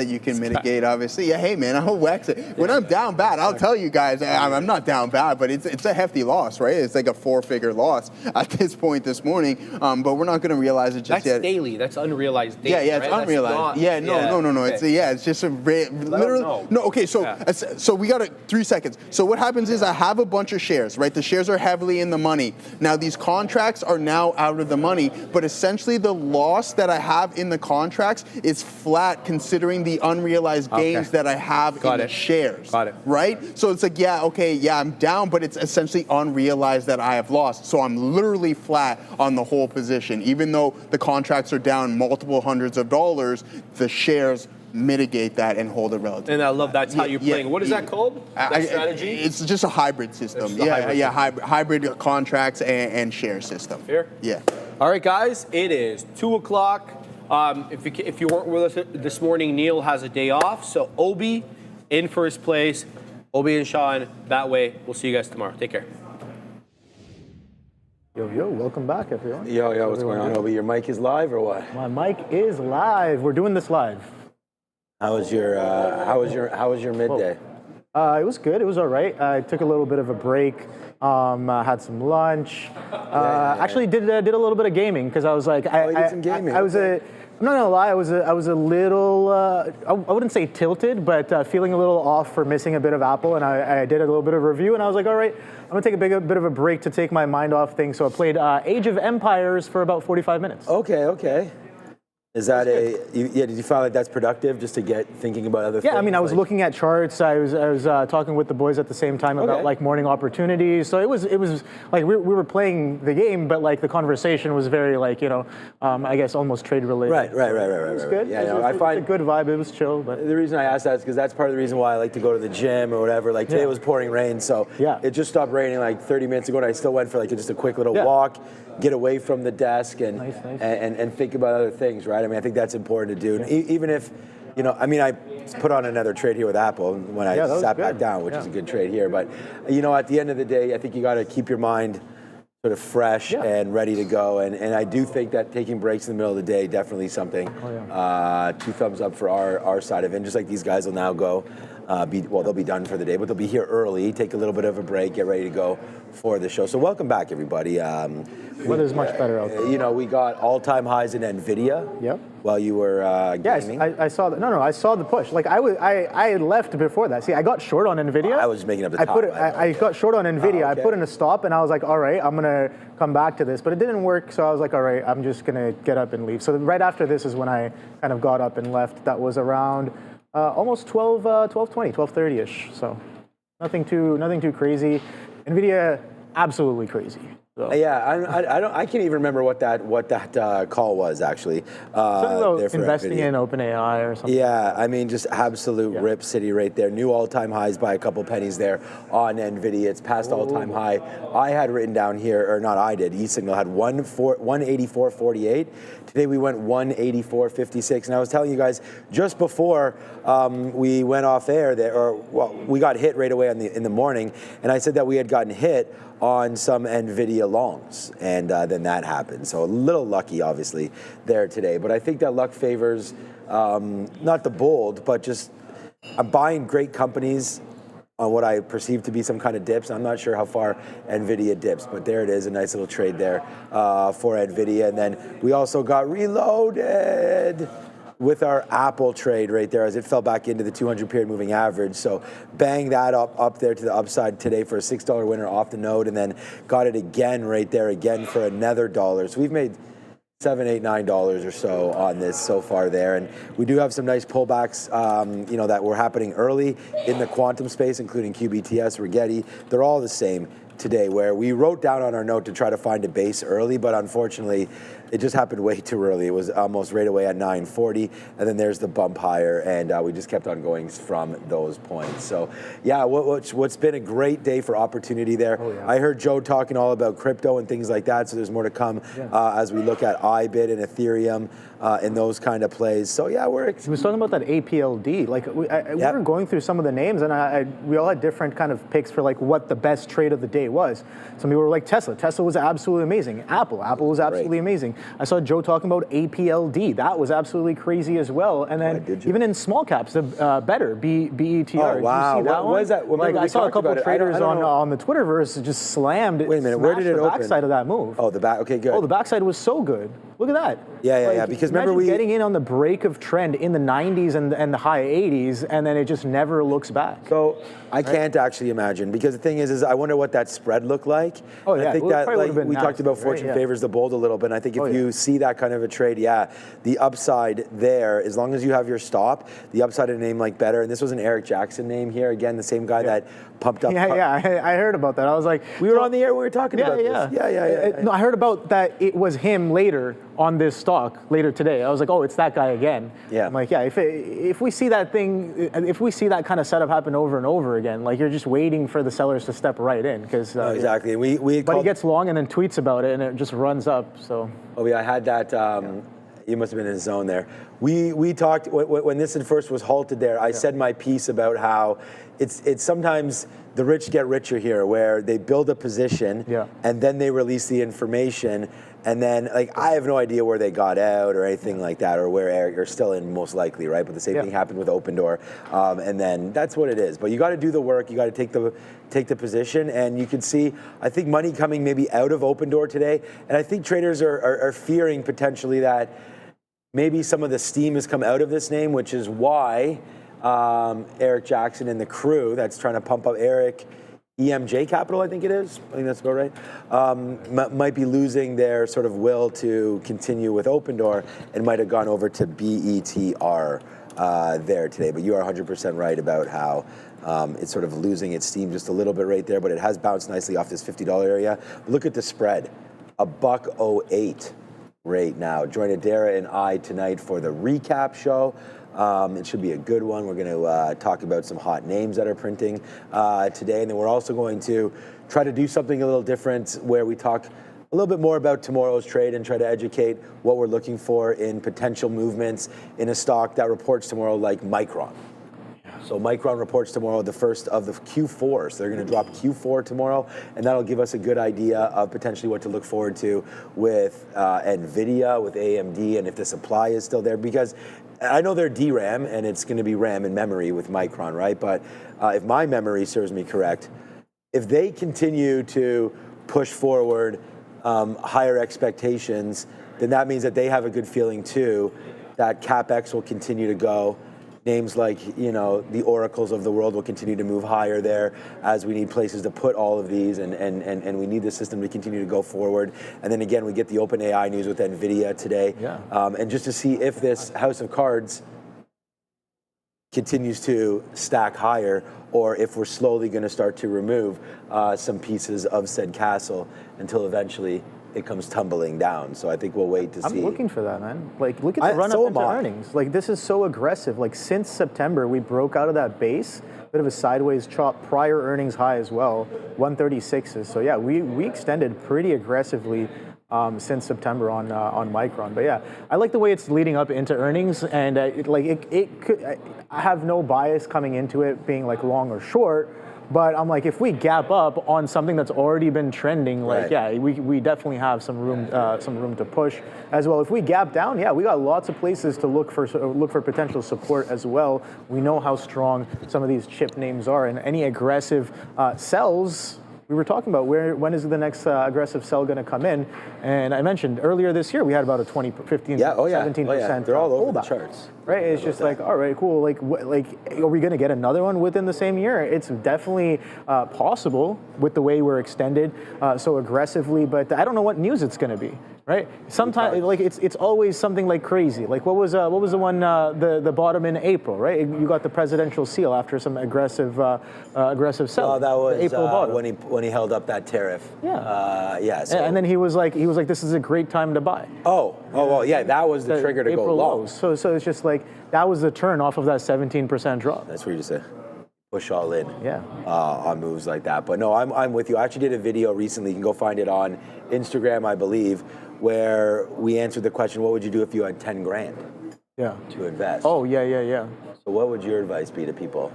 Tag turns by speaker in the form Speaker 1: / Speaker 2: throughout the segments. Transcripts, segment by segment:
Speaker 1: that you can mitigate, obviously. Yeah, hey man, I'll wax it. When I'm down bad, I'll tell you guys, I'm not down bad, but it's a hefty loss, right? It's like a 4-figure loss at this point this morning, but we're not going to realize it just yet.
Speaker 2: That's daily. That's unrealized daily.
Speaker 1: Yeah, it's
Speaker 2: right?
Speaker 1: unrealized.
Speaker 2: Not,
Speaker 1: No.
Speaker 2: Okay.
Speaker 1: It's just a literally. No, okay. So we got 3 seconds. So what happens is I have a bunch of shares, right? The shares are heavily in the money. Now these contracts are now out of the money, but essentially the loss that I have in the contracts is flat considering the unrealized gains that I have in the shares.
Speaker 2: Got it.
Speaker 1: Right? So it's like, I'm down, but it's essentially unrealized that I have lost. So I'm literally flat on the whole position. Even though the contracts are down multiple hundreds of dollars, the shares mitigate that and hold it relatively.
Speaker 2: And I love that's how you're playing. What is that called? That strategy?
Speaker 1: It's just a hybrid system. Hybrid contracts and share system.
Speaker 2: Fair?
Speaker 1: Yeah.
Speaker 2: All right, guys, it is 2 o'clock. If you weren't with us this morning, Neil has a day off, so Obi in first place. Obi and Sean that way. We'll see you guys tomorrow. Take care.
Speaker 3: Yo, welcome back, everyone.
Speaker 4: Yo, what's going on, Obi? Your mic is live or what?
Speaker 3: My mic is live. We're doing this live.
Speaker 4: How was your midday?
Speaker 3: It was good. It was all right. I took a little bit of a break. Had some lunch. Actually, did a little bit of gaming because I was like,
Speaker 4: you did some gaming.
Speaker 3: I'm not gonna lie. I was a little. I wouldn't say tilted, but feeling a little off for missing a bit of Apple. And I did a little bit of review, and I was like, all right, I'm gonna take a bit of a break to take my mind off things. So I played Age of Empires for about 45 minutes.
Speaker 4: Okay. Is that did you find like that's productive just to get thinking about other things?
Speaker 3: Yeah, I mean, I was looking at charts. I was talking with the boys at the same time about like morning opportunities. So it was like we were playing the game, but like the conversation was very like, I guess almost trade related.
Speaker 4: Right.
Speaker 3: It was good.
Speaker 4: Yeah,
Speaker 3: I find a good vibe. It was chill. But
Speaker 4: the reason I asked that is because that's part of the reason why I like to go to the gym or whatever. Like today it was pouring rain, so it just stopped raining like 30 minutes ago, and I still went for like just a quick little walk, get away from the desk, and and think about other things, right? I mean, I think that's important to do. And even if, I put on another trade here with Apple when I sat back down, which is a good trade here. But, at the end of the day, I think you got to keep your mind sort of fresh and ready to go. And I do think that taking breaks in the middle of the day, definitely something. 2 thumbs up for our side of it. And just like these guys will now go. They'll be done for the day, but they'll be here early, take a little bit of a break, get ready to go for the show. So welcome back, everybody.
Speaker 3: Weather's much better out there.
Speaker 4: We got all-time highs in NVIDIA while you were gaming.
Speaker 3: I saw that. No, I saw the push. Like I left before that. See, I got short on NVIDIA.
Speaker 4: I was just making up the top.
Speaker 3: I got short on NVIDIA. I put in a stop, and I was like, all right, I'm going to come back to this. But it didn't work, so I was like, all right, I'm just going to get up and leave. So right after this is when I kind of got up and left. That was around almost 12:20, 12:30ish. So nothing too crazy. NVIDIA, absolutely crazy. So.
Speaker 4: Yeah, I can't even remember what that call was actually.
Speaker 3: Something about investing in OpenAI or something.
Speaker 4: Yeah, I mean, just absolute rip city right there. New all-time highs by a couple pennies there on NVIDIA. It's past all-time high. I had written down here, or not I did, eSignal had 184.48. Today we went 184.56. And I was telling you guys just before we went off air, we got hit right away in the morning, and I said that we had gotten hit on some NVIDIA longs, and then that happened. So a little lucky, obviously, there today. But I think that luck favors not the bold, but just I'm buying great companies on what I perceive to be some kind of dips. I'm not sure how far NVIDIA dips, but there it is, a nice little trade there for NVIDIA. And then we also got reloaded with our Apple trade right there as it fell back into the 200-period moving average. So bang that up there to the upside today for a $6 winner off the node, and then got it again right there again for another $1. So we've made $7, $8, $9 or so on this so far there. And we do have some nice pullbacks, that were happening early in the quantum space, including QBTS, Rigetti. They're all the same today, where we wrote down on our note to try to find a base early, but unfortunately, it just happened way too early. It was almost right away at 940, and then there's the bump higher, and we just kept on going from those points. So, yeah, what's been a great day for opportunity there. I heard Joe talking all about crypto and things like that, so there's more to come as we look at iBit and Ethereum and those kind of plays. So, yeah, he
Speaker 3: was talking about that APLD. Like, we were going through some of the names, and we all had different kind of picks for, like, what the best trade of the day was. Some people were like Tesla. Tesla was absolutely amazing. Apple was absolutely amazing. I saw Joe talking about APLD. That was absolutely crazy as well. And then even in small caps, better, BETR.
Speaker 4: Oh, wow.
Speaker 3: Did you see that
Speaker 4: What is that?
Speaker 3: Like, I saw a couple of traders on the Twitterverse just slammed.
Speaker 4: Wait a minute, where did it
Speaker 3: the
Speaker 4: open?
Speaker 3: backside of that move.
Speaker 4: Oh, the back. Okay, good.
Speaker 3: Oh, the backside was so good. Look at that.
Speaker 4: Yeah. Because remember
Speaker 3: getting in on the break of trend in the 90s and the high 80s, and then it just never looks back.
Speaker 4: So I can't actually imagine, because the thing is I wonder what that spread looked like.
Speaker 3: Oh yeah,
Speaker 4: I think that we talked about fortune
Speaker 3: right?
Speaker 4: favors the bold a little bit. And I think if you see that kind of a trade, the upside there, as long as you have your stop, the upside in a name like Better, and this was an Eric Jackson name here, again, the same guy that pumped up.
Speaker 3: I heard about that. I was like,
Speaker 4: we were on the air when we were talking about this. Yeah.
Speaker 3: No, I heard about that. It was him later on this stock later today. I was like, oh, it's that guy again.
Speaker 4: Yeah.
Speaker 3: I'm like, if we see that thing, if we see that kind of setup happen over and over again, like you're just waiting for the sellers to step right in, because
Speaker 4: exactly.
Speaker 3: But he gets long and then tweets about it, and it just runs up. So.
Speaker 4: Oh yeah, I had that. You must have been in his zone there. We talked when this at first was halted there. I said my piece about how it's sometimes the rich get richer here, where they build a position and then they release the information, and then like I have no idea where they got out or anything like that, or where Eric, you're still in most likely, right? But the same thing happened with Open Door, and then that's what it is. But you got to do the work. You got to take the position, and you can see, I think, money coming maybe out of Open Door today, and I think traders are fearing potentially that maybe some of the steam has come out of this name, which is why Eric Jackson and the crew that's trying to pump up Eric, EMJ Capital, I think it is. I think that's about right. Might be losing their sort of will to continue with Open Door and might have gone over to BETR there today. But you are 100% right about how it's sort of losing its steam just a little bit right there, but it has bounced nicely off this $50 area. Look at the spread, $1.08 right now. Join Adara and I tonight for the recap show. It should be a good one. We're going to talk about some hot names that are printing today, and then we're also going to try to do something a little different where we talk a little bit more about tomorrow's trade and try to educate what we're looking for in potential movements in a stock that reports tomorrow, like Micron. So Micron reports tomorrow, the first of the Q4. So they're going to drop Q4 tomorrow, and that'll give us a good idea of potentially what to look forward to with NVIDIA, with AMD, and if the supply is still there. Because I know they're DRAM, and it's going to be RAM and memory with Micron, right? But if my memory serves me correct, if they continue to push forward higher expectations, then that means that they have a good feeling too that CapEx will continue to go. Names like, the ORCLs of the world will continue to move higher there, as we need places to put all of these, and we need the system to continue to go forward. And then again, we get the OpenAI news with NVIDIA today. And just to see if this house of cards continues to stack higher, or if we're slowly going to start to remove some pieces of said castle until eventually it comes tumbling down. So I think we'll wait to see. I'm
Speaker 3: looking for that, man. Like, look at the run up into earnings. Like, this is so aggressive. Like, since September, we broke out of that base, bit of a sideways chop, prior earnings high as well, 136s. So yeah, we extended pretty aggressively since September on Micron. But yeah, I like the way it's leading up into earnings, and it could. I have no bias coming into it being like long or short. But I'm like, if we gap up on something that's already been trending, like, we definitely have some room to push as well. If we gap down, we got lots of places to look for potential support as well. We know how strong some of these chip names are, and any aggressive sells. We were talking about when is the next aggressive sell going to come in, and I mentioned earlier this year we had about a 20, 15, 17%.
Speaker 4: They're all over
Speaker 3: pullback,
Speaker 4: the charts.
Speaker 3: right? It's just like, all right, cool. Like, are we going to get another one within the same year? It's definitely possible with the way we're extended so aggressively, but I don't know what news it's going to be. Right. Sometimes, like it's always something like crazy. Like what was the one the bottom in April? Right. You got the presidential seal after some aggressive sell.
Speaker 4: Oh, that was
Speaker 3: April bottom.
Speaker 4: when he held up that tariff.
Speaker 3: So. And then he was like, this is a great time to buy.
Speaker 4: Well, that was the trigger to go low.
Speaker 3: So it's just like that was the turn off of that 17% drop.
Speaker 4: That's what you said. Push all in
Speaker 3: Yeah.
Speaker 4: On moves like that. But no, I'm with you. I actually did a video recently. You can go find it on Instagram, I believe, where we answered the question, what would you do if you had 10 grand
Speaker 3: to
Speaker 4: invest?
Speaker 3: Oh, yeah.
Speaker 4: So what would your advice be to people?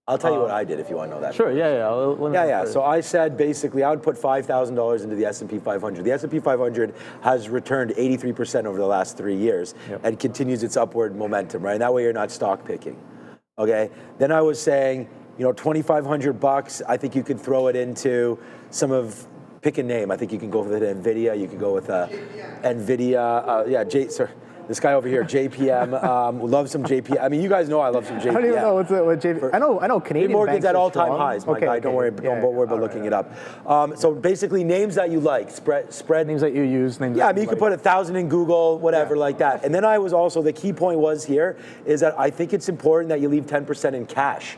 Speaker 4: I'll tell you what I did if you want to know that.
Speaker 3: Sure, yeah.
Speaker 4: So I said basically I would put $5,000 into the S&P 500. The S&P 500 has returned 83% over the last 3 years and continues its upward momentum, right? And that way you're not stock picking, okay? Then I was saying, you know, $2,500, I think you could throw it into pick a name. I think you can go with NVIDIA, you could go with NVIDIA, this guy over here, JPM, love some JPM. I mean, you guys know I love some JPM.
Speaker 3: I don't even know what JPM. I know Canadian
Speaker 4: Morgan's
Speaker 3: banks
Speaker 4: at
Speaker 3: are
Speaker 4: all-time
Speaker 3: strong.
Speaker 4: highs, my guy. Don't worry about looking it up. So basically, names that you like, spread
Speaker 3: names that you use. Names
Speaker 4: I mean, you could put 1,000 in Google, whatever, like that. And then I was also, the key point was here is that I think it's important that you leave 10% in cash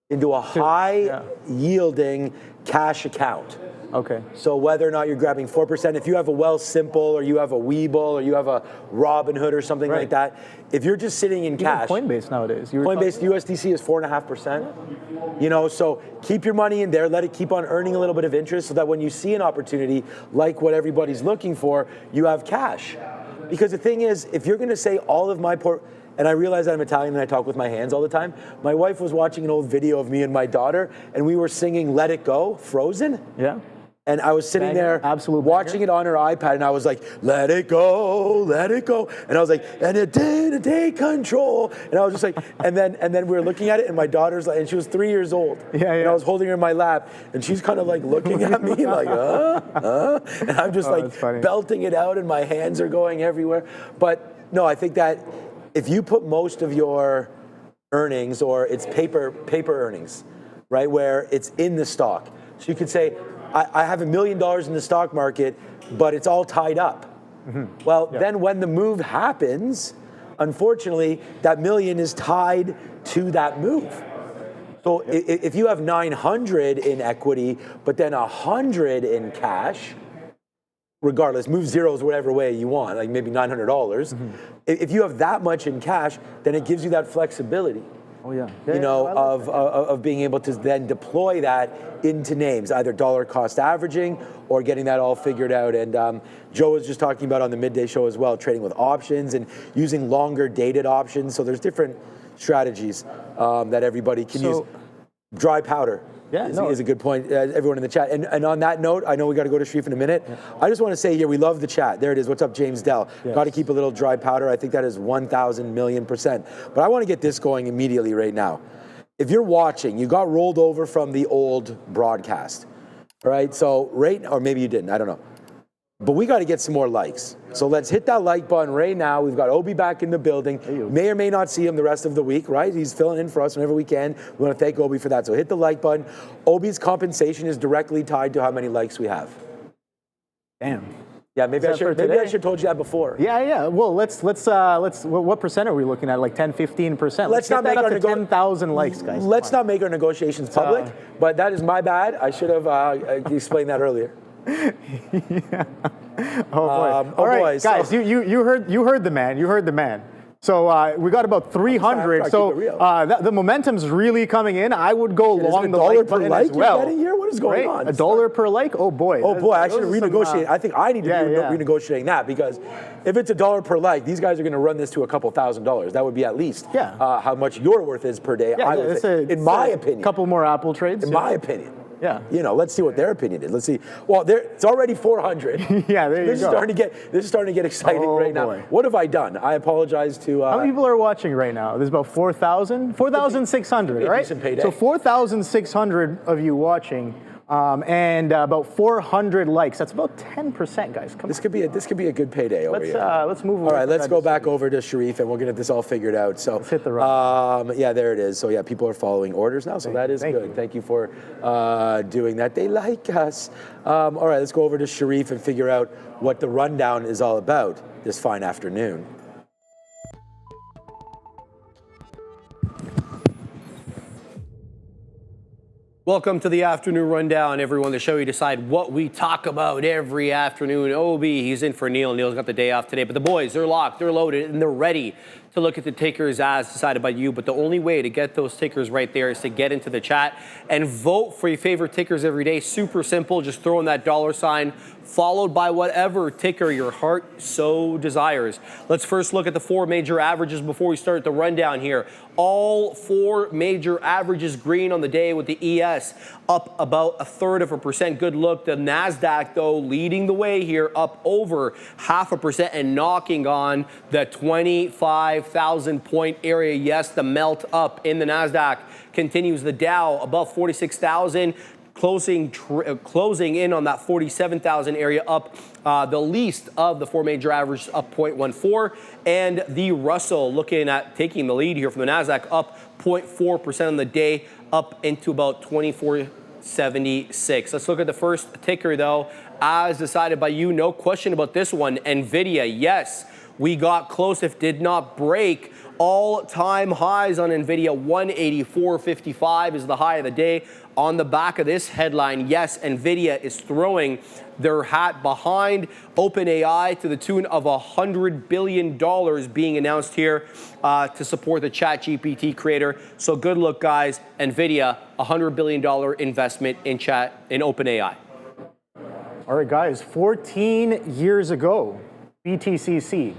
Speaker 4: into a high-yielding cash account.
Speaker 3: Okay.
Speaker 4: So whether or not you're grabbing 4%, if you have a Wealthsimple or you have a Webull or you have a Robinhood or something like that, if you're just sitting in cash.
Speaker 3: Coinbase nowadays.
Speaker 4: Coinbase USDC is 4.5%. You know, so keep your money in there, let it keep on earning a little bit of interest so that when you see an opportunity like what everybody's looking for, you have cash. Because the thing is, if you're going to say all of my and I realize that I'm Italian and I talk with my hands all the time. My wife was watching an old video of me and my daughter, and we were singing Let It Go, Frozen.
Speaker 3: Yeah.
Speaker 4: And I was sitting there watching it on her iPad, and I was like, let it go, let it go. And I was like, and it did take control. And I was just like, and then we were looking at it, and my daughter's like, and she was 3 years old.
Speaker 3: Yeah.
Speaker 4: And I was holding her in my lap, and she's kind of like looking at me like, and I'm just belting it out, and my hands are going everywhere. But no, I think that if you put most of your earnings, or it's paper earnings, right, where it's in the stock. So you could say, I have $1 million in the stock market, but it's all tied up. Mm-hmm. Well, then when the move happens, unfortunately, that million is tied to that move. So if you have 900 in equity, but then 100 in cash, regardless, move zeros whatever way you want, like maybe $900. Mm-hmm. If you have that much in cash, then it gives you that flexibility. Of being able to then deploy that into names, either dollar cost averaging or getting that all figured out. And Joe was just talking about on the midday show as well, trading with options and using longer dated options. So there's different strategies that everybody can use. Dry powder is a good point, everyone in the chat. And on that note, I know we got to go to Sharif in a minute. Yeah. I just want to say here, we love the chat. There it is. What's up, James Dell? Yes. Got to keep a little dry powder. I think that is 1,000 million%. But I want to get this going immediately right now. If you're watching, you got rolled over from the old broadcast. All right, so or maybe you didn't, I don't know. But we got to get some more likes. So let's hit that like button right now. We've got Obi back in the building. May or may not see him the rest of the week, right? He's filling in for us whenever we can. We want to thank Obi for that. So hit the like button. Obi's compensation is directly tied to how many likes we have.
Speaker 3: Damn.
Speaker 4: Yeah, maybe I should have told you that before.
Speaker 3: Yeah. Well, let's. What percent are we looking at? Like 10, 15%. Let's not make our 10,000 likes, guys.
Speaker 4: Let's not make our negotiations public. But that is my bad. I should have explained that earlier.
Speaker 3: Yeah. Oh boy! All right, guys, you heard the man. You heard the man. So we got about 300. So the momentum's really coming in. I would go along the like button as well.
Speaker 4: Getting here? What is going on?
Speaker 3: $1 per like? Oh boy!
Speaker 4: Oh boy! I should renegotiate. I think I need to be renegotiating that, because if it's $1 per like, these guys are going to run this to a couple $1,000s. That would be at least how much your worth is per day. In my opinion,
Speaker 3: a couple more Apple trades.
Speaker 4: In my opinion.
Speaker 3: Yeah.
Speaker 4: Let's see what their opinion is. Let's see. Well, it's already 400.
Speaker 3: Yeah, there you go.
Speaker 4: This is starting to get exciting right now. What have I done? I apologize to...
Speaker 3: how many people are watching right now? There's about 4,000? 4,600, right?
Speaker 4: Decent payday.
Speaker 3: So 4,600 of you watching. And about 400 likes. That's about 10%, guys. Come on.
Speaker 4: This could be a good payday over here.
Speaker 3: Let's move over.
Speaker 4: All right, let's go back over to Sharif, and we'll get this all figured out. So
Speaker 3: let's hit the run.
Speaker 4: Yeah, there it is. So yeah, people are following orders now, so that is good. Thank you for doing that. They like us. All right, let's go over to Sharif and figure out what the rundown is all about this fine afternoon.
Speaker 2: Welcome to the afternoon rundown, everyone. The show you decide what we talk about every afternoon. Obi, he's in for Neil. Neil's got the day off today, but the boys, they're locked, they're loaded, and they're ready to look at the tickers as decided by you, but the only way to get those tickers right there is to get into the chat and vote for your favorite tickers every day. Super simple, just throw in that $sign followed by whatever ticker your heart so desires. Let's first look at the 4 major averages before we start the rundown here. All 4 major averages green on the day, with the ES up about 1/3%. Good look. The Nasdaq, though, leading the way here, up over 0.5% and knocking on the 25,000 point area. Yes, the melt up in the Nasdaq continues. The Dow above 46,000. Closing in on that 47,000 area, up the least of the 4 major averages, up 0.14. And the Russell looking at taking the lead here from the Nasdaq, up 0.4% on the day, up into about 2476. Let's look at the first ticker, though, as decided by you. No question about this one. NVIDIA, yes, we got close, if did not break all-time highs on NVIDIA. 184.55 is the high of the day. On the back of this headline, yes, NVIDIA is throwing their hat behind OpenAI to the tune of $100 billion being announced here to support the ChatGPT creator. So good luck, guys. NVIDIA, $100 billion investment in OpenAI.
Speaker 3: All right, guys, 14 years ago, BTCC,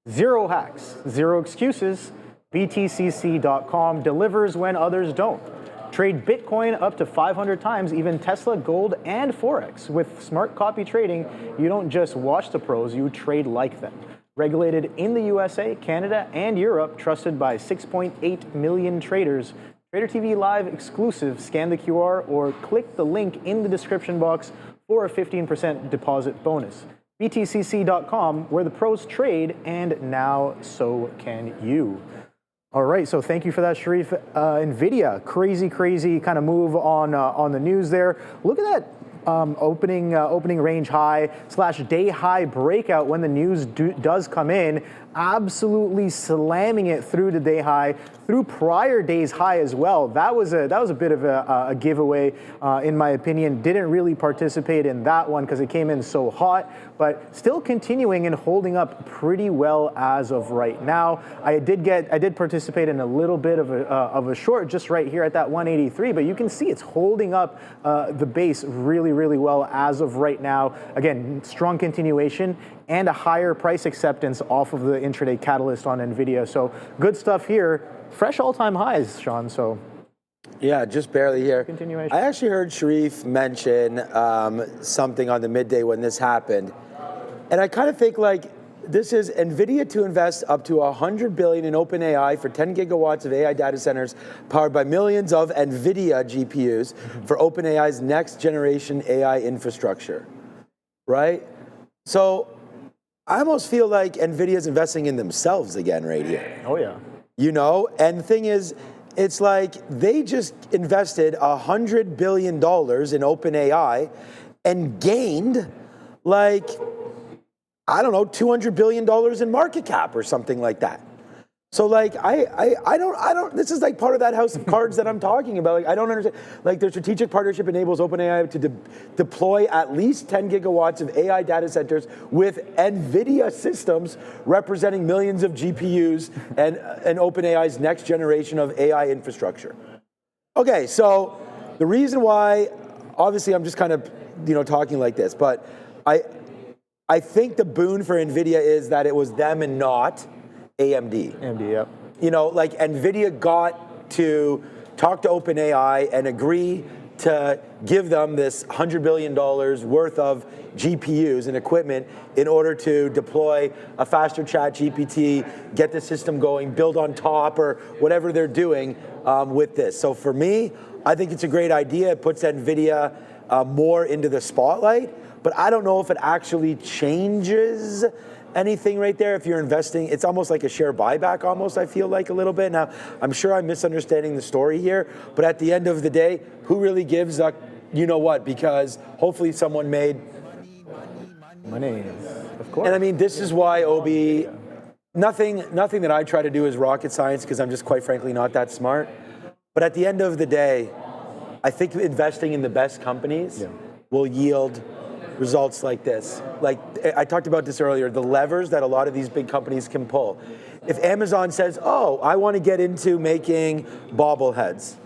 Speaker 3: 0 hacks, 0 excuses. BTCC.com delivers when others don't. Trade Bitcoin up to 500 times, even Tesla, gold, and Forex. With smart copy trading, you don't just watch the pros, you trade like them. Regulated in the USA, Canada, and Europe, trusted by 6.8 million traders. Trader TV Live exclusive. Scan the QR or click the link in the description box for a 15% deposit bonus. BTCC.com, where the pros trade, and now so can you. All right, so thank you for that, Sharif. NVIDIA, crazy kind of move on the news there. Look at that opening range high / day high breakout when the news does come in. Absolutely slamming it through the day high, through prior day's high as well. That was a bit of a giveaway, in my opinion. Didn't really participate in that one because it came in so hot, but still continuing and holding up pretty well as of right now. I did participate in a little bit of a short just right here at that 183, but you can see it's holding up the base really well as of right now. Again, strong continuation and a higher price acceptance off of the intraday catalyst on NVIDIA. So good stuff here. Fresh all-time highs, Sean, so.
Speaker 4: Yeah, just barely here.
Speaker 3: Continuation.
Speaker 4: I actually heard Sharif mention something on the midday when this happened. And I kind of think like this is NVIDIA to invest up to $100 billion in OpenAI for 10 gigawatts of AI data centers powered by millions of NVIDIA GPUs for OpenAI's next generation AI infrastructure, right? So I almost feel like NVIDIA is investing in themselves again right here.
Speaker 3: Oh, yeah.
Speaker 4: You know, and the thing is, it's like they just invested $100 billion in OpenAI and gained like, I don't know, $200 billion in market cap or something like that. So like, I don't, this is like part of that house of cards that I'm talking about. Like, I don't understand. Like, their strategic partnership enables OpenAI to deploy at least 10 gigawatts of AI data centers with NVIDIA systems representing millions of GPUs and OpenAI's next generation of AI infrastructure. Okay, so the reason why, obviously I'm just kind of, talking like this, but I think the boon for NVIDIA is that it was them and not AMD.
Speaker 3: AMD, yep.
Speaker 4: Like NVIDIA got to talk to OpenAI and agree to give them this $100 billion worth of GPUs and equipment in order to deploy a faster ChatGPT, get the system going, build on top, or whatever they're doing with this. So for me, I think it's a great idea. It puts NVIDIA more into the spotlight, but I don't know if it actually changes anything right there. If you're investing, it's almost like a share buyback almost, I feel like a little bit. Now, I'm sure I'm misunderstanding the story here, but at the end of the day, who really gives a what? Because hopefully someone made
Speaker 3: money, of course.
Speaker 4: And I mean, this is why Obi, nothing that I try to do is rocket science because I'm just quite frankly not that smart. But at the end of the day, I think investing in the best companies will yield results like this. Like I talked about this earlier, the levers that a lot of these big companies can pull. if Amazon says, oh, I want to get into making bobbleheads,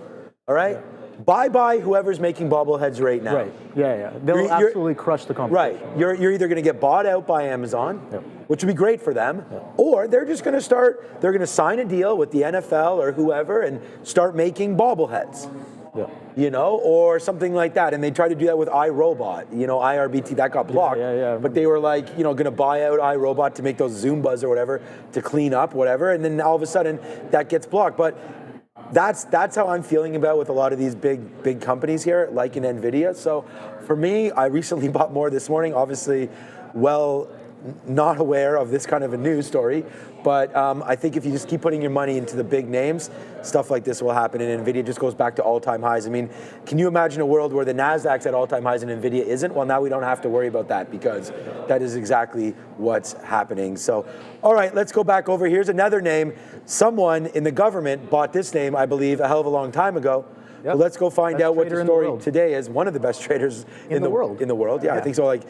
Speaker 4: all right? Bye-bye whoever's making bobbleheads right now.
Speaker 3: Right, yeah. They'll absolutely crush the competition.
Speaker 4: Right, you're either going to get bought out by Amazon, which would be great for them, or they're just going to start, they're going to sign a deal with the NFL or whoever and start making bobbleheads. You know, or something like that. And they tried to do that with iRobot, you know, IRBT, that got blocked. But they were like, you know, going to buy out iRobot to make those Zumbas or whatever, to clean up, whatever. And then all of a sudden that gets blocked. But that's how I'm feeling about with a lot of these big companies here, like in NVIDIA. So for me, I recently bought more this morning, obviously, well, not aware of this kind of a news story, but I think if you just keep putting your money into the big names, stuff like this will happen, and NVIDIA just goes back to all-time highs. I mean, can you imagine a world where the Nasdaq's at all-time highs and NVIDIA isn't? Well, now we don't have to worry about that because that is exactly what's happening. So, all right, let's go back over. Here's another name. Someone in the government bought this name, I believe, a hell of a long time ago. Well, let's go find out what the story today is. One of the best traders in the world. In the world, yeah. I think so. Like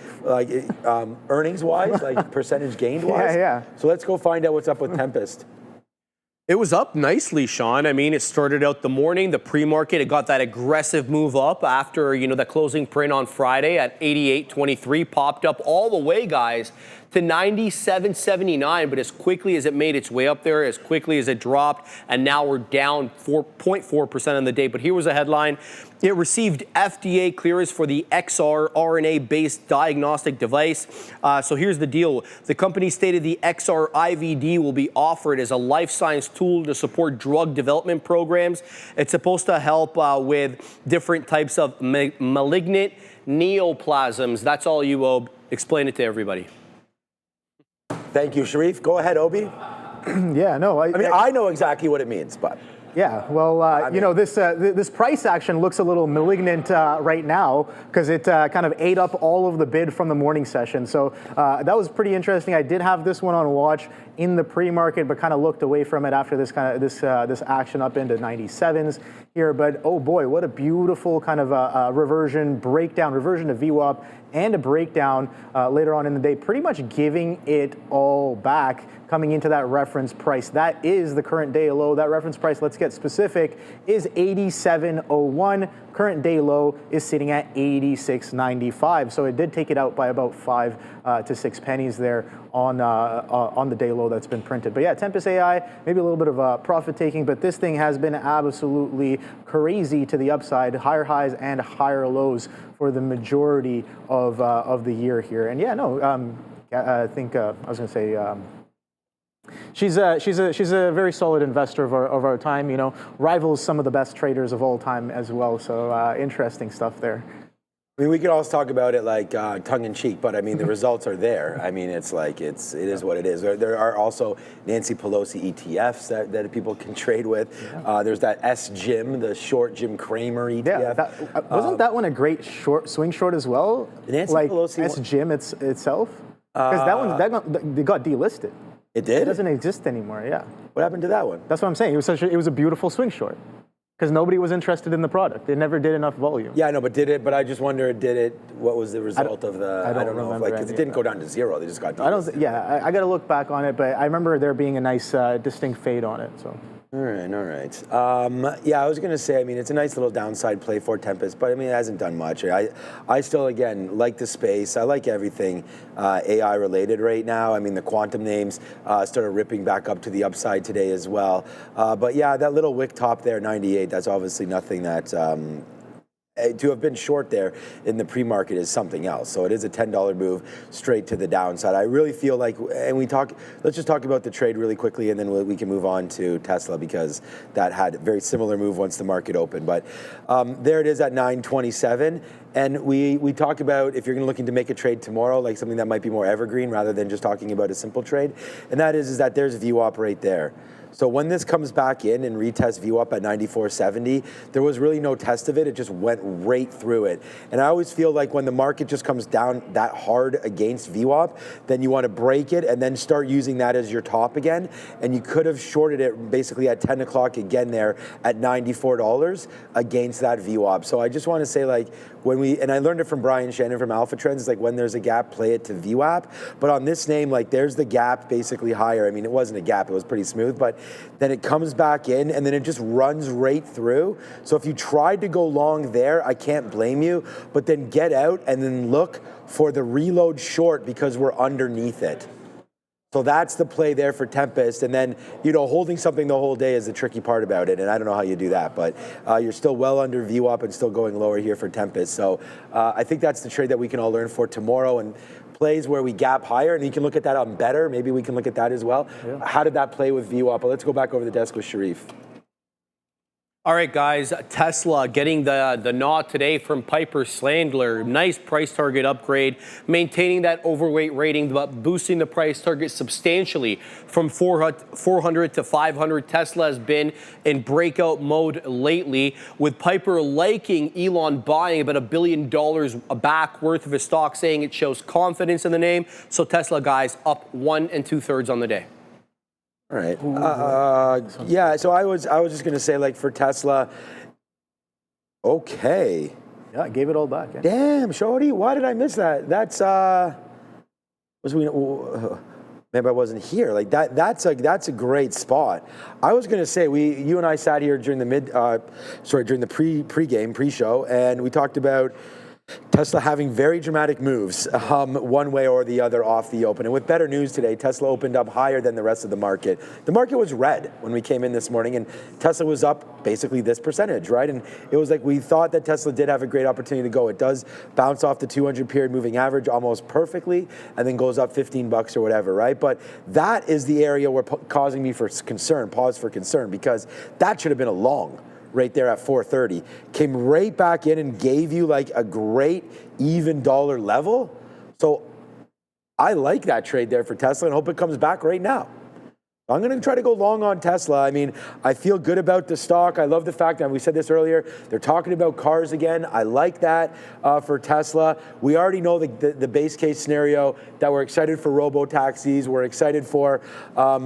Speaker 4: earnings wise, like percentage gained wise.
Speaker 3: Yeah.
Speaker 4: So let's go find out what's up with Tempest.
Speaker 2: It was up nicely, Sean. I mean, it started out the morning, the pre-market, it got that aggressive move up after, you know, the closing print on Friday at 88.23, popped up all the way, guys, to 97.79, but as quickly as it made its way up there, as quickly as it dropped, and now we're down 4.4% on the day. But here was a headline. It received FDA clearance for the XR RNA-based diagnostic device. So here's the deal. The company stated the XR IVD will be offered as a life science tool to support drug development programs. It's supposed to help with different types of malignant neoplasms. That's all you, Ob. Explain it to everybody.
Speaker 4: Thank you, Sharif. Go ahead, Obi.
Speaker 3: Yeah, no.
Speaker 4: I mean, I know exactly what it means, but.
Speaker 3: Yeah, well, you know, this price action looks a little malignant right now because it kind of ate up all of the bid from the morning session. So that was pretty interesting. I did have this one on watch in the pre-market, but kind of looked away from it after this this action up into 97s here. But oh boy, what a beautiful kind of reversion to VWAP and a breakdown later on in the day, pretty much giving it all back coming into that reference price. That is the current day low. That reference price, let's get specific, is 87.01. Current day low is sitting at 86.95. So it did take it out by about 5 to 6 pennies there on the day low that's been printed. But yeah, Tempest AI, maybe a little bit of profit taking, but this thing has been absolutely crazy to the upside, higher highs and higher lows for the majority of the year here. And yeah, no, I think I was going to say. She's a very solid investor of our time, you know, rivals some of the best traders of all time as well. So interesting stuff there.
Speaker 4: I mean, we could always talk about it like tongue in cheek, but I mean, the results are there. I mean, it's like, it is what it is. There are also Nancy Pelosi ETFs that people can trade with. There's that S-Jim, the short Jim Cramer ETF.
Speaker 3: Yeah, wasn't that one a great swing short as well?
Speaker 4: Nancy
Speaker 3: like
Speaker 4: Pelosi
Speaker 3: S-Jim itself? Because they got delisted.
Speaker 4: It did?
Speaker 3: It doesn't exist anymore, yeah.
Speaker 4: What happened to that one?
Speaker 3: That's what I'm saying. It was a beautiful swing short. Because nobody was interested in the product. It never did enough volume.
Speaker 4: Yeah, I know, but did it? But I just wonder, what was the result of the? I don't know, because it didn't go down to zero. They just got.
Speaker 3: I got to look back on it, but I remember there being a nice, distinct fade on it. So.
Speaker 4: All right. Yeah, I was going to say, I mean, it's a nice little downside play for Tempest, but I mean, it hasn't done much. I still, again, like the space. I like everything AI related right now. I mean, the quantum names started ripping back up to the upside today as well. But yeah, that little wick top there, 98, that's obviously nothing that... to have been short there in the pre-market is something else. So it is a $10 move straight to the downside. I really feel like, and let's just talk about the trade really quickly, and then we can move on to Tesla, because that had a very similar move once the market opened. But there it is at 927. And we talk about, if you're looking to make a trade tomorrow, like something that might be more evergreen rather than just talking about a simple trade. And that is that there's VWAP right there. So when this comes back in and retests VWAP at 94.70, there was really no test of it. It just went right through it. And I always feel like when the market just comes down that hard against VWAP, then you want to break it and then start using that as your top again. And you could have shorted it basically at 10 o'clock again there at $94 against that VWAP. So I just want to say, like, when and I learned it from Brian Shannon from Alpha Trends, like when there's a gap, play it to VWAP. But on this name, like there's the gap basically higher. I mean, it wasn't a gap, it was pretty smooth, but then it comes back in and then it just runs right through. So if you tried to go long there, I can't blame you, but then get out and then look for the reload short because we're underneath it. So that's the play there for Tempest. And then, you know, holding something the whole day is the tricky part about it. And I don't know how you do that, but you're still well under VWAP and still going lower here for Tempest. So I think that's the trade that we can all learn for tomorrow. And plays where we gap higher, and you can look at that on better. Maybe we can look at that as well. Yeah. How did that play with VWAP? But let's go back over the desk with Sharif.
Speaker 2: All right, guys, Tesla getting the nod today from Piper Sandler. Nice price target upgrade, maintaining that overweight rating, but boosting the price target substantially from 400 to 500. Tesla has been in breakout mode lately, with Piper liking Elon buying about $1 billion back worth of his stock, saying it shows confidence in the name. So Tesla, guys, up 1 2/3 on the day.
Speaker 4: All right. Yeah, so I was just going to say, like, for Tesla, okay.
Speaker 3: Yeah, I gave it all back. Yeah.
Speaker 4: Damn, Shorty, why did I miss that? That's, maybe I wasn't here. Like, that's a great spot. I was going to say, you and I sat here during the during the pre-show, and we talked about Tesla having very dramatic moves one way or the other off the open. And with better news today, Tesla opened up higher than the rest of the market. The market was red when we came in this morning, and Tesla was up basically this percentage, right? And it was like we thought that Tesla did have a great opportunity to go. It does bounce off the 200 period moving average almost perfectly and then goes up 15 bucks or whatever, right? But that is the area where causing me for concern, pause for concern, because that should have been a long right there at 430, came right back in and gave you like a great even dollar level. So I like that trade there for Tesla and hope it comes back right now. I'm going to try to go long on Tesla. I mean, I feel good about the stock. I love the fact that we said this earlier, they're talking about cars again. I like that for Tesla. We already know the base case scenario that we're excited for robo-taxis. We're excited for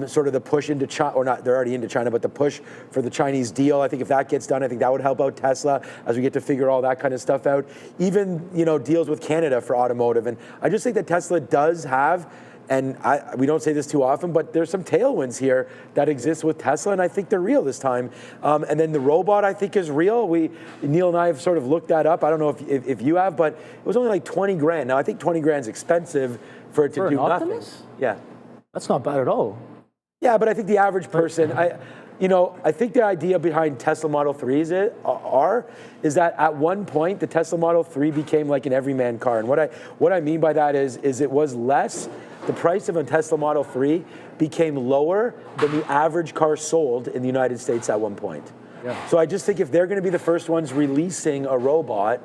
Speaker 4: sort of the push into China, or not, they're already into China, but the push for the Chinese deal. I think if that gets done, I think that would help out Tesla as we get to figure all that kind of stuff out. Even, you know, deals with Canada for automotive. And I just think that Tesla does have, and we don't say this too often, but there's some tailwinds here that exist with Tesla, and I think they're real this time. And then the robot, I think, is real. Neil and I have sort of looked that up. I don't know if you have, but it was only like 20 grand. Now, I think 20 grand is expensive for it to do nothing.
Speaker 3: Optimus?
Speaker 4: Yeah.
Speaker 3: That's not bad at all.
Speaker 4: Yeah, but I think the average person, I think the idea behind Tesla Model 3s is that at one point, the Tesla Model 3 became like an everyman car. And what I mean by that is it was less. The price of a Tesla Model 3 became lower than the average car sold in the United States at one point. Yeah. So I just think if they're going to be the first ones releasing a robot,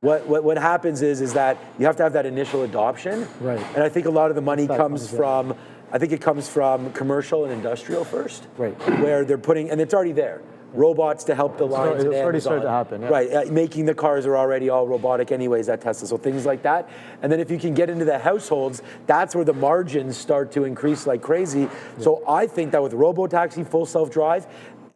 Speaker 4: what happens is that you have to have that initial adoption.
Speaker 3: Right.
Speaker 4: And I think a lot of the money comes from, I think it comes from commercial and industrial first. Right. Where they're putting, and it's already there, robots to help the lines.
Speaker 3: It's already started to happen. Yeah.
Speaker 4: Right, making the cars are already all robotic anyways at Tesla, so things like that. And then if you can get into the households, that's where the margins start to increase like crazy. Yeah. So I think that with robotaxi, full self-drive,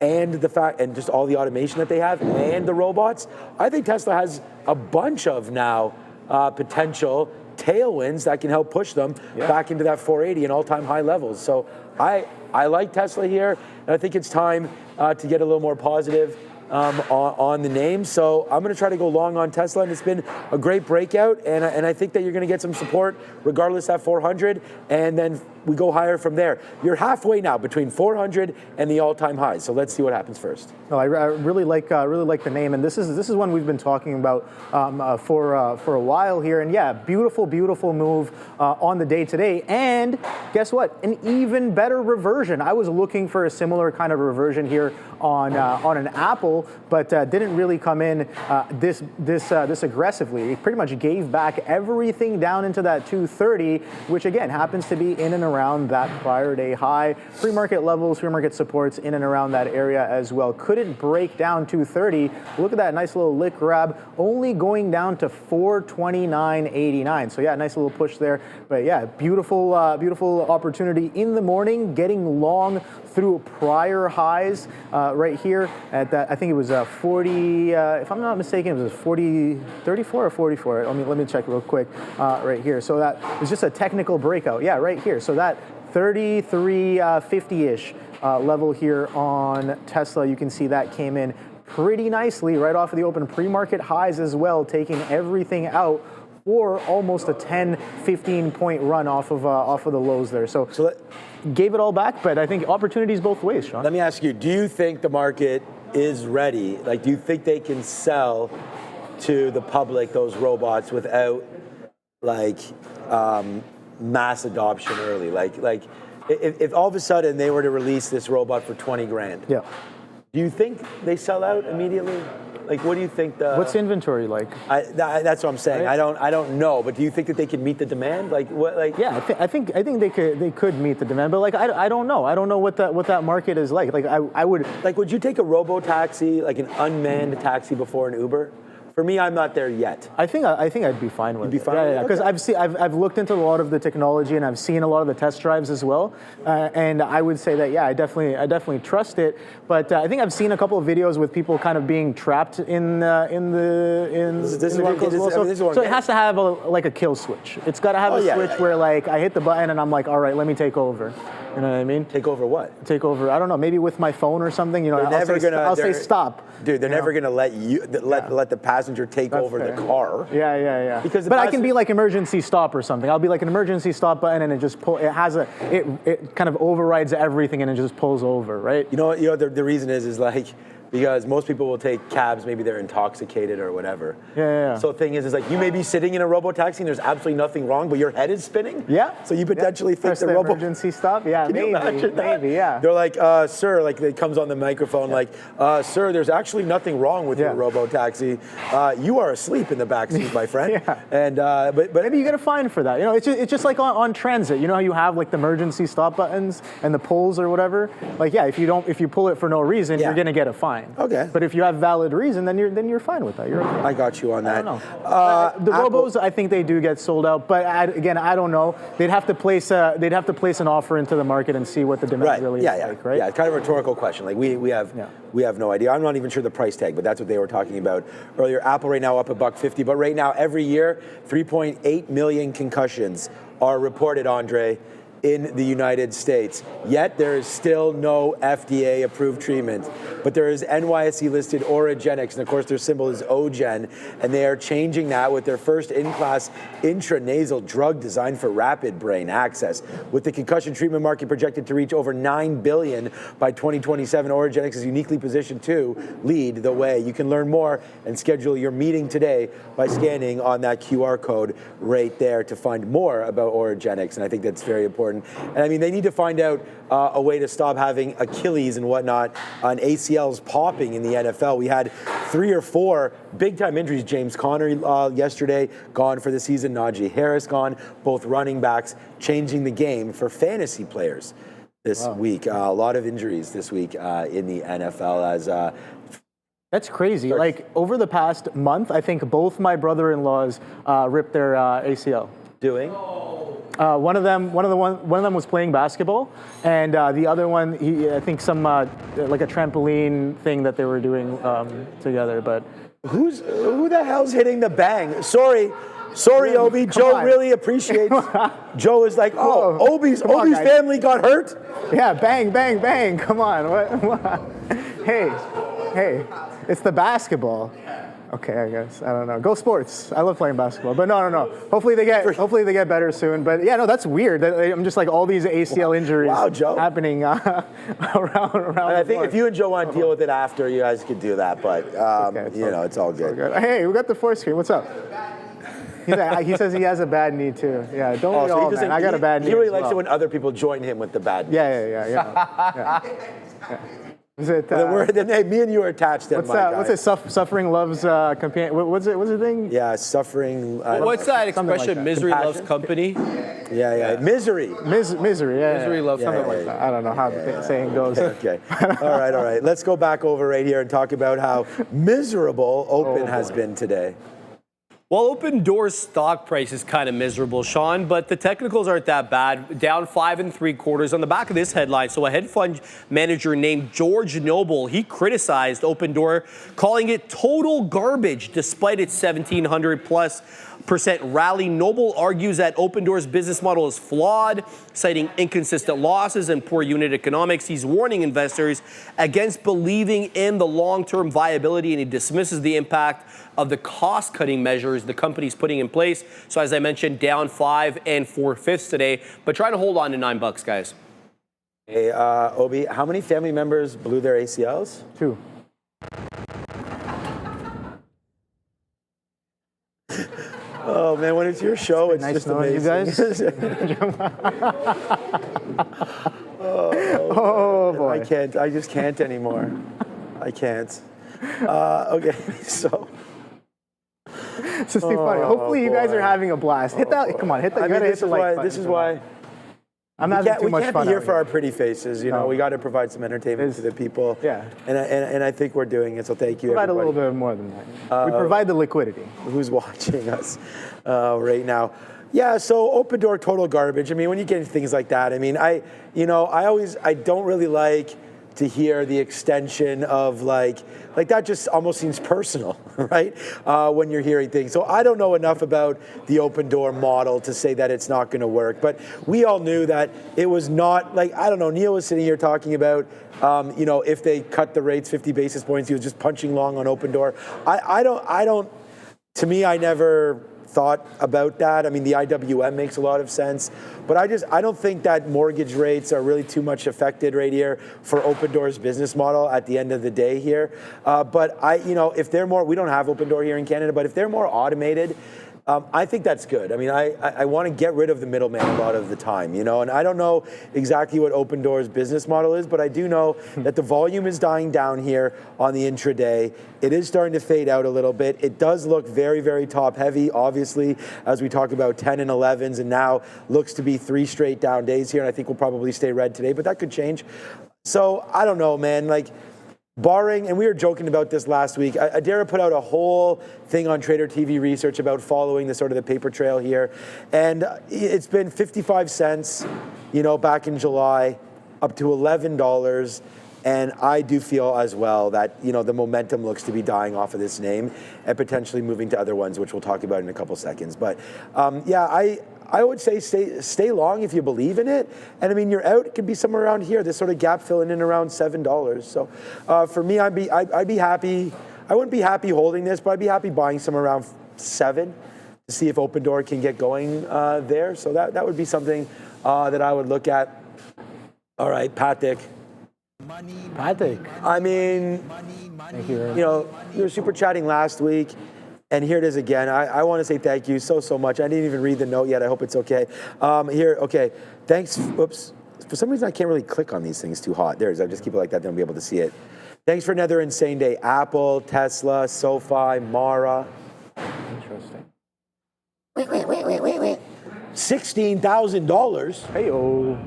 Speaker 4: and the fact, and just all the automation that they have, and the robots, I think Tesla has a bunch of now potential tailwinds that can help push them back into that 480 and all-time high levels. So I like Tesla here, and I think it's time to get a little more positive on the name. So I'm going to try to go long on Tesla, and it's been a great breakout, and I think that you're going to get some support regardless at 400, and then we go higher from there. You're halfway now between 400 and the all-time highs. So let's see what happens first.
Speaker 3: No, I really like the name, and this is one we've been talking about for a while here. And yeah, beautiful move on the day today. And guess what? An even better reversion. I was looking for a similar kind of reversion here on an Apple, but didn't really come in this aggressively. It pretty much gave back everything down into that 230, which again happens to be in and around that prior day high. Pre-market levels, pre-market supports in and around that area as well. Couldn't break down 230. Look at that nice little lick grab, only going down to 429.89. So yeah, nice little push there. But yeah, beautiful opportunity in the morning, getting long through prior highs right here at that. I think it was 40. If I'm not mistaken, it was 34 or 44. Let me check real quick right here. So that was just a technical breakout. Yeah, right here. So that 33.50-ish level here on Tesla. You can see that came in pretty nicely right off of the open pre-market highs as well, taking everything out for almost a 10-15 point run off of the lows there. So gave it all back, but I think opportunities both ways, Sean.
Speaker 4: Let me ask you, do you think the market is ready? Like, do you think they can sell to the public those robots without like mass adoption early? Like if all of a sudden they were to release this robot for 20 grand,
Speaker 3: yeah,
Speaker 4: do you think they sell out immediately? Like, what do you think
Speaker 3: what's the inventory like?
Speaker 4: That's what I'm saying.
Speaker 3: Right?
Speaker 4: I don't know, but do you think that they can meet the demand? Like what? Like
Speaker 3: yeah, I think they could meet the demand, but like I don't know. I don't know what that market is like. Like I would
Speaker 4: like, would you take a robo taxi, like an unmanned taxi, before an Uber? For me, I'm not there yet.
Speaker 3: I think I'd be fine with it.
Speaker 4: You'd be fine.
Speaker 3: Yeah, because
Speaker 4: okay.
Speaker 3: I've looked into a lot of the technology and I've seen a lot of the test drives as well, and I would say that I definitely trust it. But I think I've seen a couple of videos with people kind of being trapped in the vehicle as well. So it has to have a kill switch. It's got to have a switch where like I hit the button and I'm like, all right, let me take over. You know what I mean?
Speaker 4: Take over what?
Speaker 3: Take over. I don't know. Maybe with my phone or something. You know, I'll say stop.
Speaker 4: Dude, they're never gonna let the passenger take over the car.
Speaker 3: Yeah.
Speaker 4: Because
Speaker 3: I can be like emergency stop or something. I'll be like an emergency stop button, and it just it kind of overrides everything, and it just pulls over, right?
Speaker 4: You know the reason is like, because most people will take cabs, maybe they're intoxicated or whatever.
Speaker 3: Yeah.
Speaker 4: So the thing is like, you may be sitting in a robo-taxi and there's absolutely nothing wrong, but your head is spinning.
Speaker 3: Yeah.
Speaker 4: So you potentially think the
Speaker 3: emergency stop. Yeah,
Speaker 4: Can you imagine that?
Speaker 3: Maybe, yeah.
Speaker 4: They're like, sir, like it comes on the microphone, like, sir, there's actually nothing wrong with your robo-taxi. You are asleep in the backseat, my friend.
Speaker 3: Yeah.
Speaker 4: And but
Speaker 3: maybe you get a fine for that. You know, it's just like on transit. You know how you have like the emergency stop buttons and the pulls or whatever. Like, yeah, if you pull it for no reason, you're gonna get a fine.
Speaker 4: Okay.
Speaker 3: But if you have valid reason, then you're fine with that. You're okay.
Speaker 4: I got you on that.
Speaker 3: I don't know. The robos, I think they do get sold out, but again, I don't know. They'd have to place an offer into the market and see what the demand really is like, right?
Speaker 4: Yeah, it's kind of a rhetorical question. Like we have no idea. I'm not even sure the price tag, but that's what they were talking about earlier. Apple right now up $1.50, but right now every year 3.8 million concussions are reported, Andre, in the United States. Yet there is still no FDA-approved treatment. But there is NYSE-listed Oragenics, and of course their symbol is OGen, and they are changing that with their first in-class intranasal drug designed for rapid brain access. With the concussion treatment market projected to reach over $9 billion by 2027, Oragenics is uniquely positioned to lead the way. You can learn more and schedule your meeting today by scanning on that QR code right there to find more about Oragenics, and I think that's very important. And I mean, they need to find out a way to stop having Achilles and whatnot on ACLs popping in the NFL. We had 3 or 4 big-time injuries. James Conner yesterday, gone for the season. Najee Harris gone. Both running backs, changing the game for fantasy players this week. A lot of injuries this week in the NFL as...
Speaker 3: That's crazy. Like, over the past month, I think both my brother-in-laws ripped their ACL.
Speaker 4: Doing?
Speaker 3: One of them was playing basketball, and the other one, I think some like a trampoline thing that they were doing together. But
Speaker 4: who the hell's hitting the bang? Sorry, Obi. Joe really appreciates. Joe is like, Obi's family got hurt.
Speaker 3: Yeah, bang, bang, bang. Come on, what? Hey, it's the basketball. Okay, I guess. I don't know. Go sports. I love playing basketball. But no. Hopefully they get better soon. But yeah, no, that's weird. I'm just like all these ACL injuries happening around. And
Speaker 4: I think if you and Joe want to deal with it after, you guys could do that. But it's all good.
Speaker 3: Hey, we got the forescreen. What's up? He says he has a bad knee too. Yeah, don't we all, man? I got a bad knee.
Speaker 4: He really likes it when other people join him with the bad knee.
Speaker 3: Yeah. Is it,
Speaker 4: me and you are attached.
Speaker 3: What's it? Suffering loves companion. What's the thing?
Speaker 4: Yeah, suffering.
Speaker 2: What's that expression? Like misery loves company.
Speaker 4: Yeah. Misery.
Speaker 3: Misery. Yeah.
Speaker 2: Misery loves
Speaker 3: something like that. I don't know how the saying goes.
Speaker 4: Okay. All right. Let's go back over right here and talk about how miserable Open has been today.
Speaker 2: Well, Open Door's stock price is kind of miserable, Sean, but the technicals aren't that bad. Down 5 3/4 on the back of this headline. So a hedge fund manager named George Noble, he criticized Open Door, calling it total garbage despite its 1,700+% rally. Noble argues that Open Door's business model is flawed, citing inconsistent losses and poor unit economics. He's warning investors against believing in the long-term viability, and he dismisses the impact of the cost-cutting measures the company's putting in place. So as I mentioned, down 5 4/5 today, but trying to hold on to $9, guys.
Speaker 4: Hey, Obi, how many family members blew their ACLs?
Speaker 3: 2.
Speaker 4: Oh man, when it's your show, it's
Speaker 3: nice
Speaker 4: just
Speaker 3: knowing
Speaker 4: amazing.
Speaker 3: you guys. Oh boy.
Speaker 4: I can't. I just can't anymore. I can't. Okay, so.
Speaker 3: It's just too funny. Hopefully you guys are having a blast. Hit that. Come on, hit that.
Speaker 4: This is why.
Speaker 3: I'm having too much fun.
Speaker 4: We can't be here for our pretty faces, you know. We got to provide some entertainment to the people.
Speaker 3: Yeah.
Speaker 4: And I think we're doing it. So thank you.
Speaker 3: Provide
Speaker 4: everybody.
Speaker 3: a little bit more than that. We provide the liquidity.
Speaker 4: Who's watching us right now? Yeah. So Open Door, total garbage. I mean, when you get into things like that, I mean, I don't really like to hear the extension of like that just almost seems personal, right? When you're hearing things. So I don't know enough about the Open Door model to say that it's not going to work. But we all knew that it was not like, I don't know, Neil was sitting here talking about, if they cut the rates 50 basis points, he was just punching long on Open Door. I don't, to me, I never thought about that. I mean, the IWM makes a lot of sense, but I don't think that mortgage rates are really too much affected right here for Open Door's business model at the end of the day here. But if they're more, we don't have Open Door here in Canada, but if they're more automated, I think that's good. I mean, I want to get rid of the middleman a lot of the time, and I don't know exactly what Open Door's business model is, but I do know that the volume is dying down here on the intraday. It is starting to fade out a little bit. It does look very, very top heavy, obviously, as we talk about 10 and 11s, and now looks to be 3 straight down days here, and I think we'll probably stay red today, but that could change. So I don't know, man, barring, and we were joking about this last week, Adara put out a whole thing on Trader TV research about following the sort of the paper trail here. And it's been 55 cents, back in July, up to $11. And I do feel as well that, the momentum looks to be dying off of this name and potentially moving to other ones, which we'll talk about in a couple seconds. But I would say stay long if you believe in it. And I mean, you're out, it could be somewhere around here, this sort of gap filling in around $7. So for me, I'd be happy. I wouldn't be happy holding this, but I'd be happy buying somewhere around 7 to see if Open Door can get going there. So that would be something that I would look at. All right, Patrick.
Speaker 3: Patrick.
Speaker 4: I mean,
Speaker 3: Thank you.
Speaker 4: You were super chatting last week. And here it is again. I want to say thank you so much. I didn't even read the note yet. I hope it's okay. Okay. Thanks. Oops. For some reason, I can't really click on these things too hot. There it is. I just keep it like that, then I'll be able to see it. Thanks for another insane day. Apple, Tesla, SOFI, Mara.
Speaker 3: Interesting.
Speaker 4: Wait. $16,000.
Speaker 3: Hey-oh.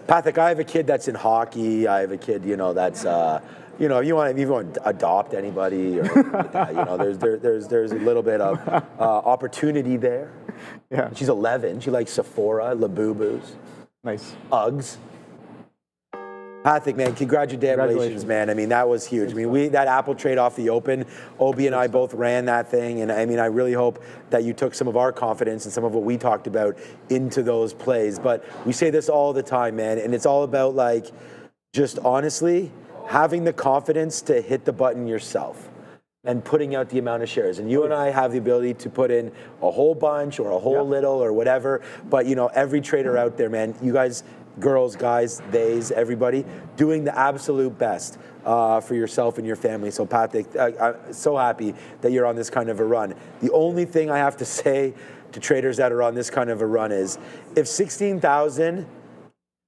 Speaker 4: Patrick, I have a kid that's in hockey. I have a kid, that's... if you want to adopt anybody, or there's a little bit of opportunity there.
Speaker 3: Yeah.
Speaker 4: She's 11. She likes Sephora, Labubu's,
Speaker 3: Nice.
Speaker 4: Uggs. Patrick, man, congratulations, man. I mean, that was huge. I mean, that Apple trade off the open, Obi and I both ran that thing, and I mean, I really hope that you took some of our confidence and some of what we talked about into those plays. But we say this all the time, man, and it's all about just honestly having the confidence to hit the button yourself and putting out the amount of shares. And you and I have the ability to put in a whole bunch or a whole little or whatever. But, every trader out there, man, you guys, girls, guys, theys, everybody, doing the absolute best for yourself and your family. So, Patrick, I'm so happy that you're on this kind of a run. The only thing I have to say to traders that are on this kind of a run is if 16,000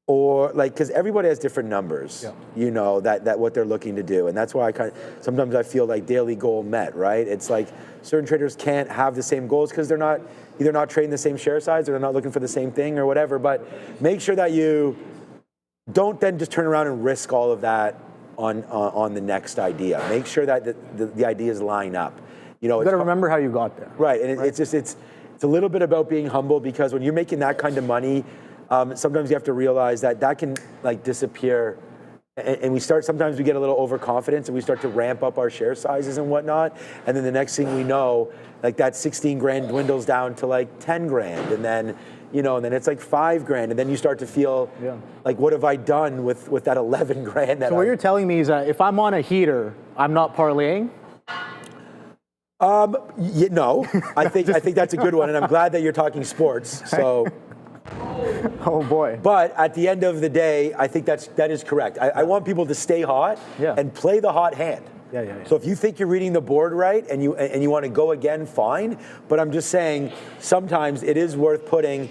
Speaker 4: or because everybody has different numbers, that what they're looking to do. And that's why sometimes I feel like daily goal met, right? It's like certain traders can't have the same goals because they're either not trading the same share size or they're not looking for the same thing or whatever. But make sure that you don't then just turn around and risk all of that on the next idea. Make sure that the ideas line up. You know,
Speaker 3: you got to remember how you got there.
Speaker 4: Right, and it's just it's a little bit about being humble, because when you're making that kind of money, sometimes you have to realize that that can like disappear. And sometimes we get a little overconfident, and we start to ramp up our share sizes and whatnot. And then the next thing we know, like that 16 grand dwindles down to like 10 grand. And then, you know, and then it's like 5 grand. And then you start to feel like, what have I done with that 11 grand?
Speaker 3: So what you're telling me is that if I'm on a heater, I'm not parlaying?
Speaker 4: No, I think that's a good one. And I'm glad that you're talking sports. So.
Speaker 3: Oh boy!
Speaker 4: But at the end of the day, I think that is correct. I want people to stay hot and play the hot hand.
Speaker 3: Yeah.
Speaker 4: So if you think you're reading the board right and you want to go again, fine. But I'm just saying, sometimes it is worth putting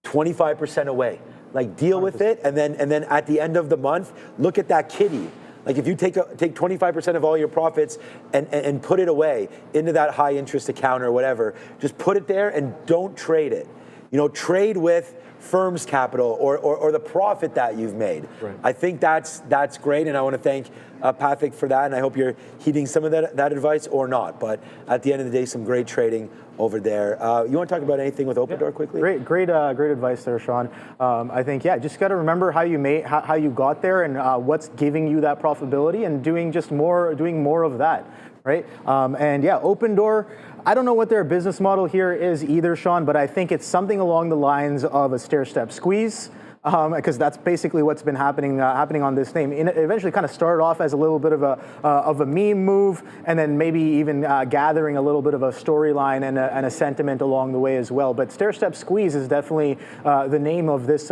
Speaker 4: 25% away. Like, deal 100%. With it, and then at the end of the month, look at that kitty. Like, if you take 25% of all your profits and put it away into that high interest account or whatever, just put it there and don't trade it. You know, trade with firm's capital or the profit that you've made. Right. I think that's great, and I want to thank Patrick for that, and I hope you're heeding some of that advice or not. But at the end of the day, some great trading over there. You want to talk about anything with OpenDoor quickly?
Speaker 3: Great advice there, Sean. I think just got to remember how you got there and what's giving you that profitability, and doing more of that. Right? And OpenDoor, I don't know what their business model here is either, Sean, but I think it's something along the lines of a stair-step squeeze. Because that's basically what's been happening on this name. It eventually kind of started off as a little bit of a meme move, and then maybe even gathering a little bit of a storyline and a sentiment along the way as well. But stair-step squeeze is definitely the name of this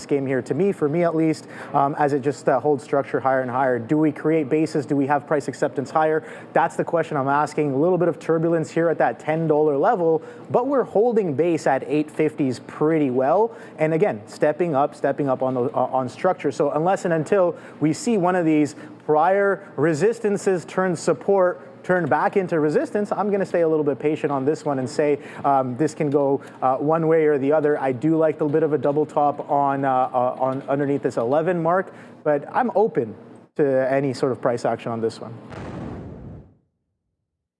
Speaker 3: game here, for me at least, as it just holds structure higher and higher. Do we create bases? Do we have price acceptance higher? That's the question I'm asking. A little bit of turbulence here at that $10 level, but we're holding base at 850s pretty well. And again, stepping up on structure. So unless and until we see one of these prior resistances turn support, turn back into resistance, I'm going to stay a little bit patient on this one and say this can go one way or the other. I do like a bit of a double top on underneath this 11 mark, but I'm open to any sort of price action on this one.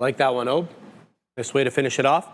Speaker 2: Like that one, Ob. Nice way to finish it off.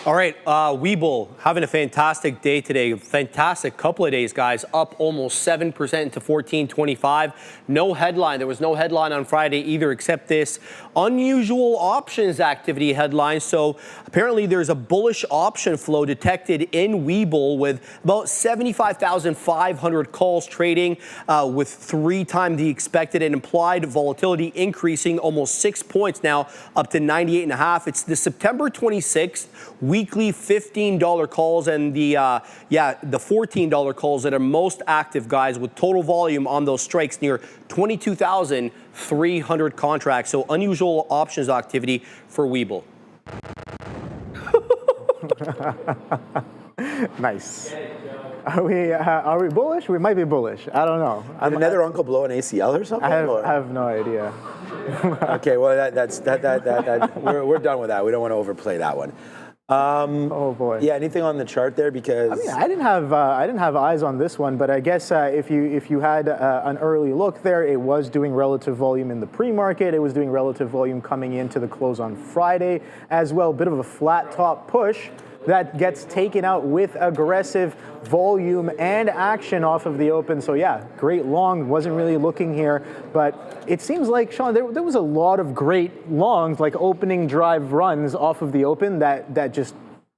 Speaker 2: All right, Webull having a fantastic day today. Fantastic couple of days, guys. Up almost 7% to 14.25. No headline. There was no headline on Friday either, except this unusual options activity headline. So apparently there's a bullish option flow detected in Webull with about 75,500 calls trading with 3 times the expected and implied volatility increasing almost 6 points now up to 98.5. It's the September 26th weekly $15 calls and the $14 calls that are most active, guys, with total volume on those strikes near 22,300 contracts. So unusual options activity for Webull.
Speaker 3: Nice. Are we bullish? We might be bullish. I don't know.
Speaker 4: Did another uncle blow an ACL or something?
Speaker 3: I have no idea.
Speaker 4: Okay, well we're done with that. We don't want to overplay that one.
Speaker 3: Oh boy.
Speaker 4: Yeah, anything on the chart there? Because
Speaker 3: I mean, I didn't have eyes on this one, but I guess if you had an early look there, it was doing relative volume in the pre-market. It was doing relative volume coming into the close on Friday as well. Bit of a flat top push that gets taken out with aggressive volume and action off of the open. So yeah, great long. Wasn't really looking here, but it seems like, Sean, there was a lot of great longs, like opening drive runs off of the open that just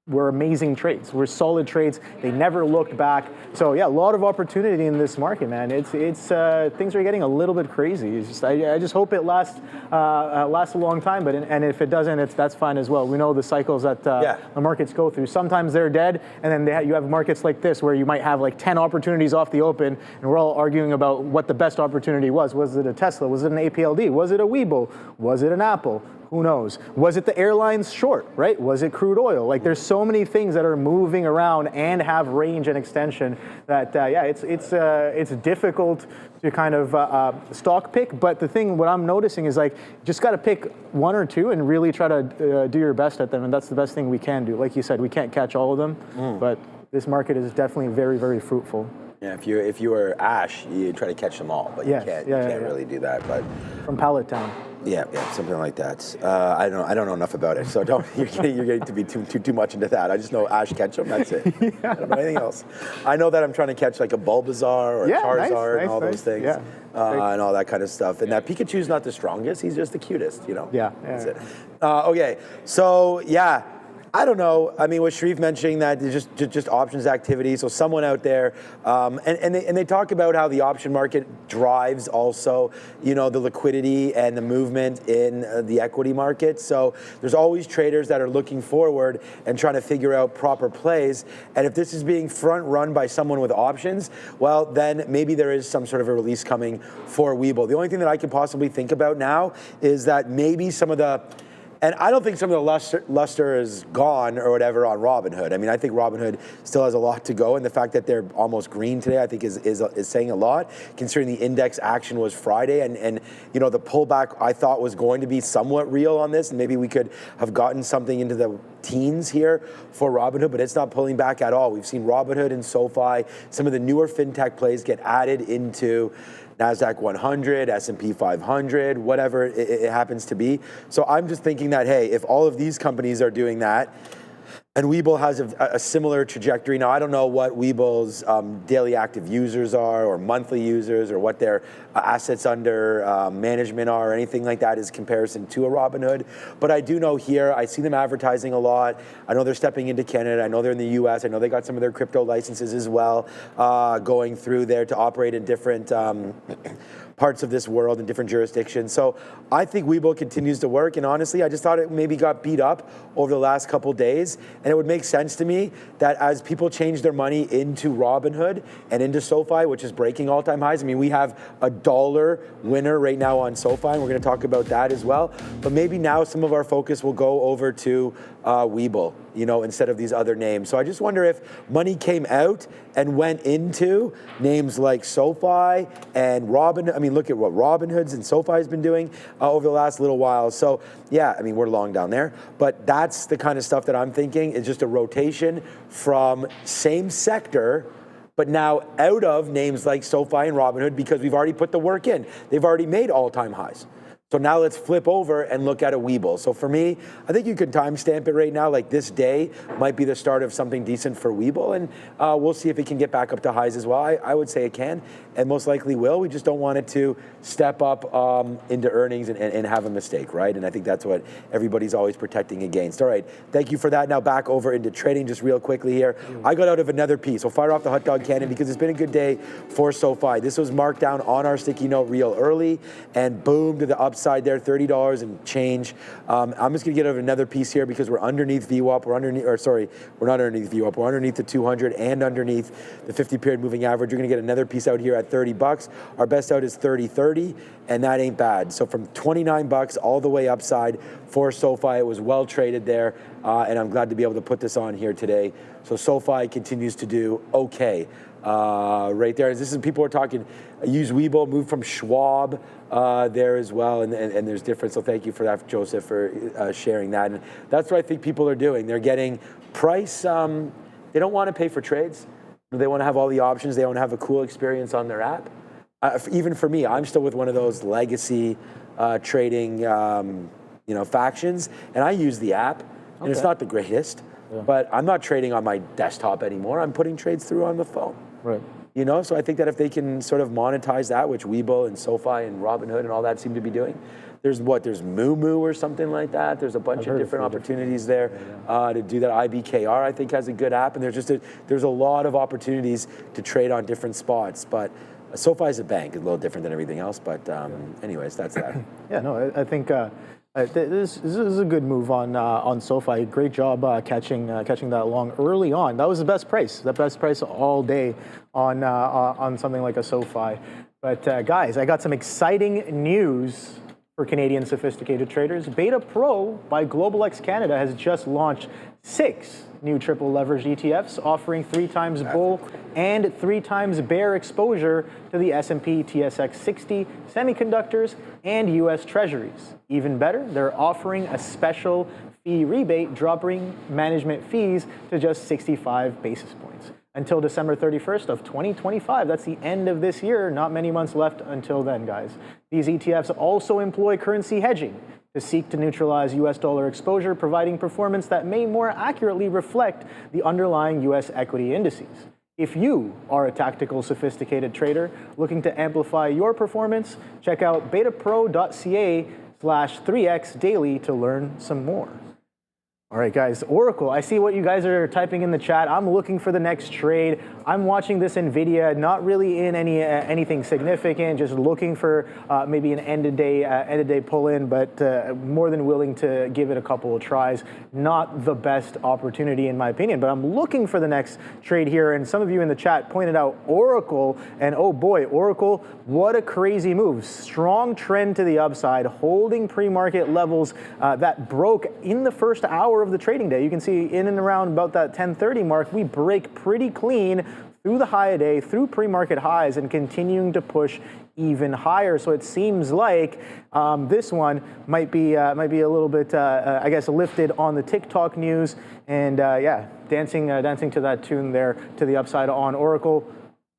Speaker 3: were amazing trades, were solid trades. They never looked back. So yeah, a lot of opportunity in this market, man. It's things are getting a little bit crazy. It's just, I just hope it lasts a long time. But and if it doesn't, that's fine as well. We know the cycles that the markets go through. Sometimes they're dead, and then you have markets like this where you might have like 10 opportunities off the open, and we're all arguing about what the best opportunity was. Was it a Tesla? Was it an APLD? Was it a Webull? Was it an Apple? Who knows? Was it the airlines short, right? Was it crude oil? Like, there's so many things that are moving around and have range and extension that, it's difficult to kind of stock pick. But the thing, what I'm noticing is, like, just got to pick one or two and really try to do your best at them. And that's the best thing we can do. Like you said, we can't catch all of them, but this market is definitely very, very fruitful.
Speaker 4: Yeah, if you were Ash, you try to catch them all, but you can't really do that. But
Speaker 3: from Pallet Town.
Speaker 4: Yeah, something like that. I don't know enough about it, so don't. You're getting to be too much into that. I just know Ash Ketchum. That's it. I don't know anything else. I know that I'm trying to catch like a Bulbasaur or a Charizard and all those things, and all that kind of stuff. And that Pikachu's not the strongest; he's just the cutest, you know. That's it. Okay, so yeah. I don't know. I mean, was Sharif mentioning that just options activity? So someone out there, and they talk about how the option market drives also, you know, the liquidity and the movement in the equity market. So there's always traders that are looking forward and trying to figure out proper plays. And if this is being front run by someone with options, well, then maybe there is some sort of a release coming for Webull. The only thing that I can possibly think about now is that maybe some of the, and I don't think some of the luster is gone or whatever on Robinhood. I mean, I think Robinhood still has a lot to go, and the fact that they're almost green today, I think is saying a lot, considering the index action was Friday, and you know, the pullback I thought was going to be somewhat real on this, and maybe we could have gotten something into the teens here for Robinhood, but it's not pulling back at all. We've seen Robinhood and SoFi, some of the newer fintech plays get added into Nasdaq 100, S&P 500, whatever it happens to be. So I'm just thinking that, hey, if all of these companies are doing that, and Webull has a similar trajectory. Now, I don't know what Webull's daily active users are or monthly users or what their assets under management are or anything like that as comparison to a Robinhood. But I do know here, I see them advertising a lot. I know they're stepping into Canada. I know they're in the US. I know they got some of their crypto licenses as well going through there to operate in different parts of this world in different jurisdictions. So I think Webull continues to work, and honestly, I just thought it maybe got beat up over the last couple days, and it would make sense to me that as people change their money into Robinhood and into SoFi, which is breaking all-time highs. I mean, we have a $1 winner right now on SoFi, and we're going to talk about that as well. But maybe now some of our focus will go over to Webull, you know, instead of these other names. So I just wonder if money came out and went into names like SoFi and Robinhood. I mean, look at what Robinhood's and SoFi has been doing over the last little while. So yeah, I mean, we're long down there, but that's the kind of stuff that I'm thinking is just a rotation from same sector, but now out of names like SoFi and Robinhood because we've already put the work in. They've already made all-time highs. So now let's flip over and look at a Webull. So for me, I think you can timestamp it right now. Like this day might be the start of something decent for Webull, and we'll see if it can get back up to highs as well. I would say it can, and most likely will. We just don't want it to step up into earnings and have a mistake, right? And I think that's what everybody's always protecting against. All right, thank you for that. Now back over into trading just real quickly here. I got out of another piece. We'll fire off the hot dog cannon because it's been a good day for SoFi. This was marked down on our sticky note real early, and boom to the upside there, $30 and change. I'm just going to get out of another piece here because we're underneath VWAP. We're not underneath VWAP. We're underneath the 200 and underneath the 50-period moving average. You're going to get another piece out here at $30. Our best out is 30.30, and that ain't bad. So from $29 all the way upside for SoFi, it was well traded there, and I'm glad to be able to put this on here today. So SoFi continues to do okay. Right there. This is people are talking, use Webull, move from Schwab there as well, and there's difference. So thank you for that, Joseph, for sharing that. And that's what I think people are doing. They're getting price. They don't want to pay for trades. They want to have all the options. They want to have a cool experience on their app. Even for me, I'm still with one of those legacy trading factions, and I use the app, and it's not the greatest. But I'm not trading on my desktop anymore. I'm putting trades through on the phone. Right. You know, so I think that if they can sort of monetize that, which Webull and SoFi and Robinhood and all that seem to be doing, there's Moo or something like that. There's a bunch of different opportunities there to do that. IBKR, I think, has a good app, and there's a lot of opportunities to trade on different spots. But SoFi is a bank, a little different than everything else. But anyways, that's that.
Speaker 3: Yeah, no, I think this is a good move on SoFi. Great job catching that long early on. That was the best price all day on something like a SoFi. But guys, I got some exciting news for Canadian sophisticated traders. Beta Pro by Global X Canada has just launched 6 new triple leveraged ETFs offering 3 times bull and 3 times bear exposure to the S&P TSX 60, semiconductors, and U.S. Treasuries. Even better, they're offering a special fee rebate, dropping management fees to just 65 basis points. until December 31st of 2025. That's the end of this year. Not many months left until then, guys. These ETFs also employ currency hedging to seek to neutralize US dollar exposure, providing performance that may more accurately reflect the underlying US equity indices. If you are a tactical, sophisticated trader looking to amplify your performance, check out betapro.ca/3x daily to learn some more. All right, guys, Oracle, I see what you guys are typing in the chat. I'm looking for the next trade. I'm watching this NVIDIA, not really in anything significant, just looking for maybe an end-of-day pull-in, but more than willing to give it a couple of tries. Not the best opportunity, in my opinion, but I'm looking for the next trade here. And some of you in the chat pointed out Oracle, and oh boy, Oracle, what a crazy move. Strong trend to the upside, holding pre-market levels that broke in the first hour of the trading day. You can see in and around about that 10:30 mark, we break pretty clean through the high of day, through pre-market highs, and continuing to push even higher. So it seems like this one might be a little bit, I guess, lifted on the TikTok news, and yeah, dancing to that tune there to the upside on Oracle.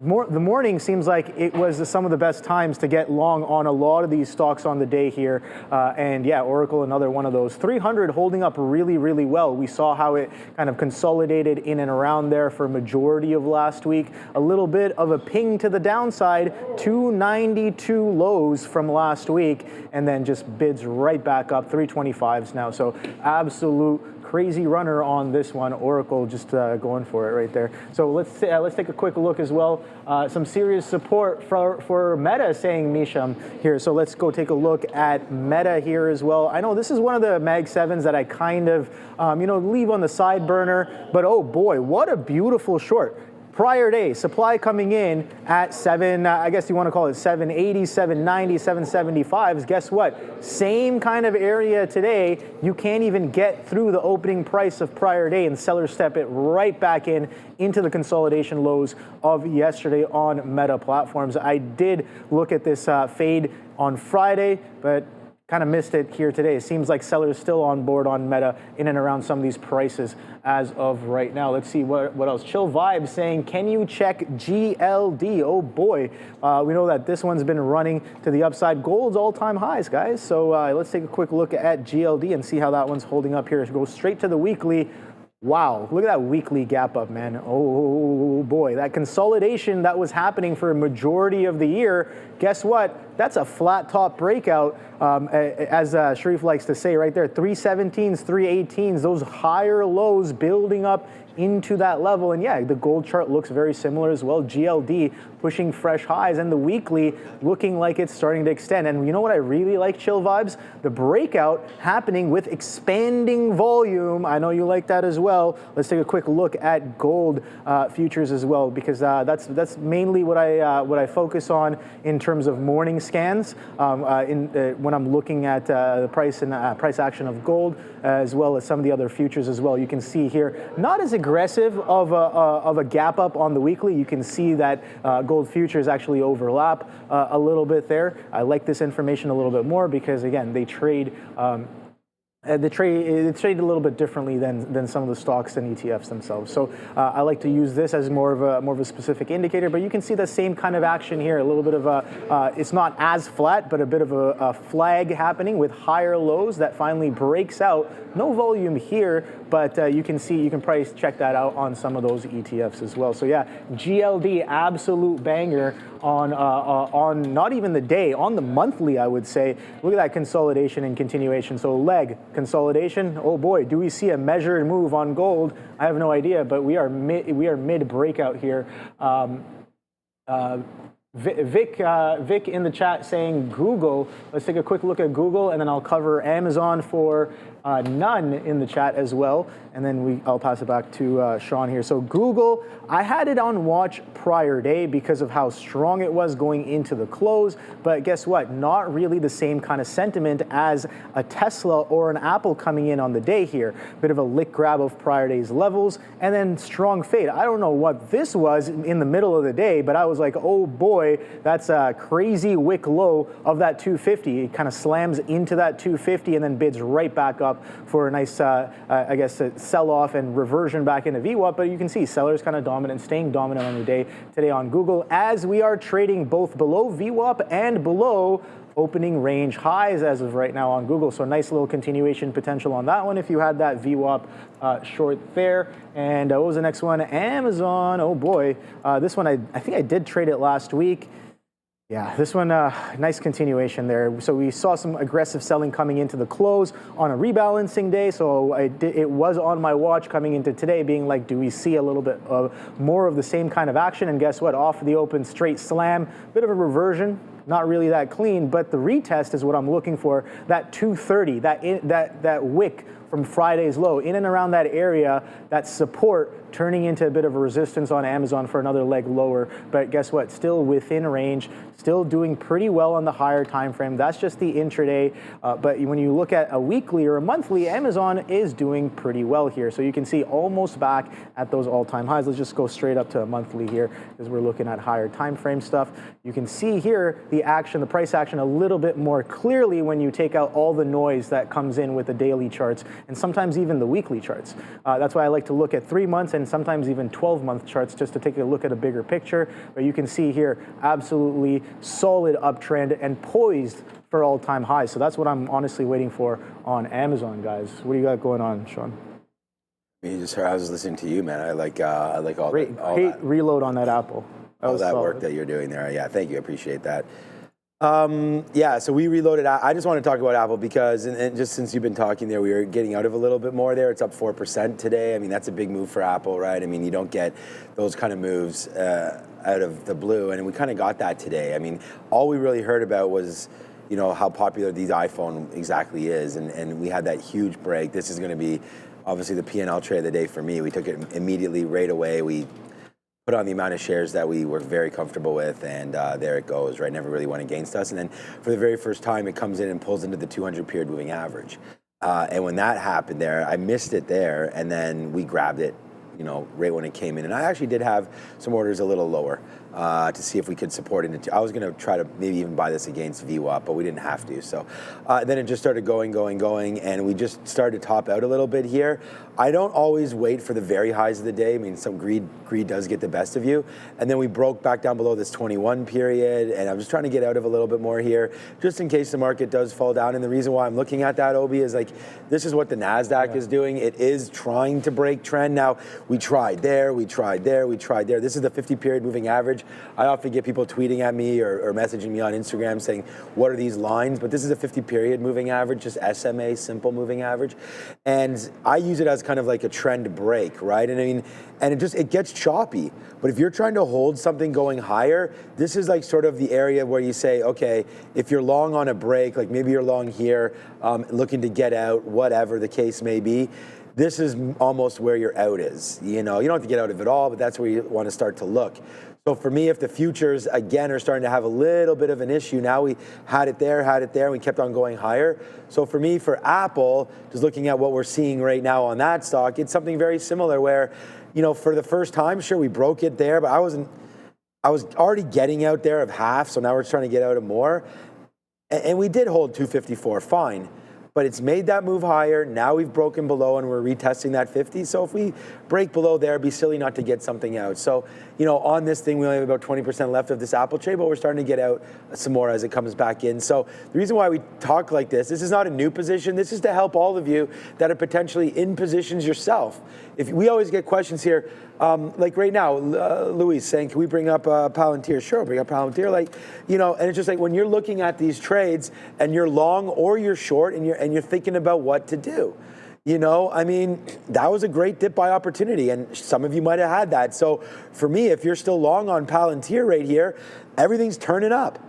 Speaker 3: The morning seems like it was some of the best times to get long on a lot of these stocks on the day here. And yeah, Oracle, another one of those. 300 holding up really, really well. We saw how it kind of consolidated in and around there for a majority of last week. A little bit of a ping to the downside, 292 lows from last week, and then just bids right back up, 325s now. So absolute crazy runner on this one. Oracle just going for it right there. So let's take a quick look as well. Some serious support for Meta, saying Misham here. So let's go take a look at Meta here as well. I know this is one of the Mag 7s that I kind of leave on the side burner, but oh boy, what a beautiful short. Prior day, supply coming in at I guess you want to call it 780, 790, 775s. Guess what? Same kind of area today. You can't even get through the opening price of prior day, and sellers step it right back into the consolidation lows of yesterday on Meta platforms. I did look at this fade on Friday, but kind of missed it here today. It seems like sellers still on board on Meta in and around some of these prices as of right now. Let's see what else. Chill Vibes saying, can you check GLD? Oh boy, we know that this one's been running to the upside. Gold's all-time highs, guys. So let's take a quick look at GLD and see how that one's holding up here. Go straight to the weekly. Wow, look at that weekly gap up, man. Oh boy, that consolidation that was happening for a majority of the year, guess what? That's a flat top breakout, as Sharif likes to say right there. 317s, 318s, those higher lows building up into that level. And yeah, the gold chart looks very similar as well. GLD pushing fresh highs, and the weekly looking like it's starting to extend. And you know what I really like, Chill Vibes? The breakout happening with expanding volume. I know you like that as well. Let's take a quick look at gold futures as well, because that's mainly what I focus on in terms of morning scans when I'm looking at the price and price action of gold, as well as some of the other futures as well. You can see here, not as aggressive of a gap up on the weekly. You can see that gold futures actually overlap a little bit there. I like this information a little bit more because, again, they trade They trade a little bit differently than some of the stocks and ETFs themselves. So I like to use this as more of a specific indicator. But you can see the same kind of action here. A little bit of a it's not as flat, but a bit of a flag happening with higher lows that finally breaks out. No volume here, but you can probably check that out on some of those ETFs as well. So yeah, GLD, absolute banger on not even the day, on the monthly, I would say. Look at that consolidation and continuation. So leg consolidation. Oh boy, do we see a measured move on gold? I have no idea, but we are mid breakout here. Vic in the chat saying Google. Let's take a quick look at Google, and then I'll cover Amazon for none in the chat as well, and then I'll pass it back to Sean here. So Google, I had it on watch prior day because of how strong it was going into the close, but guess what? Not really the same kind of sentiment as a Tesla or an Apple coming in on the day here. Bit of a lick grab of prior day's levels, and then strong fade. I don't know what this was in the middle of the day, but I was like, oh boy, boy, that's a crazy wick low of that 250. It kind of slams into that 250 and then bids right back up for a nice, I guess, sell-off and reversion back into VWAP. But you can see sellers kind of dominant, staying dominant on the day today on Google, as we are trading both below VWAP and below opening range highs as of right now on Google. So nice little continuation potential on that one if you had that VWAP short there. And what was the next one? Amazon. Oh boy, this one I think I did trade it last week. Yeah, this one, nice continuation there. So we saw some aggressive selling coming into the close on a rebalancing day. So it was on my watch coming into today, being like, do we see a little bit of more of the same kind of action? And guess what? Off the open, straight slam, bit of a reversion. Not really that clean, but the retest is what I'm looking for. That 230, that wick from Friday's low, in and around that area, that support turning into a bit of a resistance on Amazon for another leg lower. But guess what? Still within range, still doing pretty well on the higher time frame. That's just the intraday. But when you look at a weekly or a monthly, Amazon is doing pretty well here. So you can see almost back at those all-time highs. Let's just go straight up to a monthly here as we're looking at higher time frame stuff. You can see here the action, the price action a little bit more clearly when you take out all the noise that comes in with the daily charts and sometimes even the weekly charts. That's why I like to look at 3 months and sometimes even 12-month charts just to take a look at a bigger picture. But you can see here, absolutely solid uptrend and poised for all-time highs. So that's what I'm honestly waiting for on Amazon, guys. What do you got going on, Sean?
Speaker 4: You just heard, I was listening to you, man. I like all
Speaker 3: Great,
Speaker 4: that.
Speaker 3: Great reload on that Apple.
Speaker 4: All that work that you're doing there. Yeah, thank you. I appreciate that. Yeah, so we reloaded. I just want to talk about Apple because, and just since you've been talking there, we were getting out of a little bit more there. It's up 4% today. I mean, that's a big move for Apple, right? I mean, you don't get those kind of moves out of the blue, and we kind of got that today. I mean, all we really heard about was, you know, how popular these iPhone exactly is, and we had that huge break. This is going to be obviously the P&L trade of the day for me. We took it immediately right away. We put on the amount of shares that we were very comfortable with, and there it goes, right? Never really went against us. And then for the very first time, it comes in and pulls into the 200 period moving average. And when that happened there, I missed it there, and then we grabbed it, you know, right when it came in. And I actually did have some orders a little lower to see if we could support it. I was going to try to maybe even buy this against VWAP, but we didn't have to. So then it just started going, and we just started to top out a little bit here. I don't always wait for the very highs of the day. I mean, some greed does get the best of you. And then we broke back down below this 21 period, and I'm just trying to get out of a little bit more here, just in case the market does fall down. And the reason why I'm looking at that, Obi, is like, this is what the Nasdaq is doing. It is trying to break trend. Now, we tried there, we tried there, we tried there. This is the 50 period moving average. I often get people tweeting at me or messaging me on Instagram saying, what are these lines? But this is a 50 period moving average, just SMA, simple moving average. And I use it as kind of like a trend break, right? And I mean, and it gets choppy. But if you're trying to hold something going higher, this is like sort of the area where you say, okay, if you're long on a break, like maybe you're long here, looking to get out, whatever the case may be, this is almost where your out is. You know, you don't have to get out of it all, but that's where you want to start to look. So for me, if the futures, again, are starting to have a little bit of an issue, now we had it there, and we kept on going higher. So for me, for Apple, just looking at what we're seeing right now on that stock, it's something very similar where, you know, for the first time, sure, we broke it there, but I was already getting out there of half, so now we're trying to get out of more. And we did hold 254, fine. But it's made that move higher. Now we've broken below and we're retesting that 50. So if we break below there, it'd be silly not to get something out. So, you know, on this thing, we only have about 20% left of this Apple trade, but we're starting to get out some more as it comes back in. So the reason why we talk like this is not a new position. This is to help all of you that are potentially in positions yourself. If we always get questions here, like right now, Louis saying, can we bring up Palantir? Sure, bring up Palantir. Like, you know, and it's just like when you're looking at these trades and you're long or you're short and you're thinking about what to do. You know, I mean, that was a great dip buy opportunity, and some of you might have had that. So for me, if you're still long on Palantir right here, everything's turning up.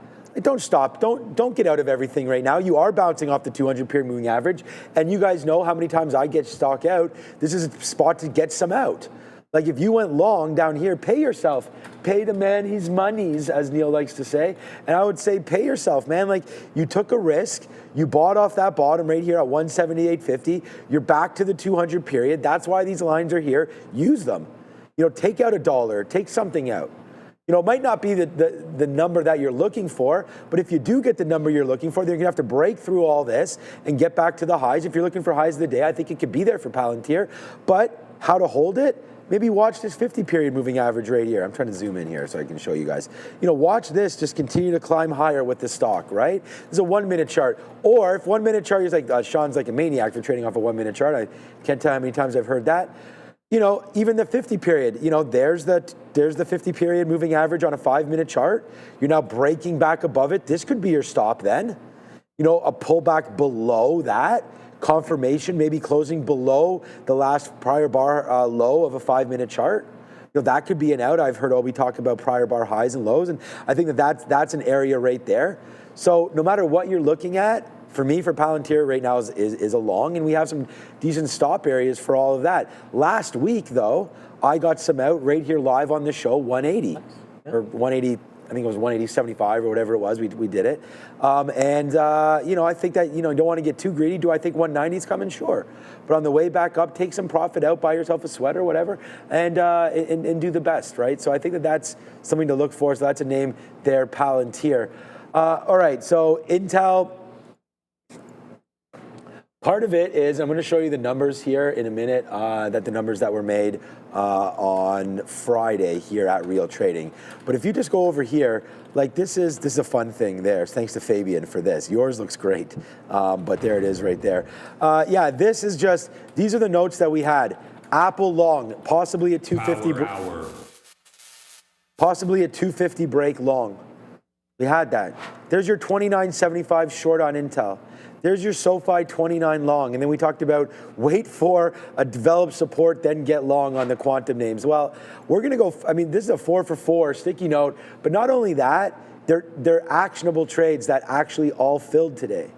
Speaker 4: Don't stop. Don't get out of everything right now. You are bouncing off the 200 period moving average, and you guys know how many times I get stock out. This is a spot to get some out. Like if you went long down here, pay yourself. Pay the man his monies, as Neil likes to say. And I would say pay yourself, man. Like you took a risk. You bought off that bottom right here at 178.50. You're back to the 200 period. That's why these lines are here. Use them. You know, take out $1. Take something out. it might not be the number that you're looking for, but if you do get the number you're looking for, then you're gonna have to break through all this and get back to the highs. If you're looking for highs of the day, I think it could be there for Palantir, but how to hold it? Maybe watch this 50-period moving average right here. I'm trying to zoom in here so I can show you guys. Watch this just continue to climb higher with the stock, right? This is a 1-minute chart. Or if 1-minute chart is like, Sean's like a maniac for trading off a 1-minute chart. I can't tell how many times I've heard that. Even the 50-period, there's the 50-period moving average on a 5-minute chart. You're now breaking back above it. This could be your stop then. A pullback below that. Confirmation, maybe closing below the last prior bar low of a 5-minute chart. That could be an out. I've heard Obi talk about prior bar highs and lows, and I think that's an area right there. So no matter what you're looking at, for me, for Palantir right now is a long, and we have some decent stop areas for all of that. Last week, though, I got some out right here live on the show, 180 or 180. I think it was 180.75 or whatever it was. We did it. I think that, don't want to get too greedy. Do I think 190 is coming? Sure. But on the way back up, take some profit out, buy yourself a sweater, whatever, and do the best, right? So I think that's something to look for. So that's a name there, Palantir. All right, so Intel. Part of it is, I'm going to show you the numbers here in a minute, the numbers that were made on Friday here at Real Trading. But if you just go over here, like this is a fun thing there. Thanks to Fabian for this. Yours looks great, but there it is right there. Yeah, these are the notes that we had. Apple long, possibly a 250. Possibly a 250 break long. We had that. There's your 29.75 short on Intel. There's your SOFI 29 long. And then we talked about wait for a developed support, then get long on the quantum names. Well, we're going to go, this is a 4 for 4 sticky note. But not only that, they're actionable trades that actually all filled today,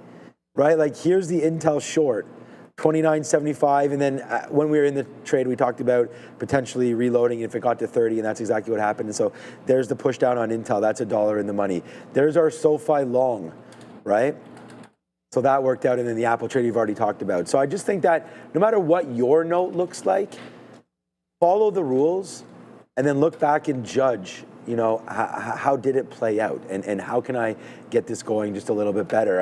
Speaker 4: right? Like here's the Intel short, 29.75. And then when we were in the trade, we talked about potentially reloading if it got to 30, and that's exactly what happened. And so there's the push down on Intel. That's $1 in the money. There's our SOFI long, right? So that worked out, and then the Apple trade you've already talked about. So I just think that no matter what your note looks like, follow the rules, and then look back and judge, how did it play out, and how can I get this going just a little bit better?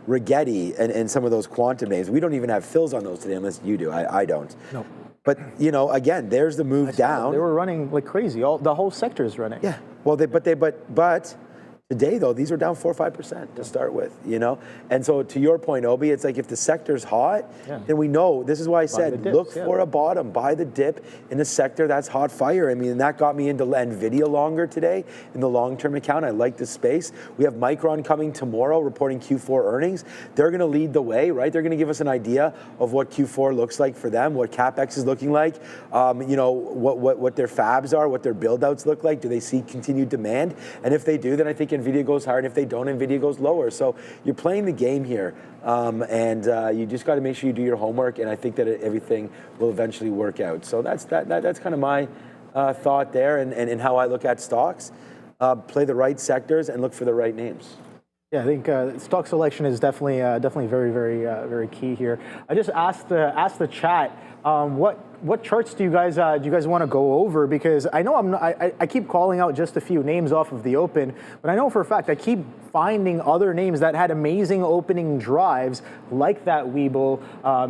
Speaker 4: Rigetti and some of those quantum names, we don't even have fills on those today unless you do. I don't. No. But, again, there's the move down.
Speaker 3: They were running like crazy. The whole sector is running.
Speaker 4: Yeah. Well, but today, though, these are down 4 or 5% to start with, And so to your point, Obi, it's like if the sector's hot, then we know. This is why I said look for a bottom, buy the dip in the sector that's hot fire. And that got me into NVIDIA longer today in the long-term account. I like the space. We have Micron coming tomorrow reporting Q4 earnings. They're going to lead the way, right? They're going to give us an idea of what Q4 looks like for them, what CapEx is looking like, what their fabs are, what their build-outs look like. Do they see continued demand? And if they do, then I think NVIDIA goes higher, and if they don't, NVIDIA goes lower. So you're playing the game here, and you just got to make sure you do your homework, and I think that everything will eventually work out. So that's kind of my thought there, and how I look at stocks. Play the right sectors and look for the right names.
Speaker 3: Yeah, I think stock selection is definitely very, very, very key here. I just asked the chat, what charts do you guys want to go over? Because I know I keep calling out just a few names off of the open, but I know for a fact I keep finding other names that had amazing opening drives, like that Webull,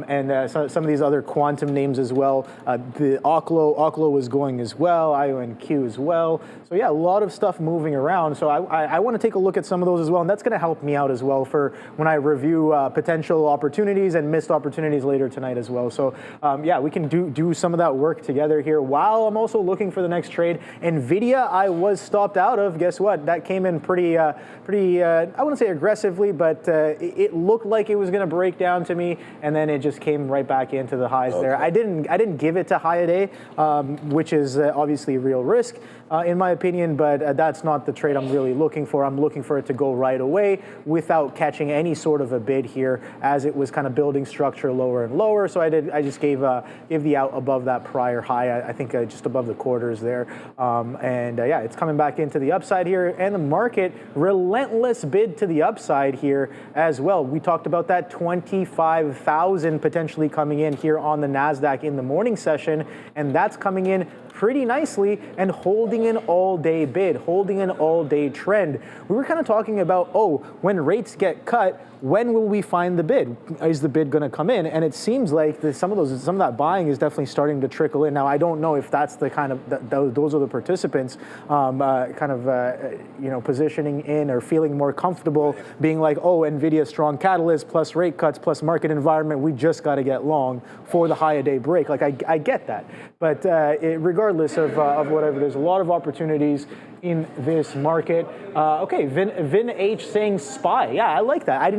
Speaker 3: and some of these other quantum names as well. The ORCL was going as well, IONQ as well. So yeah, a lot of stuff moving around. So I want to take a look at some of those as well, and that's going to help me out as well for when I review potential opportunities and missed opportunities later tonight as well. So yeah, we can do some of that work together here while I'm also looking for the next trade. NVIDIA, I was stopped out of. Guess what? That came in pretty I wouldn't say aggressively, but it looked like it was going to break down to me, and then it just came right back into the highs there. I didn't give it to high a day, which is obviously real risk in my opinion, but that's not the trade I'm really looking for. I'm looking for it to go right away without catching any sort of a bid here, as it was kind of building structure lower and lower. So I just gave the out above that prior high. I think just above the quarters there, and yeah, it's coming back into the upside here, and the market relentless bid to the upside here as well. We talked about that 25,000 potentially coming in here on the Nasdaq in the morning session, and that's coming in pretty nicely and holding an all-day bid, holding an all-day trend. We were kind of talking about, oh, when rates get cut, when will we find the bid? Is the bid going to come in? And it seems like some of that buying is definitely starting to trickle in. Now, I don't know if that's the kind of those are the participants positioning in or feeling more comfortable, being like, oh, NVIDIA strong catalyst plus rate cuts plus market environment. We just got to get long for the higher day break. Like I get that, but regardless of whatever, there's a lot of opportunities in this market. Okay, Vin H saying SPY. Yeah, I like that. I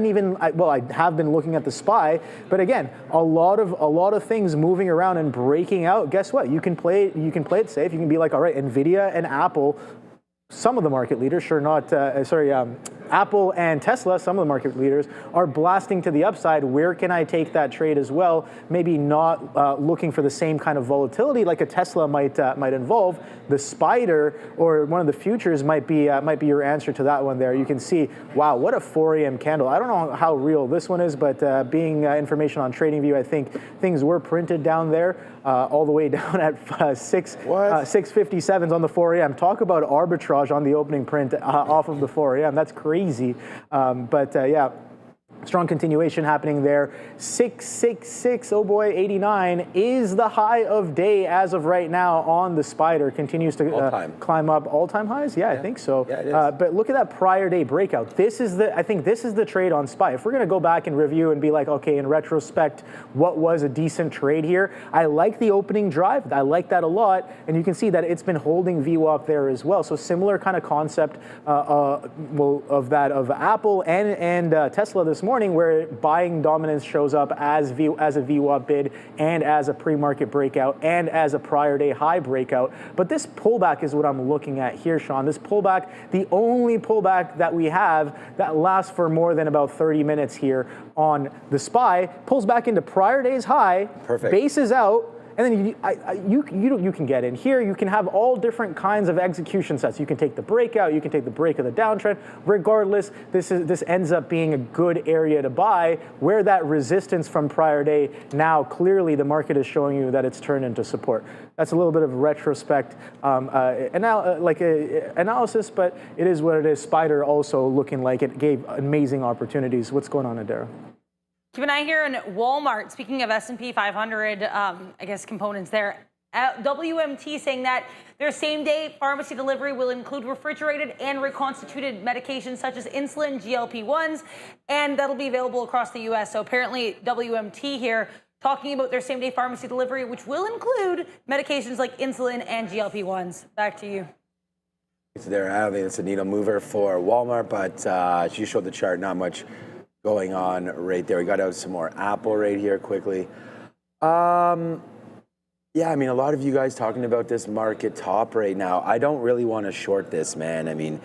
Speaker 3: have been looking at the SPY, but again, a lot of things moving around and breaking out. Guess what? You can play it safe. You can be like, all right, NVIDIA and Apple, some of the market leaders, sure not, Apple and Tesla, some of the market leaders, are blasting to the upside. Where can I take that trade as well? Maybe not looking for the same kind of volatility like a Tesla might involve. The spider or one of the futures might be your answer to that one there. You can see, wow, what a 4 a.m. candle. I don't know how real this one is, but being information on TradingView, I think things were printed down there all the way down at 657s on the 4 a.m. Talk about arbitrage on the opening print off of the 4 a.m. That's crazy. Yeah, strong continuation happening there. 666, oh boy, 89 is the high of day as of right now on the spider. Continues to climb up all-time highs. Yeah, I think so. Yeah, it is. But look at that prior day breakout. I think this is the trade on SPY. If we're going to go back and review and be like, okay, in retrospect, what was a decent trade here? I like the opening drive. I like that a lot, and you can see that it's been holding VWAP there as well. So similar kind of concept of that of Apple and Tesla this morning, where buying dominance shows up as a VWAP bid and as a pre-market breakout and as a prior day high breakout. But this pullback is what I'm looking at here, Sean. This pullback, the only pullback that we have that lasts for more than about 30 minutes here on the SPY, pulls back into prior day's high, perfect, bases out, and then you can get in here. You can have all different kinds of execution sets. You can take the breakout. You can take the break of the downtrend. Regardless, this ends up being a good area to buy, where that resistance from prior day, now clearly the market is showing you that it's turned into support. That's a little bit of retrospect analysis, but it is what it is. Spider also looking like it gave amazing opportunities. What's going on, Adara?
Speaker 5: Keep an eye here on Walmart. Speaking of S&P 500, components there. WMT saying that their same-day pharmacy delivery will include refrigerated and reconstituted medications such as insulin, GLP-1s, and that'll be available across the U.S. So apparently WMT here talking about their same-day pharmacy delivery, which will include medications like insulin and GLP-1s. Back to you.
Speaker 4: It's there. I don't think it's a needle mover for Walmart, but she showed the chart. Not much going on right there. We got out some more Apple right here quickly. Yeah, I mean, a lot of you guys talking about this market top right now. I don't really want to short this, man. I mean,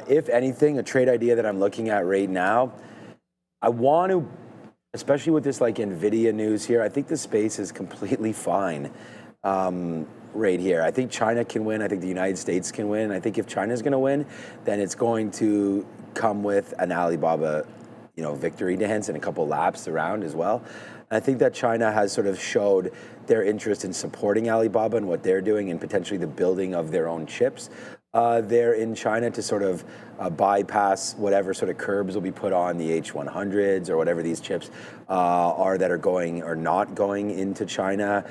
Speaker 4: if anything, a trade idea that I'm looking at right now, I want to, especially with this like NVIDIA news here, I think the space is completely fine right here. I think China can win. I think the United States can win. I think if China's going to win, then it's going to come with an Alibaba victory dance and a couple laps around as well. And I think that China has sort of showed their interest in supporting Alibaba and what they're doing and potentially the building of their own chips there in China to sort of bypass whatever sort of curbs will be put on the H100s or whatever these chips are that are going or not going into China.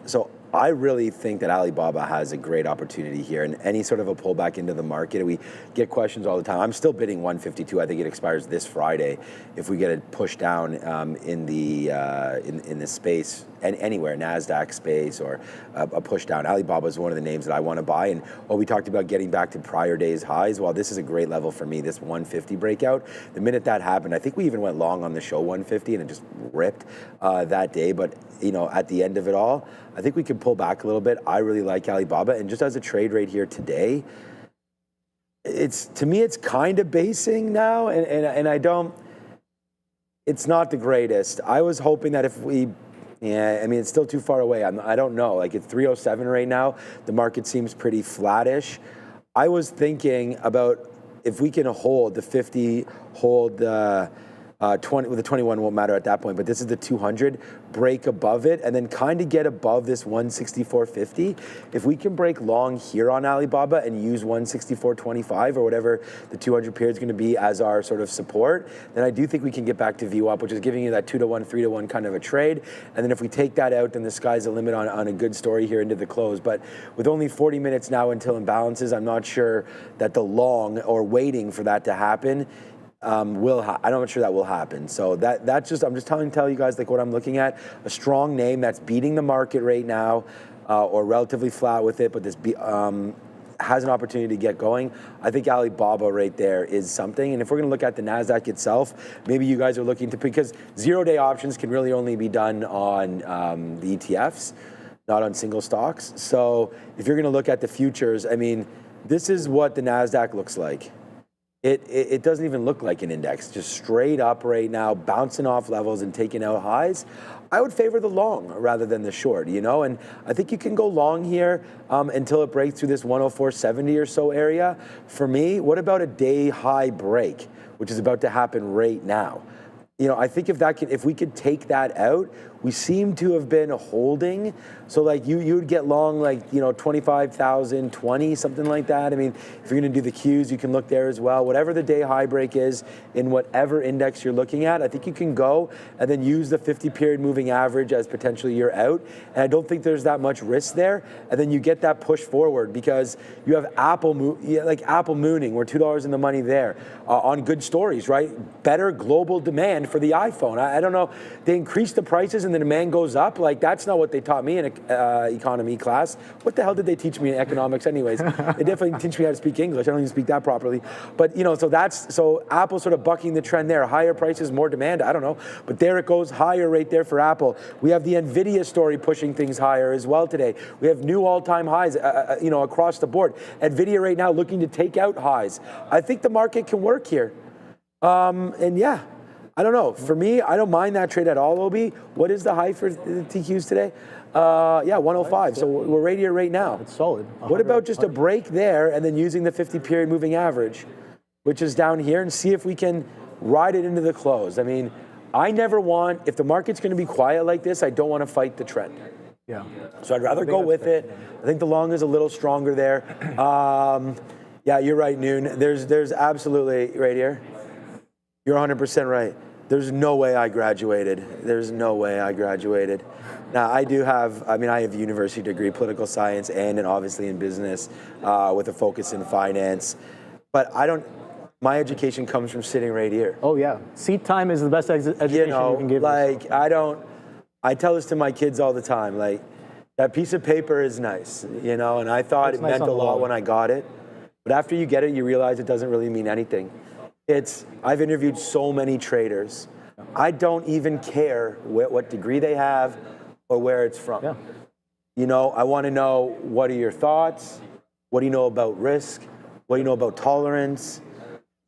Speaker 4: So I really think that Alibaba has a great opportunity here, and any sort of a pullback into the market. We get questions all the time. I'm still bidding 152. I think it expires this Friday. If we get it pushed down in the space and anywhere, Nasdaq space or a push down, Alibaba is one of the names that I want to buy. And we talked about getting back to prior days highs. Well, this is a great level for me. This 150 breakout. The minute that happened, I think we even went long on the show 150, and it just ripped that day. But at the end of it all, I think we can pull back a little bit. I really like Alibaba, and just as a trade right here today, to me it's kind of basing now, and I don't. It's not the greatest. I was hoping that if we. Yeah, I mean, it's still too far away. I don't know. Like, it's 307 right now. The market seems pretty flattish. I was thinking about if we can hold the 50, hold The 21 won't matter at that point, but this is the 200, break above it, and then kind of get above this 164.50. If we can break long here on Alibaba and use 164.25 or whatever the 200 period is going to be as our sort of support, then I do think we can get back to VWAP, which is giving you that 2-to-1, 3-to-1 kind of a trade. And then if we take that out, then the sky's the limit on a good story here into the close. But with only 40 minutes now until imbalances, I'm not sure that the long or waiting for that to happen I'm not sure that will happen. So that's just, I'm just tell you guys like what I'm looking at. A strong name that's beating the market right now, or relatively flat with it, but this has an opportunity to get going. I think Alibaba right there is something. And if we're going to look at the Nasdaq itself, maybe you guys are looking to, because 0-day options can really only be done on the ETFs, not on single stocks. So if you're going to look at the futures, I mean, this is what the Nasdaq looks like. It doesn't even look like an index, just straight up right now, bouncing off levels and taking out highs. I would favor the long rather than the short, you know, and I think you can go long here until it breaks through this 104.70 or so area. For me, what about a day high break, which is about to happen right now? You know, I think if we could take that out, we seem to have been holding. So like you would get long, like, you know, 25,000, 20, something like that. I mean, if you're going to do the Qs, you can look there as well. Whatever the day high break is in whatever index you're looking at, I think you can go and then use the 50-period moving average as potentially your out. And I don't think there's that much risk there. And then you get that push forward because you have Apple mooning. We're $2 in the money there on good stories, right? Better global demand for the iPhone. I don't know. They increase the prices and the demand goes up. Like, that's not what they taught me in economy class. What the hell did they teach me in economics anyways? They definitely didn't teach me how to speak English. I don't even speak that properly. But, you know, so Apple's sort of bucking the trend there. Higher prices, more demand. I don't know. But there it goes, higher right there for Apple. We have the NVIDIA story pushing things higher as well today. We have new all-time highs, you know, across the board. NVIDIA right now looking to take out highs. I think the market can work here. And yeah, I don't know. For me, I don't mind that trade at all, Obi. What is the high for the TQs today? Yeah, 105. So we're right here right now.
Speaker 3: It's solid.
Speaker 4: What about just a break there and then using the 50-period moving average, which is down here, and see if we can ride it into the close? I mean, I never want, if the market's going to be quiet like this, I don't want to fight the trend.
Speaker 3: Yeah.
Speaker 4: So I'd rather go with it. I think the long is a little stronger there. Yeah, you're right, Noon. There's absolutely, right here, you're 100% right. There's no way I graduated. There's no way I graduated. Now, I have a university degree, political science, and obviously in business with a focus in finance. But my education comes from sitting right here.
Speaker 3: Oh, yeah. Seat time is the best education you can give yourself.
Speaker 4: I tell this to my kids all the time, like, that piece of paper is nice, you know, and I thought it meant a lot when I got it. But after you get it, you realize it doesn't really mean anything. I've interviewed so many traders. I don't even care what degree they have or where it's from.
Speaker 3: Yeah.
Speaker 4: You know, I want to know, what are your thoughts? What do you know about risk? What do you know about tolerance?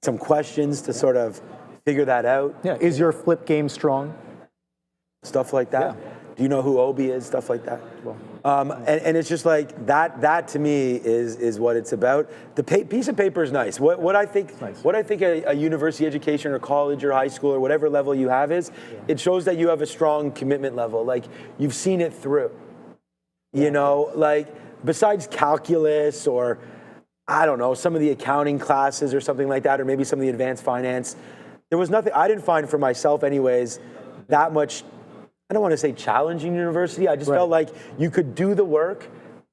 Speaker 4: Some questions to sort of figure that out.
Speaker 3: Yeah. Is your flip game strong?
Speaker 4: Stuff like that.
Speaker 3: Yeah.
Speaker 4: Do you know who Obi is? Stuff like that. Well, and it's just like that to me is what it's about. The piece of paper is nice. What I think a university education or college or high school or whatever level you have is, it shows that you have a strong commitment level. Like, you've seen it through. You know, like, besides calculus or, I don't know, some of the accounting classes or something like that, or maybe some of the advanced finance, there was nothing, I didn't find for myself anyways, that much, I don't want to say challenging university. I just felt like you could do the work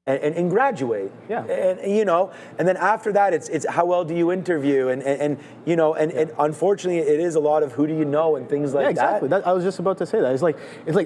Speaker 4: and graduate. Yeah. And you know, and then after that, it's how well do you interview, and you know, and unfortunately, it is a lot of who do you know and things like
Speaker 3: exactly.
Speaker 4: that.
Speaker 3: I was just about to say that. It's like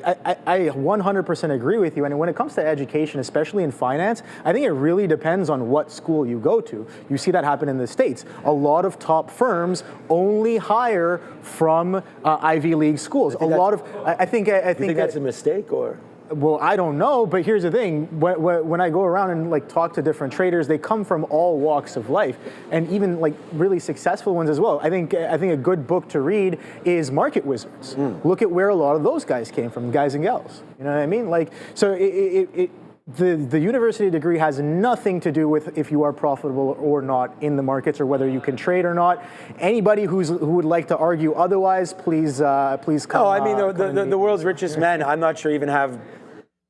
Speaker 3: I 100% agree with you. And when it comes to education, especially in finance, I think it really depends on what school you go to. You see that happen in the States. A lot of top firms only hire from Ivy League schools. I think
Speaker 4: that's a mistake, or?
Speaker 3: Well, I don't know, but here's the thing. When I go around and like talk to different traders, they come from all walks of life, and even like really successful ones as well. I think a good book to read is Market Wizards. Look at where a lot of those guys came from, guys and gals. You know what I mean? Like, so The university degree has nothing to do with if you are profitable or not in the markets or whether you can trade or not. Anybody who would like to argue otherwise, please come.
Speaker 4: No, I mean the world's richest men, I'm not sure even have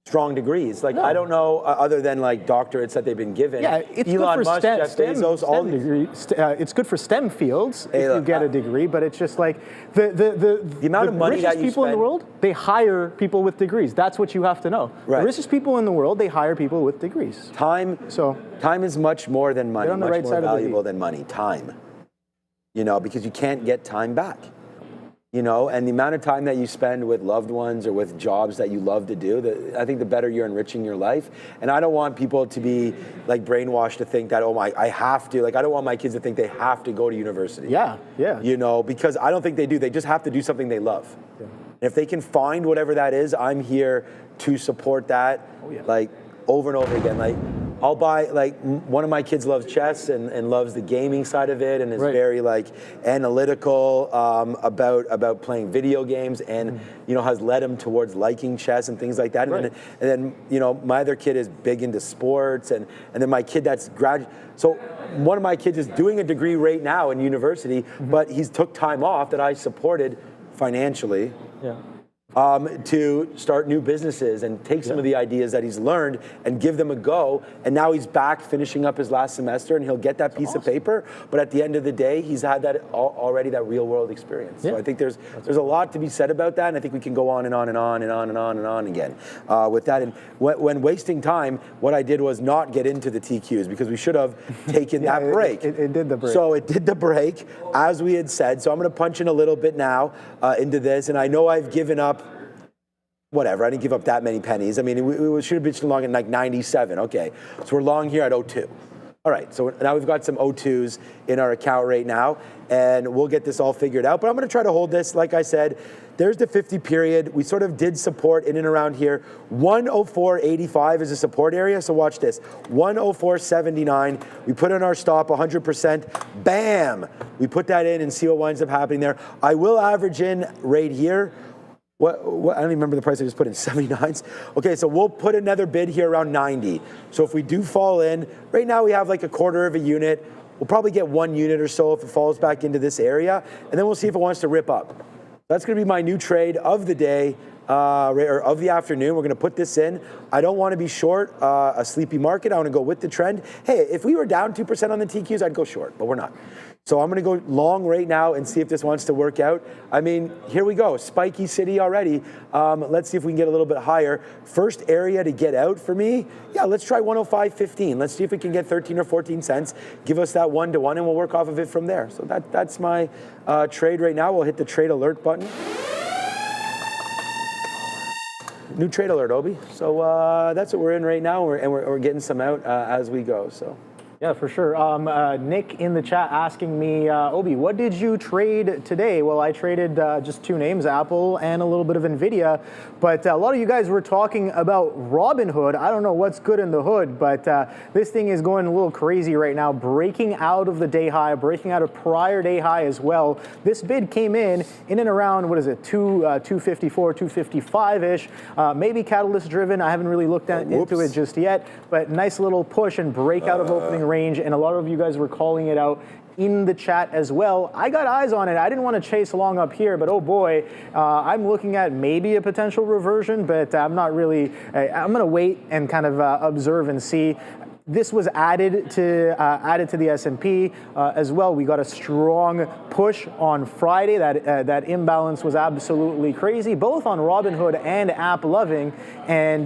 Speaker 4: strong degrees. Like, no. I don't know other than like doctorates that they've been given.
Speaker 3: Yeah, it's
Speaker 4: Elon
Speaker 3: good for
Speaker 4: Musk, Jeff Bezos, all
Speaker 3: degrees. It's good for STEM fields if you get a degree, but it's just like the
Speaker 4: amount of money that you
Speaker 3: people in the world, they hire people with degrees. That's what you have to know. Right. The richest people in the world, they hire people with degrees.
Speaker 4: Time is much more than money, much more valuable than money. Time. You know, because you can't get time back. You know, and the amount of time that you spend with loved ones or with jobs that you love to do, I think the better you're enriching your life. And I don't want people to be like brainwashed to think that, I have to. Like, I don't want my kids to think they have to go to university.
Speaker 3: Yeah.
Speaker 4: You know, because I don't think they do. They just have to do something they love. Yeah. And if they can find whatever that is, I'm here to support that. Oh, yeah. Like, over and over again. Like, I'll buy, like, one of my kids loves chess and loves the gaming side of it and is very, like, analytical about playing video games and, you know, has led him towards liking chess and things like that. And then, you know, my other kid is big into sports and then my kid that's so one of my kids is doing a degree right now in university, but he's took time off that I supported financially. Yeah. To start new businesses and take some of the ideas that he's learned and give them a go. And now he's back finishing up his last semester and he'll get that piece of paper. But at the end of the day, he's had that already, that real world experience. So I think there's a lot to be said about that. And I think we can go on and on and on and on and on and on again with that. And when wasting time, what I did was not get into the TQs because we should have taken that break.
Speaker 3: It did the break.
Speaker 4: So it did the break, as we had said. So I'm going to punch in a little bit now into this. And I know I've given up whatever, I didn't give up that many pennies. I mean, we should have been long at like 97. Okay, so we're long here at 02. All right, so now we've got some 02s in our account right now, and we'll get this all figured out. But I'm going to try to hold this. Like I said, there's the 50 period. We sort of did support in and around here. 104.85 is a support area, so watch this. 104.79. We put in our stop 100%. Bam! We put that in and see what winds up happening there. I will average in right here. What I don't even remember the price I just put in, 79s. Okay, so we'll put another bid here around 90. So if we do fall in, right now we have like a quarter of a unit. We'll probably get 1 unit or so if it falls back into this area, and then we'll see if it wants to rip up. That's gonna be my new trade of the day, or of the afternoon. We're gonna put this in. I don't wanna be short a sleepy market. I wanna go with the trend. Hey, if we were down 2% on the TQs, I'd go short, but we're not. So I'm going to go long right now and see if this wants to work out. I mean, here we go. Spiky city already. Let's see if we can get a little bit higher. First area to get out for me, yeah, let's try 105.15. Let's see if we can get 13 or 14 cents. Give us that 1-to-1 and we'll work off of it from there. So that's my trade right now. We'll hit the trade alert button. New trade alert, Obi. So that's what we're in right now, and we're getting some out as we go. So.
Speaker 3: Yeah, for sure. Nick in the chat asking me, Obi, what did you trade today? Well, I traded just 2 names, Apple and a little bit of NVIDIA. But a lot of you guys were talking about Robinhood. I don't know what's good in the hood, but this thing is going a little crazy right now, breaking out of the day high, breaking out of prior day high as well. This bid came in and around, what is it, 254, 255-ish. Maybe catalyst driven. I haven't really looked into it just yet, but nice little push and breakout of opening range, and a lot of you guys were calling it out in the chat as well. I got eyes on it. I didn't want to chase along up here, but oh boy, I'm looking at maybe a potential reversion, but I'm not really. I'm going to wait and kind of observe and see. This was added to the S&P as well. We got a strong push on Friday. That imbalance was absolutely crazy, both on Robinhood and App Loving. And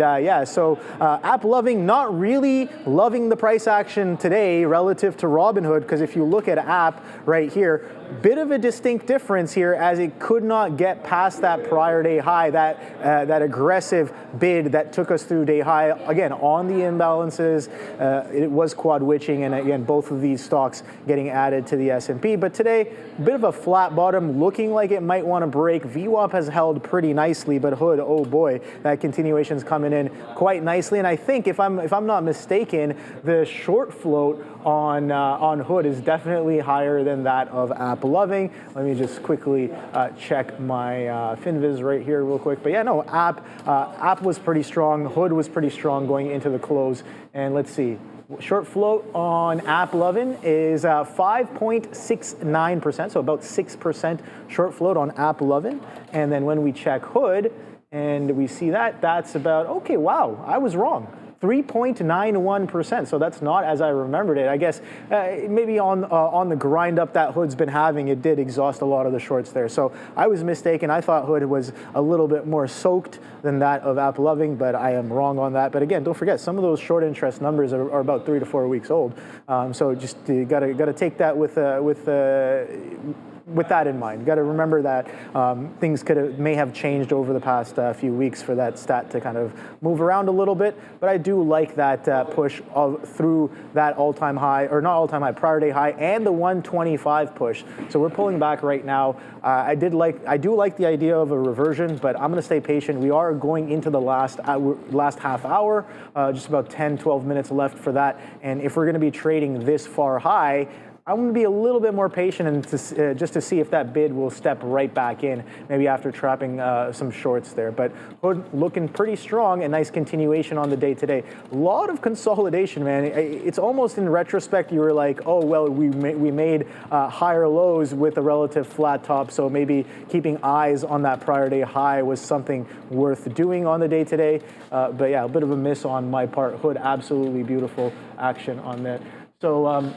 Speaker 3: so App Loving not really loving the price action today relative to Robinhood, because if you look at App right here, bit of a distinct difference here as it could not get past that prior day high, that aggressive bid that took us through day high. Again, on the imbalances, it was quad witching, and again, both of these stocks getting added to the S&P. But today, a bit of a flat bottom, looking like it might want to break. VWAP has held pretty nicely, but Hood, oh boy, that continuation's coming in quite nicely. And I think, if I'm not mistaken, the short float on Hood is definitely higher than that of App loving. Let me just quickly check my FinViz right here real quick. But yeah, no, app was pretty strong. Hood was pretty strong going into the close. And let's see. Short float on app loving is 5.69%, so about 6% short float on app loving. And then when we check Hood and we see that, that's about, okay, wow, I was wrong. 3.91%, so that's not as I remembered it. I guess maybe on the grind up that Hood's been having, it did exhaust a lot of the shorts there. So I was mistaken. I thought Hood was a little bit more soaked than that of App Loving, but I am wrong on that. But again, don't forget, some of those short interest numbers are about 3 to 4 weeks old. So just you gotta take that with that in mind. Got to remember that things may have changed over the past few weeks for that stat to kind of move around a little bit. But I do like that push through that all-time high, or not all-time high, prior day high, and the 125 push. So we're pulling back right now. I do like the idea of a reversion, but I'm going to stay patient. We are going into the last half hour, just about 10, 12 minutes left for that. And if we're going to be trading this far high, I'm going to be a little bit more patient and just to see if that bid will step right back in, maybe after trapping some shorts there. But Hood looking pretty strong, and nice continuation on the day today. A lot of consolidation, man. It's almost in retrospect, you were like, oh, well, we made higher lows with a relative flat top, so maybe keeping eyes on that prior day high was something worth doing on the day today. But yeah, a bit of a miss on my part. Hood, absolutely beautiful action on that. So,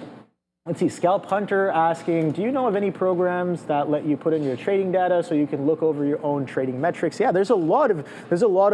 Speaker 3: let's see, Scalp Hunter asking, do you know of any programs that let you put in your trading data so you can look over your own trading metrics? Yeah, there's a lot of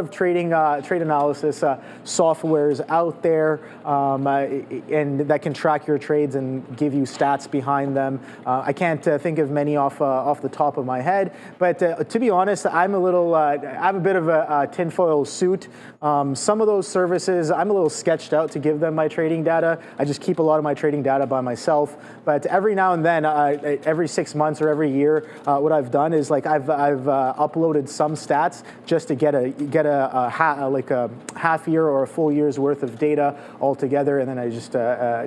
Speaker 3: trading trade analysis softwares out there, and that can track your trades and give you stats behind them. I can't think of many off the top of my head, but to be honest, I'm I have a bit of a tinfoil suit. Some of those services, I'm a little sketched out to give them my trading data. I just keep a lot of my trading data by myself. But every now and then, every 6 months or every year, what I've done is like I've uploaded some stats just to get a half year or a full year's worth of data all together, and then I just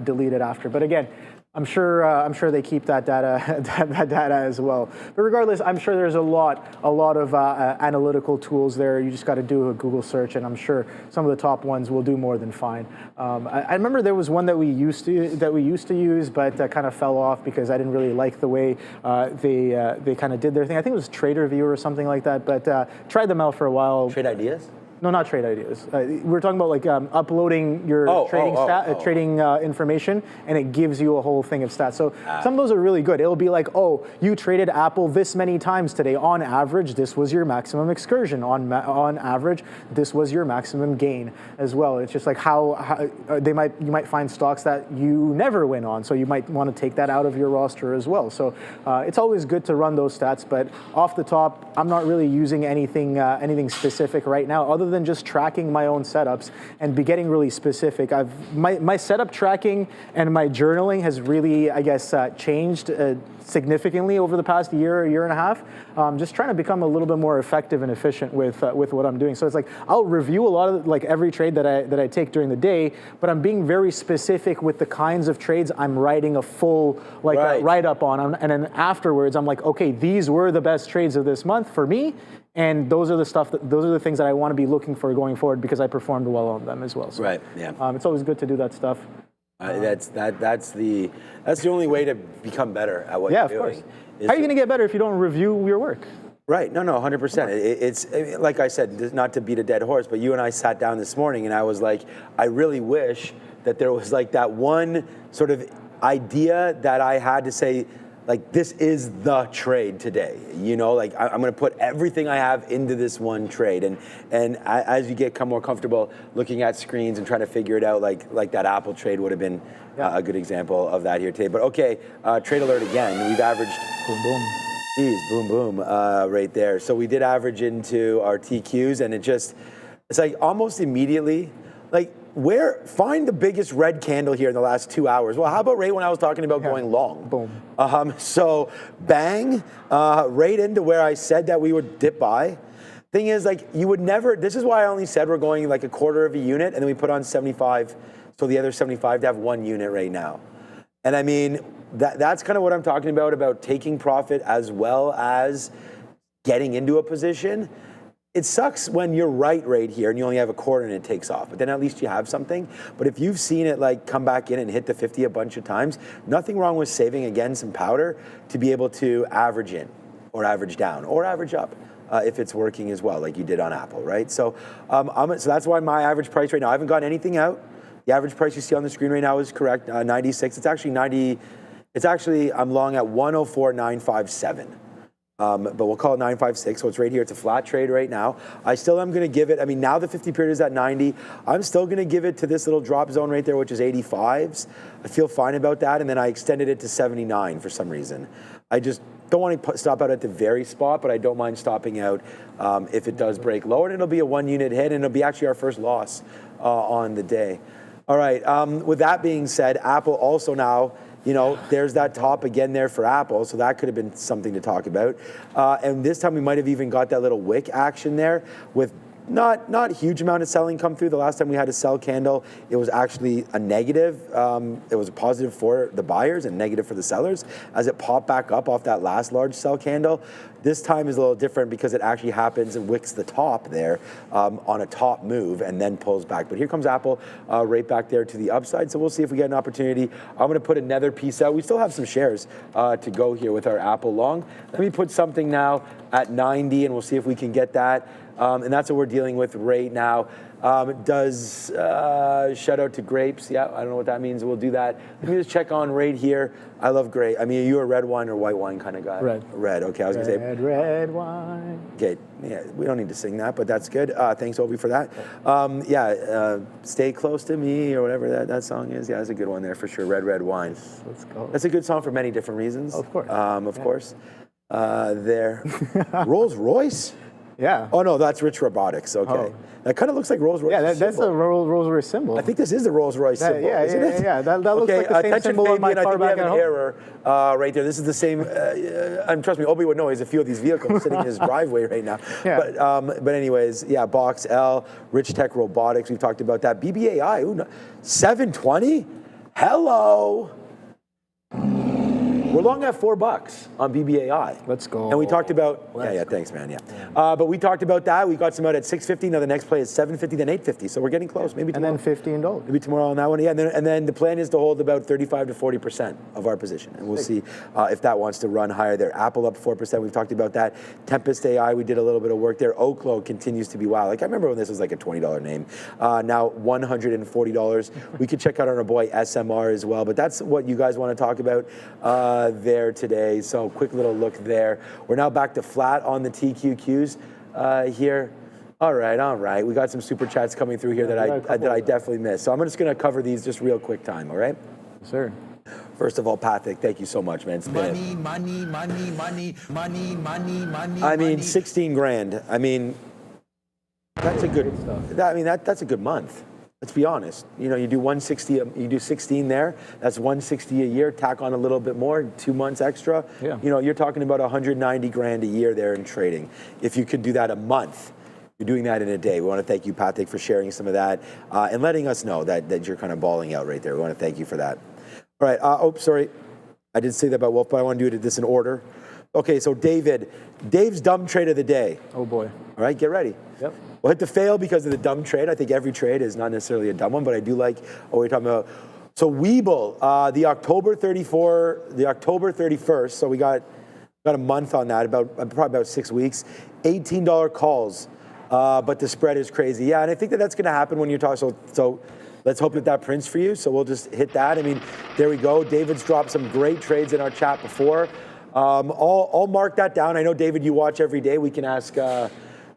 Speaker 3: delete it after. But again, I'm sure they keep that data that data as well. But regardless, I'm sure there's a lot of analytical tools there. You just got to do a Google search, and I'm sure some of the top ones will do more than fine. I remember there was one that we used to use, but kind of fell off because I didn't really like the way they kind of did their thing. I think it was TraderView or something like that. But tried them out for a while.
Speaker 4: Trade Ideas?
Speaker 3: No, not Trade Ideas. We're talking about like uploading your trading information, and it gives you a whole thing of stats. So some of those are really good. It'll be like, oh, you traded Apple this many times today. On average, this was your maximum excursion. On average, this was your maximum gain as well. It's just like how you might find stocks that you never win on, so you might want to take that out of your roster as well. So it's always good to run those stats. But off the top, I'm not really using anything specific right now, other than just tracking my own setups and be getting really specific. My setup tracking and my journaling has really, I guess, changed significantly over the past year and a half. Just trying to become a little bit more effective and efficient with what I'm doing. So it's like I'll review a lot of like every trade that I take during the day, but I'm being very specific with the kinds of trades I'm writing a full write up on, and then afterwards I'm like, okay, these were the best trades of this month for me. And those are the things that I want to be looking for going forward because I performed well on them as well. So,
Speaker 4: right. Yeah.
Speaker 3: It's always good to do that stuff.
Speaker 4: That's the only way to become better at what you're doing. Yeah, of course. How are you
Speaker 3: going to get better if you don't review your work?
Speaker 4: Right. No, 100%. It's like I said, not to beat a dead horse, but you and I sat down this morning and I was like, I really wish that there was like that one sort of idea that I had to say, like, this is the trade today, you know, like I'm going to put everything I have into this one trade. And as you get more comfortable looking at screens and trying to figure it out, like that Apple trade would have been a good example of that here today. But okay, trade alert again. We've averaged boom, boom. Geez, boom, boom, right there. So we did average into our TQs, and it's like almost immediately, like, find the biggest red candle here in the last 2 hours. Well, how about right when I was talking about going long?
Speaker 3: Boom.
Speaker 4: So bang, right into where I said that we would dip by. Thing is, like, you would never, this is why I only said we're going like a quarter of a unit, and then we put on 75, so the other 75 to have 1 unit right now. And I mean, that's kind of what I'm talking about taking profit as well as getting into a position. It sucks when you're right here and you only have a quarter and it takes off, but then at least you have something. But if you've seen it like come back in and hit the 50 a bunch of times, nothing wrong with saving again some powder to be able to average in or average down or average up if it's working as well, like you did on Apple, right? So, so that's why my average price right now, I haven't got anything out. The average price you see on the screen right now is correct, 96. It's actually 90. It's actually, I'm long at 104.957. But we'll call it 956, so it's right here. It's a flat trade right now. I still am going to give it, I mean, now the 50 period is at 90. I'm still going to give it to this little drop zone right there, which is 85s. I feel fine about that, and then I extended it to 79 for some reason. I just don't want to stop out at the very spot, but I don't mind stopping out if it does break lower, and it'll be a 1 unit hit, and it'll be actually our first loss on the day. All right, with that being said, Apple also now, you know, there's that top again there for Apple, so that could have been something to talk about. And this time we might have even got that little wick action there with not a huge amount of selling come through. The last time we had a sell candle, it was actually a negative. It was a positive for the buyers and negative for the sellers as it popped back up off that last large sell candle. This time is a little different because it actually happens and wicks the top there on a top move and then pulls back. But here comes Apple right back there to the upside. So we'll see if we get an opportunity. I'm going to put another piece out. We still have some shares to go here with our Apple long. Let me put something now at 90 and we'll see if we can get that. And that's what we're dealing with right now. Does shout out to grapes? Yeah, I don't know what that means. We'll do that. Let me just check on right here. I love grape. I mean, are you a red wine or white wine kind of guy?
Speaker 3: Red.
Speaker 4: Red. Okay, I was gonna say
Speaker 3: red wine.
Speaker 4: Okay, yeah, we don't need to sing that, but that's good. Thanks, Obi, for that. Stay close to me or whatever that song is. Yeah, that's a good one there for sure. Red wine.
Speaker 3: Let's go.
Speaker 4: That's a good song for many different reasons.
Speaker 3: Of course.
Speaker 4: Of course. There. Rolls Royce.
Speaker 3: Yeah.
Speaker 4: Oh no, that's Rich Robotics. Okay, that kind of looks like Rolls Royce.
Speaker 3: Yeah, that's a Rolls Royce symbol.
Speaker 4: I think this is the Rolls Royce symbol, isn't it?
Speaker 3: Yeah. That looks like the same symbol on my car back at home.
Speaker 4: Error right there. This is the same. And trust me, Obi would know. He has a few of these vehicles sitting in his driveway right now. Yeah. But anyways, yeah. Box L, Rich Tech Robotics. We've talked about that. BBAI. Ooh, 720. Hello. We're long at $4 on BBAI.
Speaker 3: Let's go.
Speaker 4: And we talked about, thanks, man, but we talked about that. We got some out at $6.50. Now the next play is $7.50, then $8.50. So we're getting close. Maybe tomorrow.
Speaker 3: And then $15.
Speaker 4: Maybe tomorrow on that one. Yeah, and then the plan is to hold about 35 to 40% of our position. And we'll see if that wants to run higher there. Apple up 4%. We've talked about that. Tempest AI, we did a little bit of work there. Oklo continues to be wow. Like I remember when this was like a $20 name. Now $140. We could check out on our boy SMR as well. But that's what you guys want to talk about there today. So quick little look there. We're now back to flat on the TQQs here. All right. We got some super chats coming through here that I definitely missed. So I'm just going to cover these just real quick time. All right.
Speaker 3: Yes, sir.
Speaker 4: First of all, Patrick, thank you so much, man.
Speaker 6: Money.
Speaker 4: I mean, 16 grand. I mean, that's a good. That's a good month. Let's be honest. You know, you do 160. You do 16 there. That's 160 a year. Tack on a little bit more, 2 months extra.
Speaker 3: Yeah.
Speaker 4: You know, you're talking about 190 grand a year there in trading. If you could do that a month, you're doing that in a day. We want to thank you, Patrick, for sharing some of that and letting us know that you're kind of balling out right there. We want to thank you for that. All right. Sorry. I did say that about Wolf, but I want to do this in order. Okay, so Dave's dumb trade of the day.
Speaker 3: Oh, boy.
Speaker 4: All right, get ready.
Speaker 3: Yep.
Speaker 4: We'll hit the fail because of the dumb trade. I think every trade is not necessarily a dumb one, but I do like what we're talking about. So Webull, the October 31st, so we got a month on that, probably about 6 weeks, $18 calls, but the spread is crazy. Yeah, and I think that's going to happen when you're talking, so let's hope that prints for you. So we'll just hit that. I mean, there we go. David's dropped some great trades in our chat before. I'll mark that down. I know, David, you watch every day. We can ask,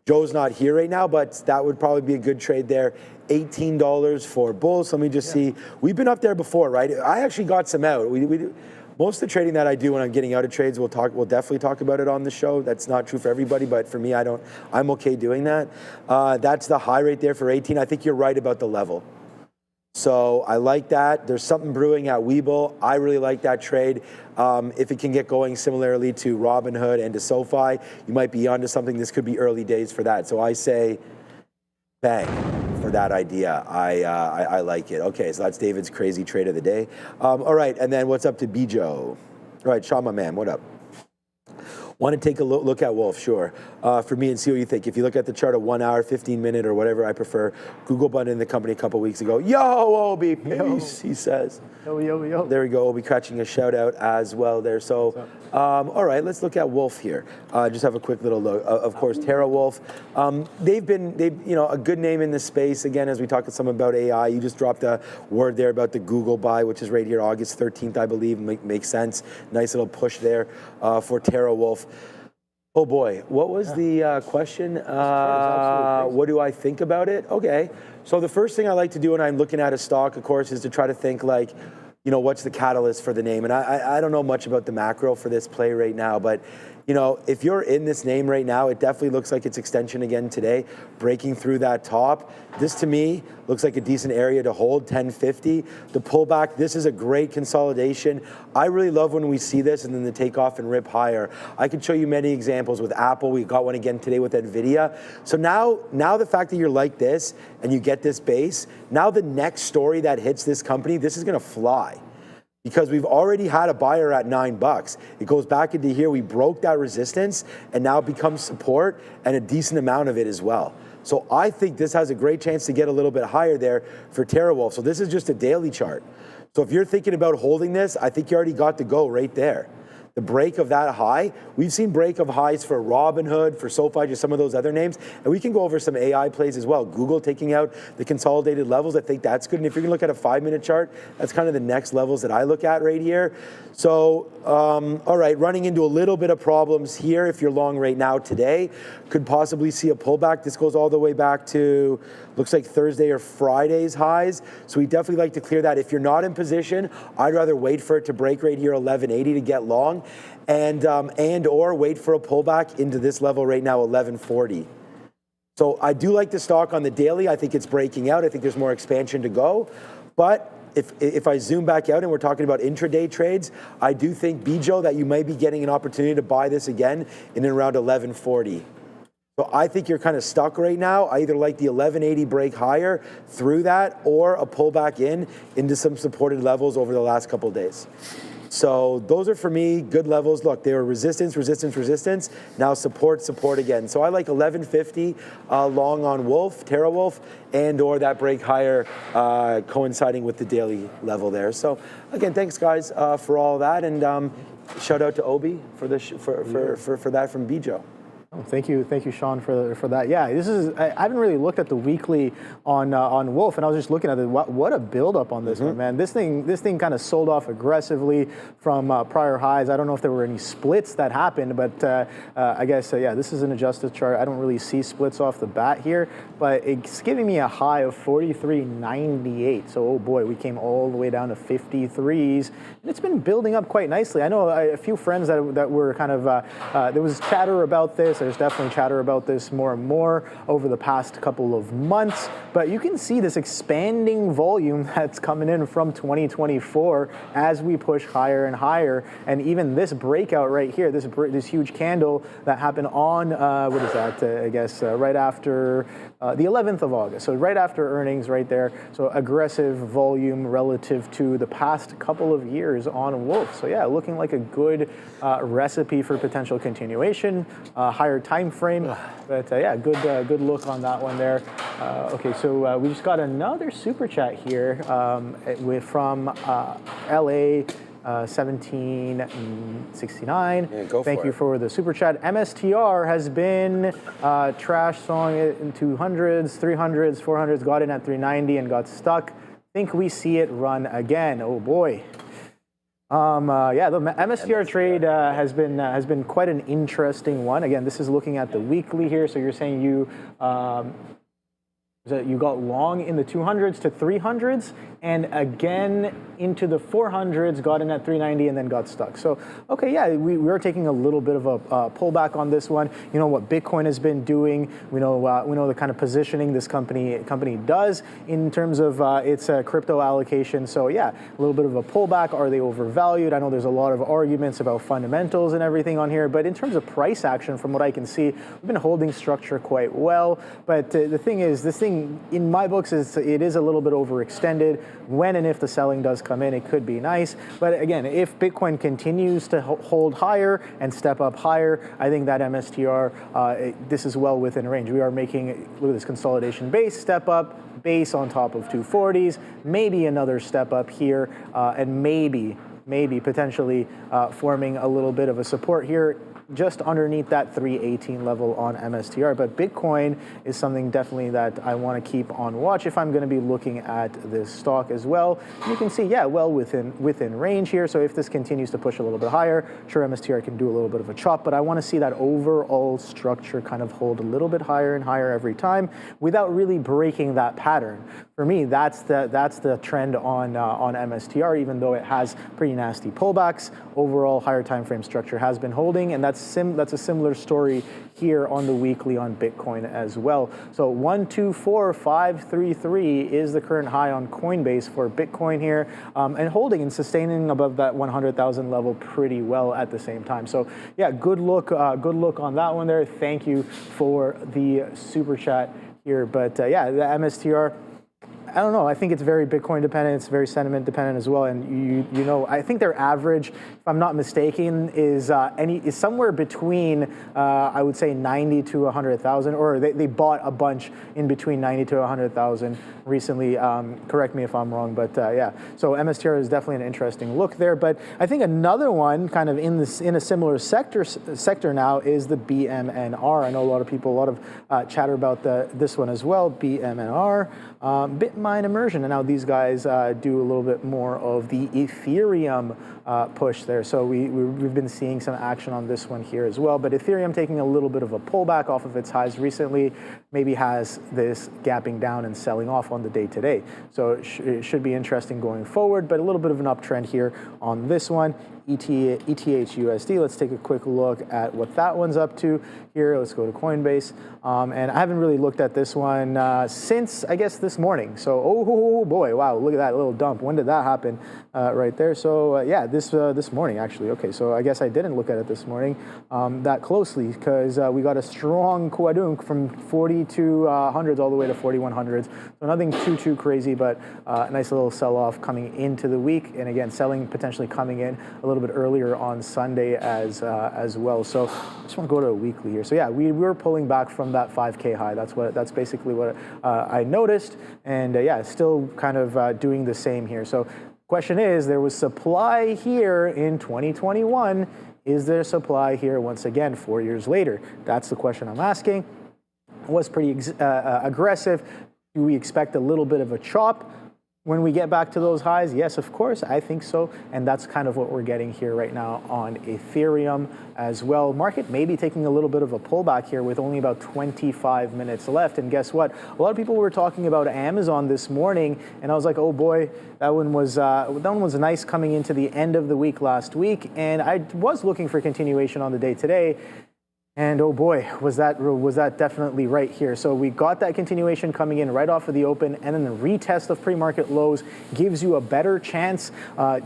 Speaker 4: Joe's not here right now, but that would probably be a good trade there. $18 for bulls. Let me just see. We've been up there before, right? I actually got some out. Most of the trading that I do when I'm getting out of trades, we'll definitely talk about it on the show. That's not true for everybody, but for me, I'm okay doing that. That's the high right there for 18. I think you're right about the level. So I like that. There's something brewing at Webull. I really like that trade. If it can get going similarly to Robinhood and to SOFI, you might be onto something. This could be early days for that. So I say, bang. for that idea. I like it. Okay, so that's David's crazy trade of the day. All right, and then what's up to Bijo? All right, Sean, my man, what up? Want to take a look at Wolf, sure. For me and see what you think. If you look at the chart of 1 hour, 15 minute, or whatever I prefer, Google button in the company a couple weeks ago. Yo, Obi, peace, he says.
Speaker 3: Yo.
Speaker 4: There we go, Obi catching a shout out as well there. So, all right, let's look at Wolf here. Just have a quick little look. Of course, TeraWulf. They've a good name in this space. Again, as we talked to some about AI, you just dropped a word there about the Google buy, which is right here, August 13th, I believe. Makes sense. Nice little push there for TeraWulf. Oh boy, what was the question? What do I think about it? Okay, so the first thing I like to do when I'm looking at a stock, of course, is to try to think like, what's the catalyst for the name? And I don't know much about the macro for this play right now, but if you're in this name right now, it definitely looks like it's extension again today, breaking through that top. This to me looks like a decent area to hold, 1050. The pullback, this is a great consolidation. I really love when we see this and then the takeoff and rip higher. I could show you many examples with Apple. We got one again today with NVIDIA. So now the fact that you're like this and you get this base, now the next story that hits this company, this is gonna fly. Because we've already had a buyer at $9. It goes back into here, we broke that resistance, and now it becomes support, and a decent amount of it as well. So I think this has a great chance to get a little bit higher there for TeraWulf. So this is just a daily chart. So if you're thinking about holding this, I think you already got to go right there. The break of that high, we've seen break of highs for Robinhood, for SOFI, just some of those other names, and we can go over some AI plays as well. Google taking out the consolidated levels, I think that's good. And if you're gonna look at a 5-minute chart, that's kind of the next levels that I look at right here. So, all right, running into a little bit of problems here if you're long right now today. Could possibly see a pullback. This goes all the way back to, looks like Thursday or Friday's highs. So we definitely like to clear that. If you're not in position, I'd rather wait for it to break right here, 1180 to get long, and or wait for a pullback into this level right now, 1140. So I do like the stock on the daily. I think it's breaking out. I think there's more expansion to go. But if I zoom back out and we're talking about intraday trades, I do think, Bijo, that you might be getting an opportunity to buy this again in and around 1140. So I think you're kind of stuck right now. I either like the 1180 break higher through that or a pullback into some supported levels over the last couple of days. So those are, for me, good levels. Look, they were resistance, resistance, resistance. Now support, support again. So I like 1150 long on Wolf, TeraWulf, and or that break higher coinciding with the daily level there. So again, thanks guys for all that, and shout out to Obi for that from Bijo.
Speaker 3: Oh, thank you, Sean, for that. Yeah, this is. I haven't really looked at the weekly on Wolf, and I was just looking at it. What a buildup on this one, man. This thing kind of sold off aggressively from prior highs. I don't know if there were any splits that happened, but I guess yeah, this is an adjusted chart. I don't really see splits off the bat here, but it's giving me a high of 43.98. So oh boy, we came all the way down to 53s, and it's been building up quite nicely. I know a few friends that were kind of there was chatter about this. There's definitely chatter about this more and more over the past couple of months, but you can see this expanding volume that's coming in from 2024 as we push higher and higher. And even this breakout right here, this huge candle that happened on, what is that, I guess, right after the 11th of August. So right after earnings right there. So aggressive volume relative to the past couple of years on Wolf. So yeah, looking like a good recipe for potential continuation, higher time frame, but yeah, good look on that one there. Okay, so we just got another super chat here from LA 1769.
Speaker 4: Yeah,
Speaker 3: Thank you for the super chat. MSTR has been trash song in 200s, 300s, 400s, got in at 390 and got stuck. Think we see it run again. Oh boy. Yeah, the MSTR trade has been quite an interesting one. Again, this is looking at the weekly here. So you're saying you got long in the 200s to 300s, and again into the 400s, got in at 390 and then got stuck. So, okay, yeah, we are taking a little bit of a pullback on this one. You know what Bitcoin has been doing. We know the kind of positioning this company does in terms of its crypto allocation. So yeah, a little bit of a pullback. Are they overvalued? I know there's a lot of arguments about fundamentals and everything on here, but in terms of price action, from what I can see, we've been holding structure quite well. But the thing is, this thing selling, in my books, it is a little bit overextended. When and if the selling does come in, it could be nice. But again, if Bitcoin continues to hold higher and step up higher, I think that MSTR, this is well within range. We are making, look at this consolidation base, step up, base on top of 240s, maybe another step up here, and maybe potentially forming a little bit of a support here just underneath that 318 level on MSTR. But Bitcoin is something definitely that I want to keep on watch if I'm going to be looking at this stock as well. You can see, yeah, well within range here. So if this continues to push a little bit higher, sure, MSTR can do a little bit of a chop, but I want to see that overall structure kind of hold a little bit higher and higher every time without really breaking that pattern. For me, that's the trend on MSTR, even though it has pretty nasty pullbacks. Overall, higher time frame structure has been holding, and that's a similar story here on the weekly on Bitcoin as well. So 124,533 is the current high on Coinbase for Bitcoin here, and holding and sustaining above that 100,000 level pretty well at the same time. So yeah, good look on that one there. Thank you for the super chat here. But yeah, the MSTR, I don't know. I think it's very Bitcoin dependent. It's very sentiment dependent as well. And you know, I think their average, if I'm not mistaken, is somewhere between I would say 90 to 100,000, or they bought a bunch in between 90 to 100,000 recently. Correct me if I'm wrong, but yeah. So MSTR is definitely an interesting look there. But I think another one, kind of in a similar sector now, is the BMNR. I know a lot of chatter about this one as well. BMNR. Bitmine immersion, and now these guys do a little bit more of the Ethereum push there. So we've been seeing some action on this one here as well. But Ethereum taking a little bit of a pullback off of its highs recently, maybe has this gapping down and selling off on the day today. So it should be interesting going forward. But a little bit of an uptrend here on this one. ETHUSD. Let's take a quick look at what that one's up to here. Let's go to Coinbase. And I haven't really looked at this one since, I guess, this morning. So, oh boy, wow, look at that little dump. When did that happen? Right there. So, yeah, this morning, actually. Okay, so I guess I didn't look at it this morning that closely, because we got a strong Kwadunk from 4200s all the way to 4100s. So nothing too crazy, but a nice little sell-off coming into the week. And again, selling potentially coming in a little bit earlier on Sunday as well. So I just want to go to a weekly here. So yeah, we were pulling back from that 5K high. That's basically what I noticed. And yeah, still kind of doing the same here. So question is, there was supply here in 2021. Is there supply here once again 4 years later? That's the question I'm asking. It was pretty aggressive. Do we expect a little bit of a chop when we get back to those highs? Yes, of course, I think so. And that's kind of what we're getting here right now on Ethereum as well. Market may be taking a little bit of a pullback here with only about 25 minutes left. And guess what? A lot of people were talking about Amazon this morning, and I was like, oh boy, that one was nice coming into the end of the week last week. And I was looking for continuation on the day today. And oh boy, was that definitely right here. So we got that continuation coming in right off of the open, and then the retest of pre-market lows gives you a better chance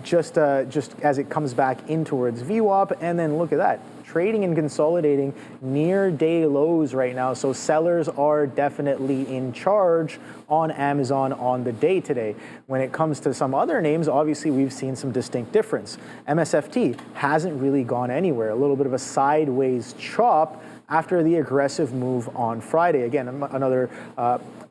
Speaker 3: just as it comes back in towards VWAP. And then look at that, trading and consolidating near day lows right now. So sellers are definitely in charge on Amazon on the day today. When it comes to some other names, obviously we've seen some distinct difference. MSFT hasn't really gone anywhere. A little bit of a sideways chop after the aggressive move on Friday. Again, another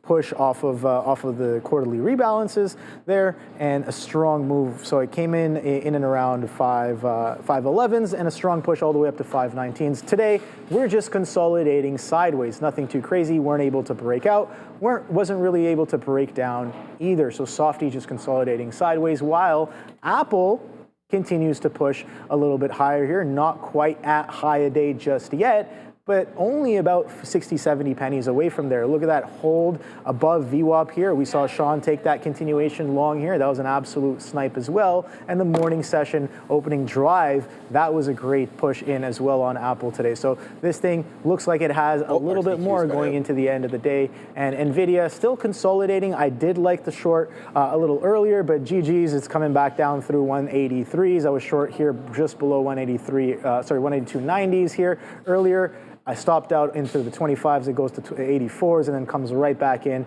Speaker 3: push off of the quarterly rebalances there, and a strong move. So it came in and around 511s, and a strong push all the way up to 519s. Today, we're just consolidating sideways. Nothing too crazy. Weren't able to break out. Wasn't really able to break down either. So Softy just consolidating sideways, while Apple continues to push a little bit higher here. Not quite at high a day just yet, but only about 60, 70 pennies away from there. Look at that hold above VWAP here. We saw Sean take that continuation long here. That was an absolute snipe as well. And the morning session opening drive, that was a great push in as well on Apple today. So this thing looks like it has a little bit more going into the end of the day. And NVIDIA still consolidating. I did like the short a little earlier, but GG's, it's coming back down through 183s. I was short here just below 182.90s here earlier. I stopped out into the 25s, it goes to 84s, and then comes right back in,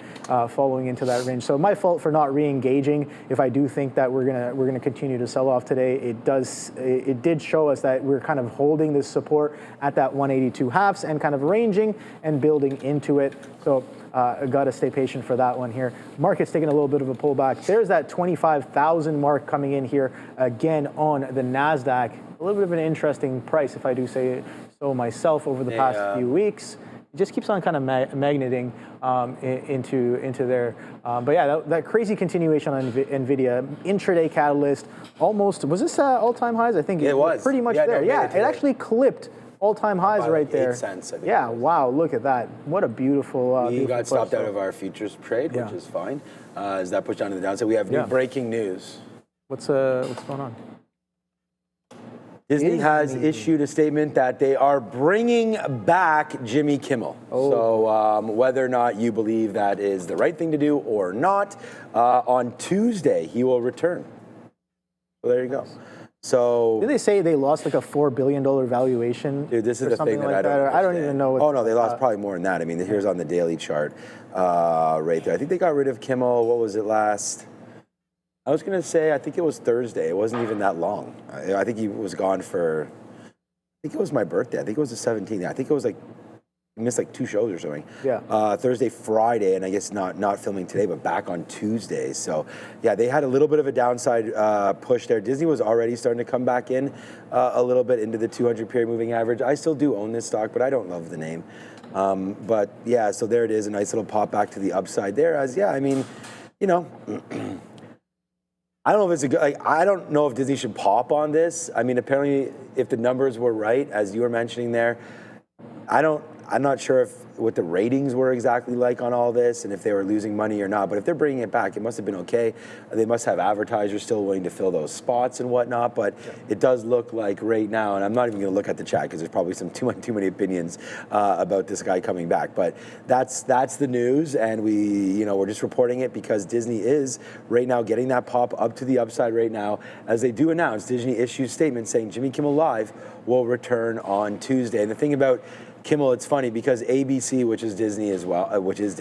Speaker 3: following into that range. So my fault for not re-engaging. If I do think that we're gonna continue to sell off today, it did show us that we're kind of holding this support at that 182 halves and kind of ranging and building into it. So I got to stay patient for that one here. Market's taking a little bit of a pullback. There's that 25,000 mark coming in here again on the Nasdaq. A little bit of an interesting price, if I do say so myself, over the past few weeks. It just keeps on kind of magneting into there. But yeah, that crazy continuation on NVIDIA. Intraday catalyst, almost, was this all-time highs? I think it was pretty much there. Yeah, it actually clipped all-time highs right there.
Speaker 4: 8 cents, I think.
Speaker 3: Yeah, wow, look at that. What a beautiful
Speaker 4: we got stopped out of our futures trade, which is fine. As that pushed down to the downside, we have new breaking news.
Speaker 3: What's going on?
Speaker 4: Disney has issued a statement that they are bringing back Jimmy Kimmel. So whether or not you believe that is the right thing to do or not, on Tuesday he will return. So there you go. So
Speaker 3: did they say they lost like a $4 billion valuation?
Speaker 4: Dude, this is the thing that
Speaker 3: I don't even know.
Speaker 4: Oh no, they lost probably more than that. I mean, here's on the daily chart right there. I think they got rid of Kimmel. What was it last? I was gonna say I think it was Thursday. It wasn't even that long. I think he was gone for. I think it was my birthday. I think it was the 17th. I think it was like. Missed like 2 shows or something. Yeah. Thursday, Friday, and I guess not filming today, but back on Tuesday. So, yeah, they had a little bit of a downside push there. Disney was already starting to come back in a little bit into the 200 period moving average. I still do own this stock, but I don't love the name. But yeah, so there it is, a nice little pop back to the upside there. As yeah, I mean, you know. I don't know if it's a good, like, I don't know if Disney should pop on this. I mean, apparently, if the numbers were right, as you were mentioning there, I'm not sure what the ratings were exactly like on all this and if they were losing money or not. But if they're bringing it back, it must have been okay. They must have advertisers still willing to fill those spots and whatnot. But it does look like right now, and I'm not even going to look at the chat because there's probably some too many opinions about this guy coming back. But that's the news, and we're just reporting it because Disney is right now getting that pop up to the upside right now. As they do announce, Disney issues statements saying Jimmy Kimmel Live will return on Tuesday. And the thing about Kimmel, it's funny because ABC, which is Disney as well, which is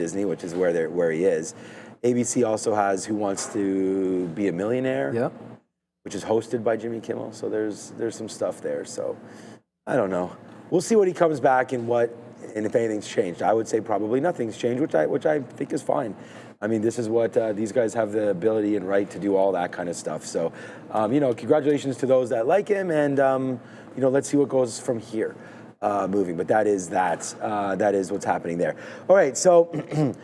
Speaker 4: where he is. ABC also has Who Wants to Be a Millionaire, which is hosted by Jimmy Kimmel. So there's some stuff there. So I don't know. We'll see what he comes back and if anything's changed. I would say probably nothing's changed, which I think is fine. I mean, this is what these guys have the ability and right to do, all that kind of stuff. So, congratulations to those that like him, and let's see what goes from here. Moving, but that is what's happening there. All right, so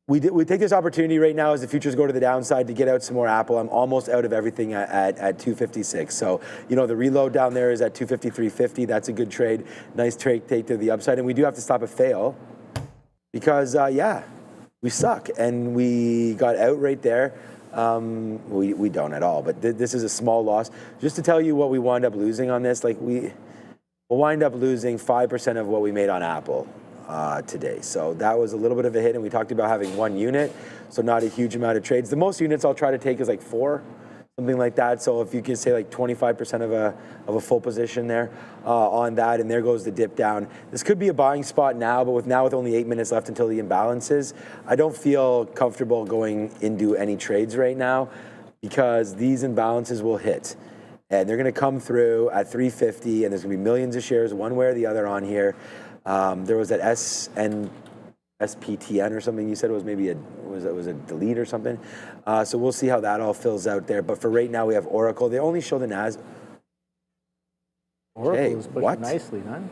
Speaker 4: we take this opportunity right now as the futures go to the downside to get out some more Apple. I'm almost out of everything at 256. So the reload down there is at 253.50. That's a good trade. Nice trade take to the upside, and we do have to stop a fail because we suck and we got out right there. We don't at all, but this is a small loss. Just to tell you what we wound up losing on this, we'll wind up losing 5% of what we made on Apple today. So that was a little bit of a hit, and we talked about having 1 unit, so not a huge amount of trades. The most units I'll try to take is like 4, something like that. So if you can say like 25% of a full position there on that, and there goes the dip down. This could be a buying spot now, but with only 8 minutes left until the imbalances, I don't feel comfortable going into any trades right now because these imbalances will hit. And they're going to come through at 350, and there's going to be millions of shares one way or the other on here. There was that SPTN or something you said it was maybe it was a delete or something. So we'll see how that all fills out there. But for right now, we have Oracle. They only show the Nasdaq.
Speaker 3: Oracle is pushing nicely, man.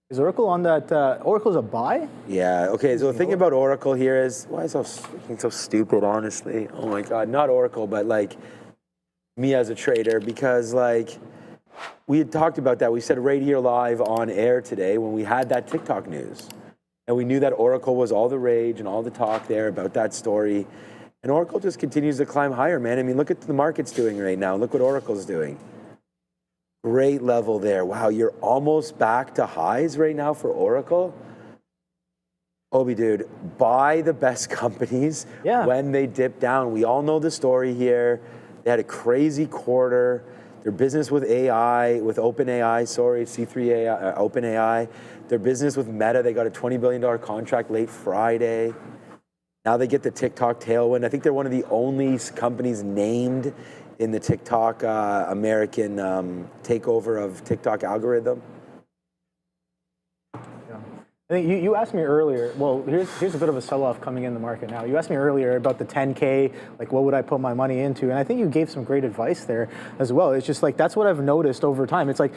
Speaker 3: Is Oracle on that? Oracle's a buy?
Speaker 4: Yeah. Okay. So the thing about Oracle here is why is it so stupid? Honestly, oh my God, not Oracle, but like. Me as a trader, because we had talked about that. We said right here live on air today when we had that TikTok news, and we knew that Oracle was all the rage and all the talk there about that story, and Oracle just continues to climb higher, man. I mean, look at the market's doing right now. Look what Oracle's doing. Great level there. Wow, you're almost back to highs right now for Oracle. Obi, dude, buy the best companies when they dip down. We all know the story here. They had a crazy quarter. Their business with AI, with OpenAI, sorry, C3 AI, OpenAI. Their business with Meta, they got a $20 billion contract late Friday. Now they get the TikTok tailwind. I think they're one of the only companies named in the TikTok American takeover of TikTok algorithm.
Speaker 3: I think you asked me earlier, well, here's a bit of a sell-off coming in the market now. You asked me earlier about the 10K, like what would I put my money into? And I think you gave some great advice there as well. It's just like, that's what I've noticed over time. It's like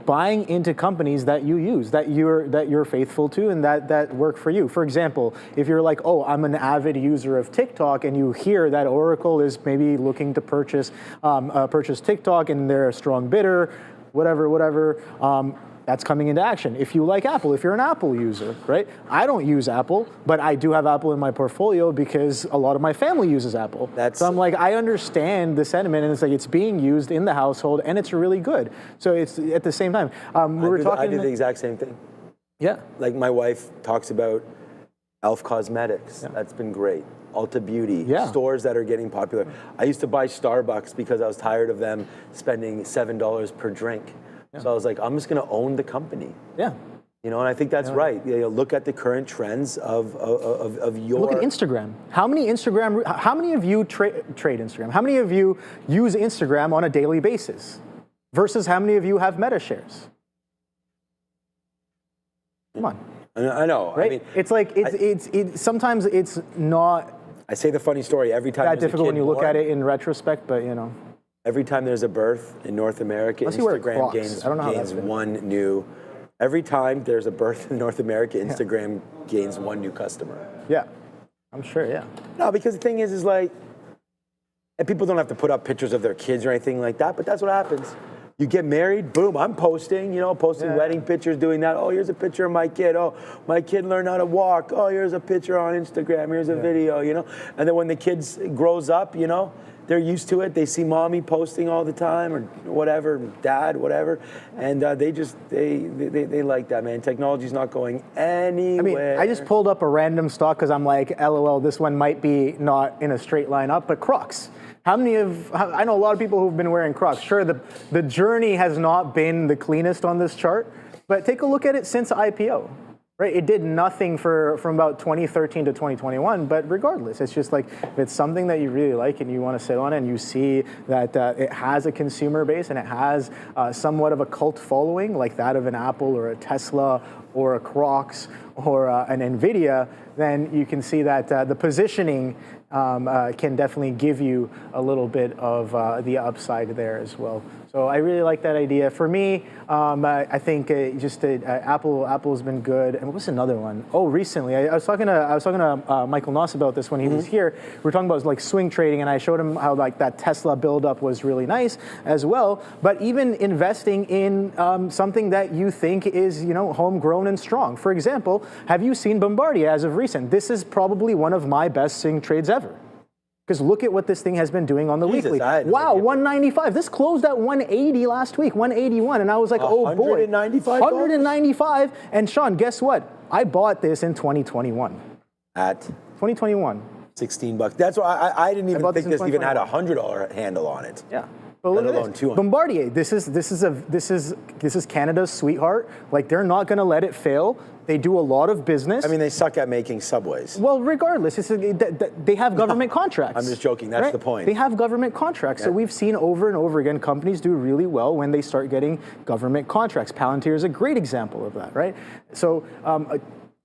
Speaker 3: buying into companies that you use, that you're faithful to and that work for you. For example, if you're like, oh, I'm an avid user of TikTok and you hear that Oracle is maybe looking to purchase TikTok and they're a strong bidder, whatever, that's coming into action. If you like Apple, if you're an Apple user, right? I don't use Apple, but I do have Apple in my portfolio because a lot of my family uses Apple. So I'm like, I understand the sentiment, and it's like it's being used in the household, and it's really good. So it's at the same time.
Speaker 4: I did the exact same thing.
Speaker 3: Yeah.
Speaker 4: Like my wife talks about Elf Cosmetics. Yeah. That's been great. Ulta Beauty, stores that are getting popular. I used to buy Starbucks because I was tired of them spending $7 per drink. Yeah. So I was like, I'm just going to own the company.
Speaker 3: Yeah.
Speaker 4: You know, and I think that's right. You know, look at the current trends of your...
Speaker 3: Look at Instagram. How many of you trade Instagram? How many of you use Instagram on a daily basis? Versus how many of you have Meta shares? Come on.
Speaker 4: I know.
Speaker 3: Right?
Speaker 4: I mean,
Speaker 3: it's like, sometimes it's not...
Speaker 4: I say the funny story every time
Speaker 3: that difficult when you look at it in retrospect, but you know.
Speaker 4: Every time there's a birth in North America, Instagram gains one new. Every time there's a birth in North America, Instagram gains one new customer.
Speaker 3: Yeah, I'm sure. Yeah.
Speaker 4: No, because the thing is like, and people don't have to put up pictures of their kids or anything like that, but that's what happens. You get married, boom, I'm posting, wedding pictures, doing that. Oh, here's a picture of my kid. Oh, my kid learned how to walk. Oh, here's a picture on Instagram. Here's a video, And then when the kids grows up, they're used to it. They see mommy posting all the time or whatever, dad, whatever. And they like that, man. Technology's not going anywhere.
Speaker 3: I mean, I just pulled up a random stock because I'm like, LOL, this one might be not in a straight line up, but Crocs. I know a lot of people who've been wearing Crocs. Sure, the journey has not been the cleanest on this chart, but take a look at it since IPO. Right, it did nothing from about 2013 to 2021, but regardless, it's just like if it's something that you really like and you want to sit on it and you see that it has a consumer base and it has somewhat of a cult following like that of an Apple or a Tesla or a Crocs or an NVIDIA, then you can see that the positioning can definitely give you a little bit of the upside there as well. So I really like that idea. For me, I think Apple's been good. And what was another one? Oh, recently I was talking to Michael Noss about this when he was here. We were talking about like swing trading, and I showed him how like that Tesla buildup was really nice as well. But even investing in something that you think is homegrown and strong. For example, have you seen Bombardier as of recent? This is probably one of my best swing trades ever. Because look at what this thing has been doing on the weekly. Wow, 195. This closed at 180 last week, 181. And I was like, oh boy. 195. And Sean, guess what? I bought this in 2021.
Speaker 4: At?
Speaker 3: 2021.
Speaker 4: $16. That's why I didn't even think this even had a $100 handle on it.
Speaker 3: Yeah. But look at this. Bombardier, this is Canada's sweetheart. Like, they're not going to let it fail. They do a lot of business.
Speaker 4: I mean, they suck at making subways.
Speaker 3: Well, regardless, they have government contracts.
Speaker 4: I'm just joking. That's the point.
Speaker 3: They have government contracts. Yeah. So we've seen over and over again, companies do really well when they start getting government contracts. Palantir is a great example of that, right? So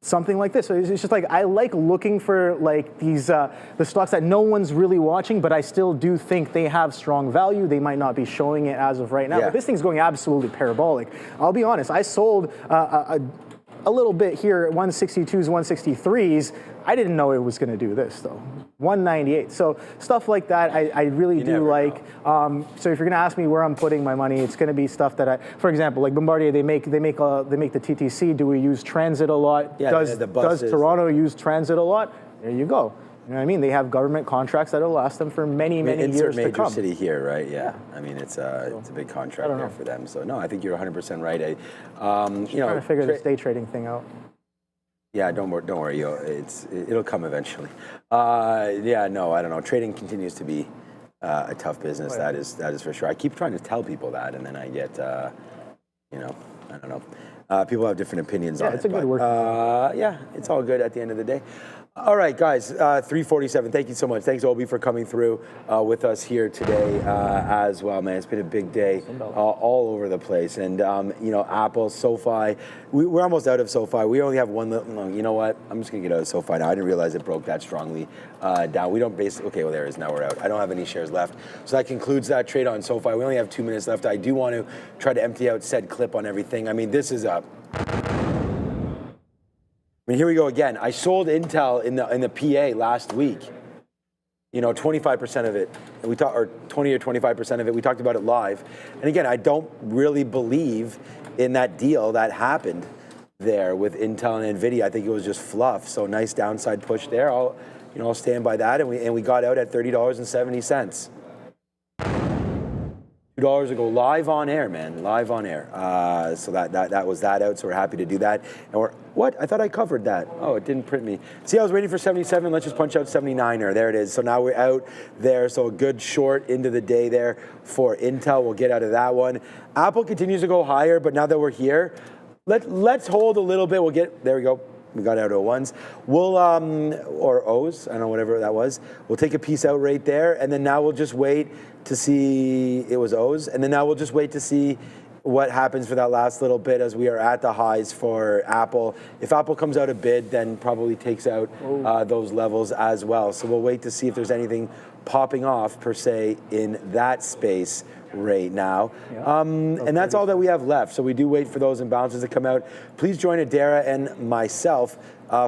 Speaker 3: something like this. So it's just like, I like looking for like these, the stocks that no one's really watching, but I still do think they have strong value. They might not be showing it as of right now, but this thing's going absolutely parabolic. I'll be honest, I sold a little bit here at 162s, 163s. I didn't know it was going to do this though. 198. So stuff like that, I really do like. So if you're going to ask me where I'm putting my money, it's going to be stuff that for example, like Bombardier, they make the TTC. Do we use transit a lot?
Speaker 4: Yeah,
Speaker 3: does Toronto use transit a lot? There you go. You know what I mean? They have government contracts that'll last them for many years to come.
Speaker 4: Major city here, right? Yeah. I mean, it's a big contract there for them. So no, I think you're 100% right.
Speaker 3: Trying to figure this day trading thing out.
Speaker 4: Yeah, don't worry. It'll come eventually. I don't know. Trading continues to be a tough business. That is for sure. I keep trying to tell people that, and then I get, you know, I don't know. People have different opinions on it.
Speaker 3: It's a good work.
Speaker 4: Yeah, it's all good at the end of the day. All right, guys, 347. Thank you so much. Thanks, Obi, for coming through with us here today as well, man. It's been a big day all over the place. And, you know, Apple, SOFI, we're almost out of SOFI. We only have one. You know what? I'm just going to get out of SOFI now. I didn't realize it broke that strongly down. We don't basically, okay, well, there it is. Now we're out. I don't have any shares left. So that concludes that trade on SOFI. We only have 2 minutes left. I do want to try to empty out said clip on everything. I mean, this is a... I mean, here we go again. I sold Intel in the PA last week. You know, 25% of it. And we talked, or 20 or 25% of it. We talked about it live. And again, I don't really believe in that deal that happened there with Intel and NVIDIA. I think it was just fluff. So nice downside push there. I'll stand by that. And we got out at $30.70. $2 ago, live on air, man, live on air. So that was that out. So we're happy to do that. And what? I thought I covered that. Oh, it didn't print me. See, I was waiting for 77. Let's just punch out 79er. There it is. So now we're out there. So a good short into the day there for Intel. We'll get out of that one. Apple continues to go higher, but now that we're here, let's hold a little bit. We'll get there. We go. We got out of ones. We'll or O's. I don't know, whatever that was. We'll take a piece out right there, and then now we'll just wait to see. It was O's, and then now we'll just wait to see what happens for that last little bit as we are at the highs for Apple. If Apple comes out a bid, then probably takes out those levels as well. So we'll wait to see if there's anything popping off per se in that space right now. Yeah. And that's all that we have left. So we do wait for those imbalances to come out. Please join Adara and myself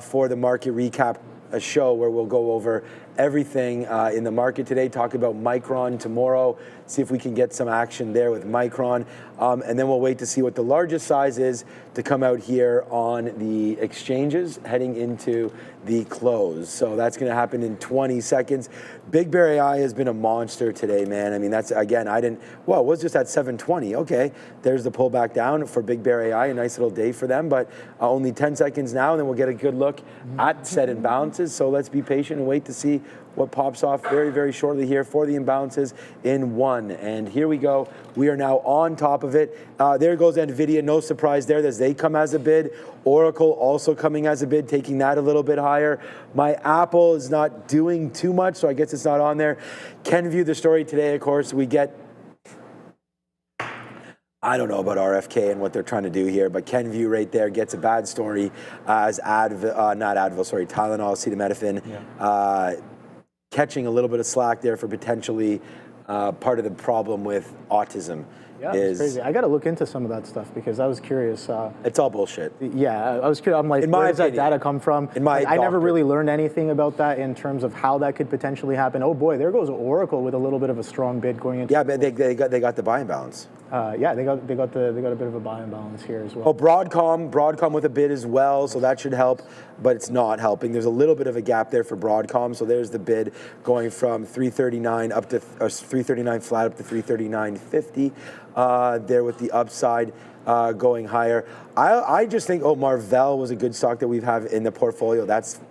Speaker 4: for the market recap show where we'll go over everything in the market today, talk about Micron tomorrow, see if we can get some action there with Micron, and then we'll wait to see what the largest size is to come out here on the exchanges heading into the close. So that's going to happen in 20 seconds. BBAI has been a monster today, man. I mean, that's, again, it was just at 720. Okay, there's the pullback down for BBAI, a nice little day for them, but only 10 seconds now, and then we'll get a good look at set imbalances. So let's be patient and wait to see what pops off very, very shortly here for the imbalances in one. And here we go. We are now on top of it. There goes NVIDIA. No surprise there as they come as a bid. Oracle also coming as a bid, taking that a little bit higher. My Apple is not doing too much, so I guess it's not on there. Kenvue, the story today, of course, we get, I don't know about RFK and what they're trying to do here, but Kenvue right there gets a bad story as Tylenol, acetaminophen, catching a little bit of slack there for potentially part of the problem with autism.
Speaker 3: Yeah, it's crazy. I got to look into some of that stuff because I was curious.
Speaker 4: It's all bullshit.
Speaker 3: Yeah, I was curious. I'm like, where does that data come from? I never really learned anything about that in terms of how that could potentially happen. Oh boy, there goes Oracle with a little bit of a strong bid going into.
Speaker 4: Yeah, but they got the buy imbalance.
Speaker 3: Yeah, they got a bit of a buy imbalance here as well.
Speaker 4: Oh, Broadcom with a bid as well, so that should help, but it's not helping. There's a little bit of a gap there for Broadcom, so there's the bid going from 339 up to 339 flat up to 339.50. There with the upside going higher. I just think Marvell was a good stock that we've have in the portfolio. That's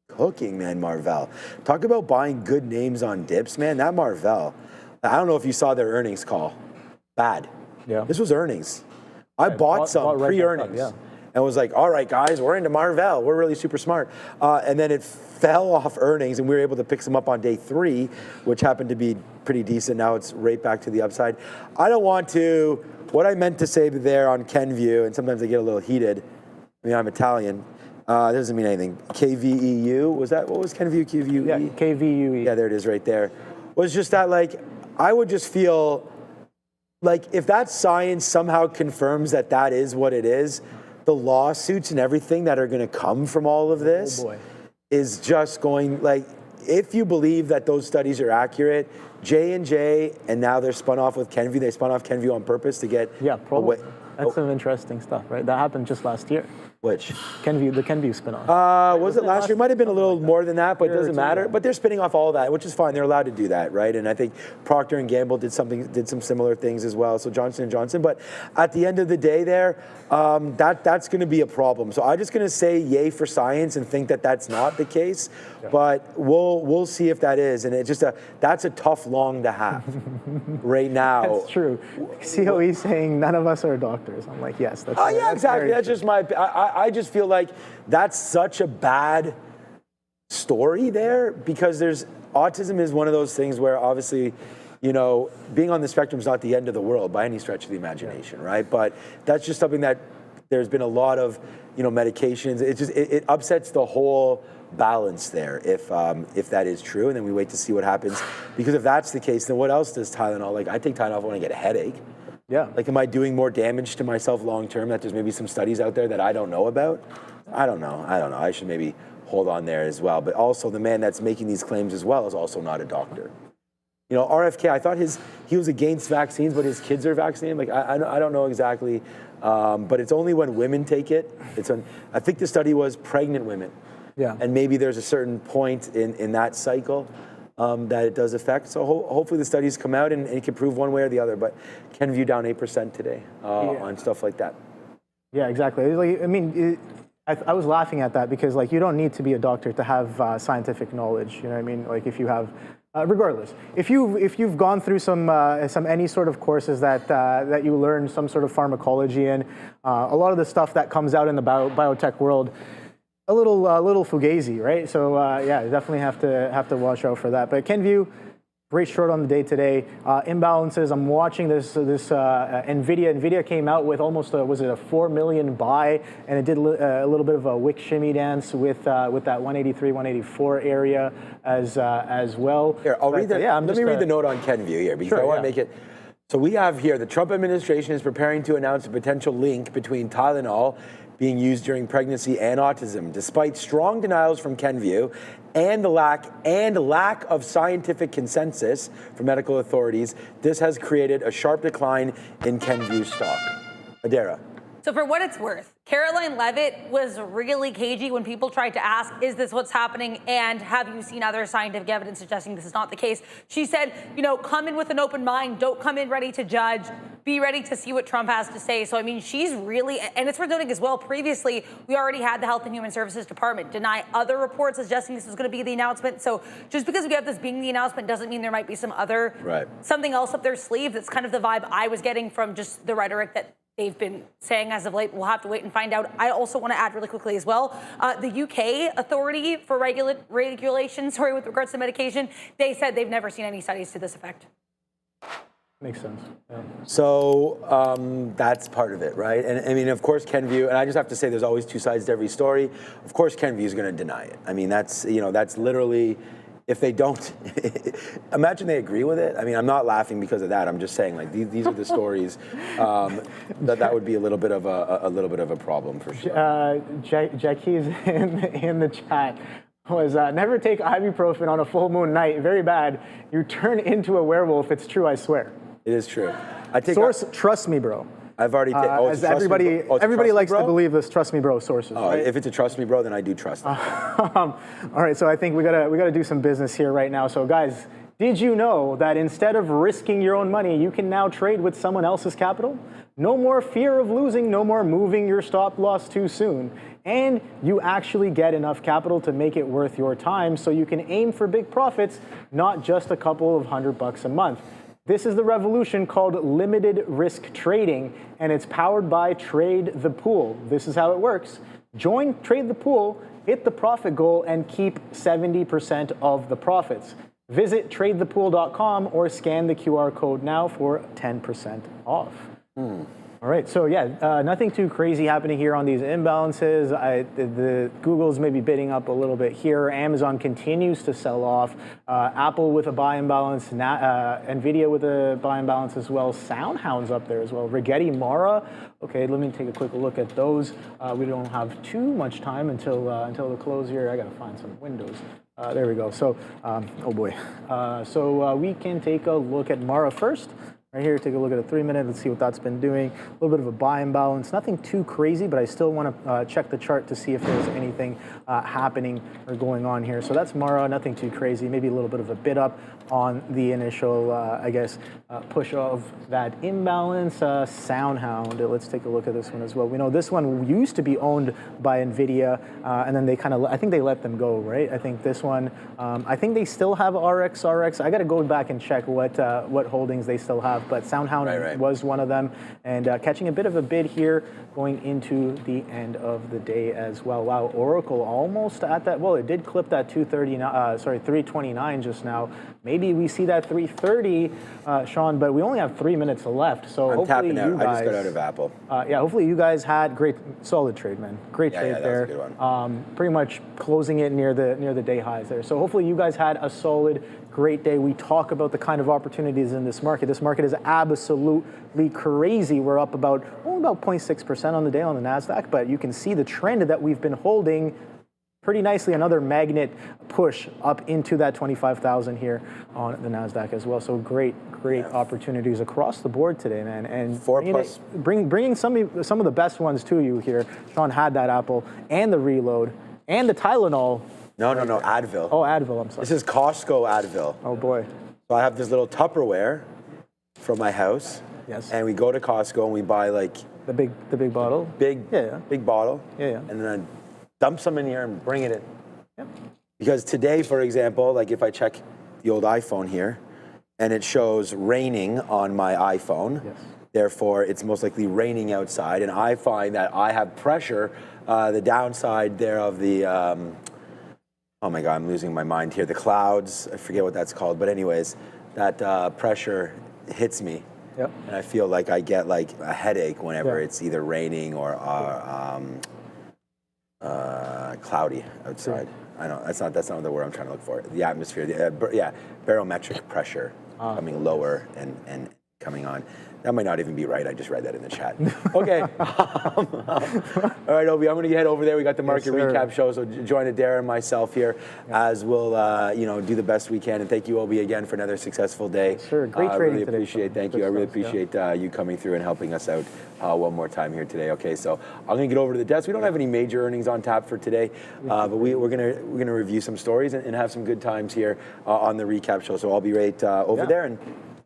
Speaker 4: cooking, man. Marvell. Talk about buying good names on dips, man. That Marvell. I don't know if you saw their earnings call. Bad. Yeah. This was earnings. I bought some pre-earnings and was like, all right, guys, we're into Marvell. We're really super smart. And then it fell off earnings, and we were able to pick some up on day 3, which happened to be pretty decent. Now it's right back to the upside. I don't want to, what I meant to say there on Kenvue, and sometimes I get a little heated. I mean, I'm Italian. Doesn't mean anything. KVEU, was that, what was Kenvue? KVUE?
Speaker 3: Yeah, KVUE.
Speaker 4: Yeah, there it is right there. Was just that, like, I would just feel like if that science somehow confirms that that is what it is, the lawsuits and everything that are going to come from all of this is just going, like, if you believe that those studies are accurate, J&J, and now they're spun off with Kenvue. They spun off Kenvue on purpose to get
Speaker 3: probably. That's some interesting stuff, right? That happened just last year.
Speaker 4: Which?
Speaker 3: Kenvue, the Kenvue spinoff.
Speaker 4: Was it last year? It might have been a little more than that, but it doesn't matter. But they're spinning off all that, which is fine. They're allowed to do that, right? And I think Procter & Gamble did some similar things as well. So Johnson & Johnson. But at the end of the day there, that's going to be a problem. So I'm just going to say yay for science and think that that's not the case. Yeah. But we'll see if that is. And it's just that's a tough long to have right now.
Speaker 3: That's true. COE saying none of us are doctors. I'm like, yes. That's
Speaker 4: yeah, exactly. That's just my. I just feel like that's such a bad story there because autism is one of those things where obviously, you know, being on the spectrum is not the end of the world by any stretch of the imagination, right? But that's just something that there's been a lot of, you know, medications. It upsets the whole balance there if that is true, and then we wait to see what happens. Because if that's the case, then what else does Tylenol? Like, I take Tylenol when I get a headache.
Speaker 3: Yeah.
Speaker 4: Like, am I doing more damage to myself long term that there's maybe some studies out there that I don't know about? I don't know. I should maybe hold on there as well. But also the man that's making these claims as well is also not a doctor. You know, RFK, I thought he was against vaccines, but his kids are vaccinated. Like, I don't know exactly, but it's only when women take it. I think the study was pregnant women.
Speaker 3: Yeah.
Speaker 4: And maybe there's a certain point in that cycle that it does affect. So hopefully the studies come out and it can prove one way or the other. But Kenvue down 8% today on stuff like that.
Speaker 3: Yeah, exactly. Like, I mean, I was laughing at that because, like, you don't need to be a doctor to have scientific knowledge. You know what I mean? Like, if you have, regardless, if you've gone through some any sort of courses that you learn some sort of pharmacology in, a lot of the stuff that comes out in the biotech world, a little fugazi, right? So yeah, definitely have to watch out for that. But Kenvue, great short on the day today. Imbalances. I'm watching this NVIDIA. NVIDIA came out with almost was it a 4 million buy, and it did a little bit of a wick shimmy dance with that 183, 184 area as well.
Speaker 4: Here, I'll read that. Yeah, let me read the note on Kenvue here because I want to make it. So we have here the Trump administration is preparing to announce a potential link between Tylenol being used during pregnancy and autism, despite strong denials from Kenvue and the lack of scientific consensus from medical authorities. This has created a sharp decline in Kenvue stock. Adara.
Speaker 5: So for what it's worth, Caroline Levitt was really cagey when people tried to ask, is this what's happening? And have you seen other scientific evidence suggesting this is not the case? She said, you know, come in with an open mind. Don't come in ready to judge. Be ready to see what Trump has to say. So, I mean, she's really, and it's worth noting as well, previously, we already had the Health and Human Services Department deny other reports suggesting this was going to be the announcement. So just because we have this being the announcement doesn't mean there might be some other, something else up their sleeve. That's kind of the vibe I was getting from just the rhetoric that they've been saying as of late. We'll have to wait and find out. I also want to add really quickly as well, the UK authority for regulations with regards to medication, they said they've never seen any studies to this effect.
Speaker 3: Makes sense. Yeah.
Speaker 4: So that's part of it, right? And I mean, of course, Kenvue, and I just have to say there's always two sides to every story. Of course, Kenvue is going to deny it. I mean, that's literally, if they don't, imagine they agree with it. I mean, I'm not laughing because of that. I'm just saying, like, these are the stories that would be a little bit of a problem for sure.
Speaker 3: Jackie's in the chat was never take ibuprofen on a full moon night. Very bad. You turn into a werewolf. It's true, I swear.
Speaker 4: It is true. I take
Speaker 3: source. Trust me, bro.
Speaker 4: I've already taken.
Speaker 3: Everybody likes to believe this. Trust me, bro. Sources.
Speaker 4: Oh, right? If it's a trust me, bro, then I do trust it.
Speaker 3: All right. So I think we gotta do some business here right now. So guys, did you know that instead of risking your own money, you can now trade with someone else's capital? No more fear of losing. No more moving your stop loss too soon. And you actually get enough capital to make it worth your time, so you can aim for big profits, not just a couple of $100 a month. This is the revolution called limited risk trading, and it's powered by Trade the Pool. This is how it works. Join Trade the Pool, hit the profit goal, and keep 70% of the profits. Visit tradethepool.com or scan the QR code now for 10% off. All right, so yeah, nothing too crazy happening here on these imbalances. The Google's maybe bidding up a little bit here. Amazon continues to sell off. Apple with a buy imbalance. NVIDIA with a buy imbalance as well. SoundHound's up there as well. Rigetti, Mara. Okay, let me take a quick look at those. We don't have too much time until the close here. I gotta find some windows. There we go. So, oh boy. So we can take a look at Mara first. Right here, take a look at a 3-minute. Let's see what that's been doing. A little bit of a buy imbalance. Nothing too crazy, but I still want to check the chart to see if there's anything happening or going on here. So that's Mara, nothing too crazy. Maybe a little bit of a bid up on the initial, I guess, push of that imbalance. Soundhound, let's take a look at this one as well. We know this one used to be owned by NVIDIA, and then they kind of, I think they let them go, right? I think this one, I think they still have RX. I got to go back and check what holdings they still have. But Soundhound was one of them, and catching a bit of a bid here going into the end of the day as well. Wow, Oracle almost at that. Well, it did clip that 329 just now. Maybe we see that 330, Sean, but we only have 3 minutes left. So
Speaker 4: I'm
Speaker 3: hopefully
Speaker 4: tapping out.
Speaker 3: you guys,
Speaker 4: I just got out of Apple.
Speaker 3: Yeah, hopefully you guys had solid trade, man. Great trade there.
Speaker 4: That was a good one.
Speaker 3: Pretty much closing it near the day highs there. So hopefully you guys had a solid, great day. We talk about the kind of opportunities in this market. This market is absolutely crazy. We're up about 0.6% on the day on the Nasdaq, but you can see the trend that we've been holding pretty nicely. Another magnet push up into that 25,000 here on the Nasdaq as well. So great opportunities across the board today, man. And bringing some of the best ones to you here. Sean had that Apple and the reload and the Tylenol.
Speaker 4: No, Advil.
Speaker 3: Oh, Advil, I'm sorry.
Speaker 4: This is Costco Advil.
Speaker 3: Oh, boy.
Speaker 4: So I have this little Tupperware from my house.
Speaker 3: Yes.
Speaker 4: And we go to Costco and we buy like...
Speaker 3: The big bottle?
Speaker 4: Big bottle.
Speaker 3: Yeah.
Speaker 4: And then I dump some in here and bring it in.
Speaker 3: Yep.
Speaker 4: Because today, for example, like if I check the old iPhone here, and it shows raining on my iPhone, therefore it's most likely raining outside, and I find that I have pressure, the downside there of the... oh my God, I'm losing my mind here. The clouds, I forget what that's called, but anyways, that pressure hits me.
Speaker 3: Yep.
Speaker 4: And I feel like I get like a headache whenever it's either raining or cloudy outside. I know that's not the word I'm trying to look for. The atmosphere, barometric pressure coming lower and coming on. That might not even be right. I just read that in the chat. Okay. All right, Obi, I'm going to head over there. We got the market recap show, so join Adara and myself here as we'll, do the best we can. And thank you, Obi, again for another successful day.
Speaker 3: Sure, great trading today.
Speaker 4: Thank you. I really appreciate you coming through and helping us out one more time here today. Okay, so I'm going to get over to the desk. We don't have any major earnings on tap for today, but we're going to review some stories and have some good times here on the recap show. So I'll be right over there and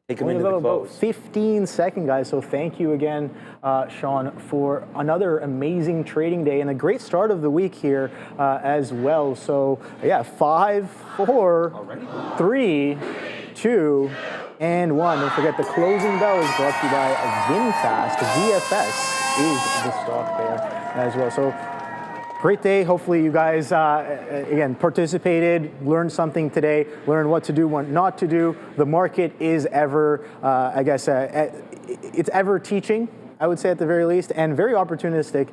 Speaker 4: take them into the close.
Speaker 3: 15 seconds, guys. So thank you again, Sean, for another amazing trading day and a great start of the week here as well. So yeah, 5, 4, 3, 2, and 1. Don't forget the closing bell is brought to you by VinFast. VFS is the stock there as well. So great day. Hopefully you guys, again, participated, learned something today, learned what to do, what not to do. The market is ever, it's ever teaching, I would say at the very least, and very opportunistic,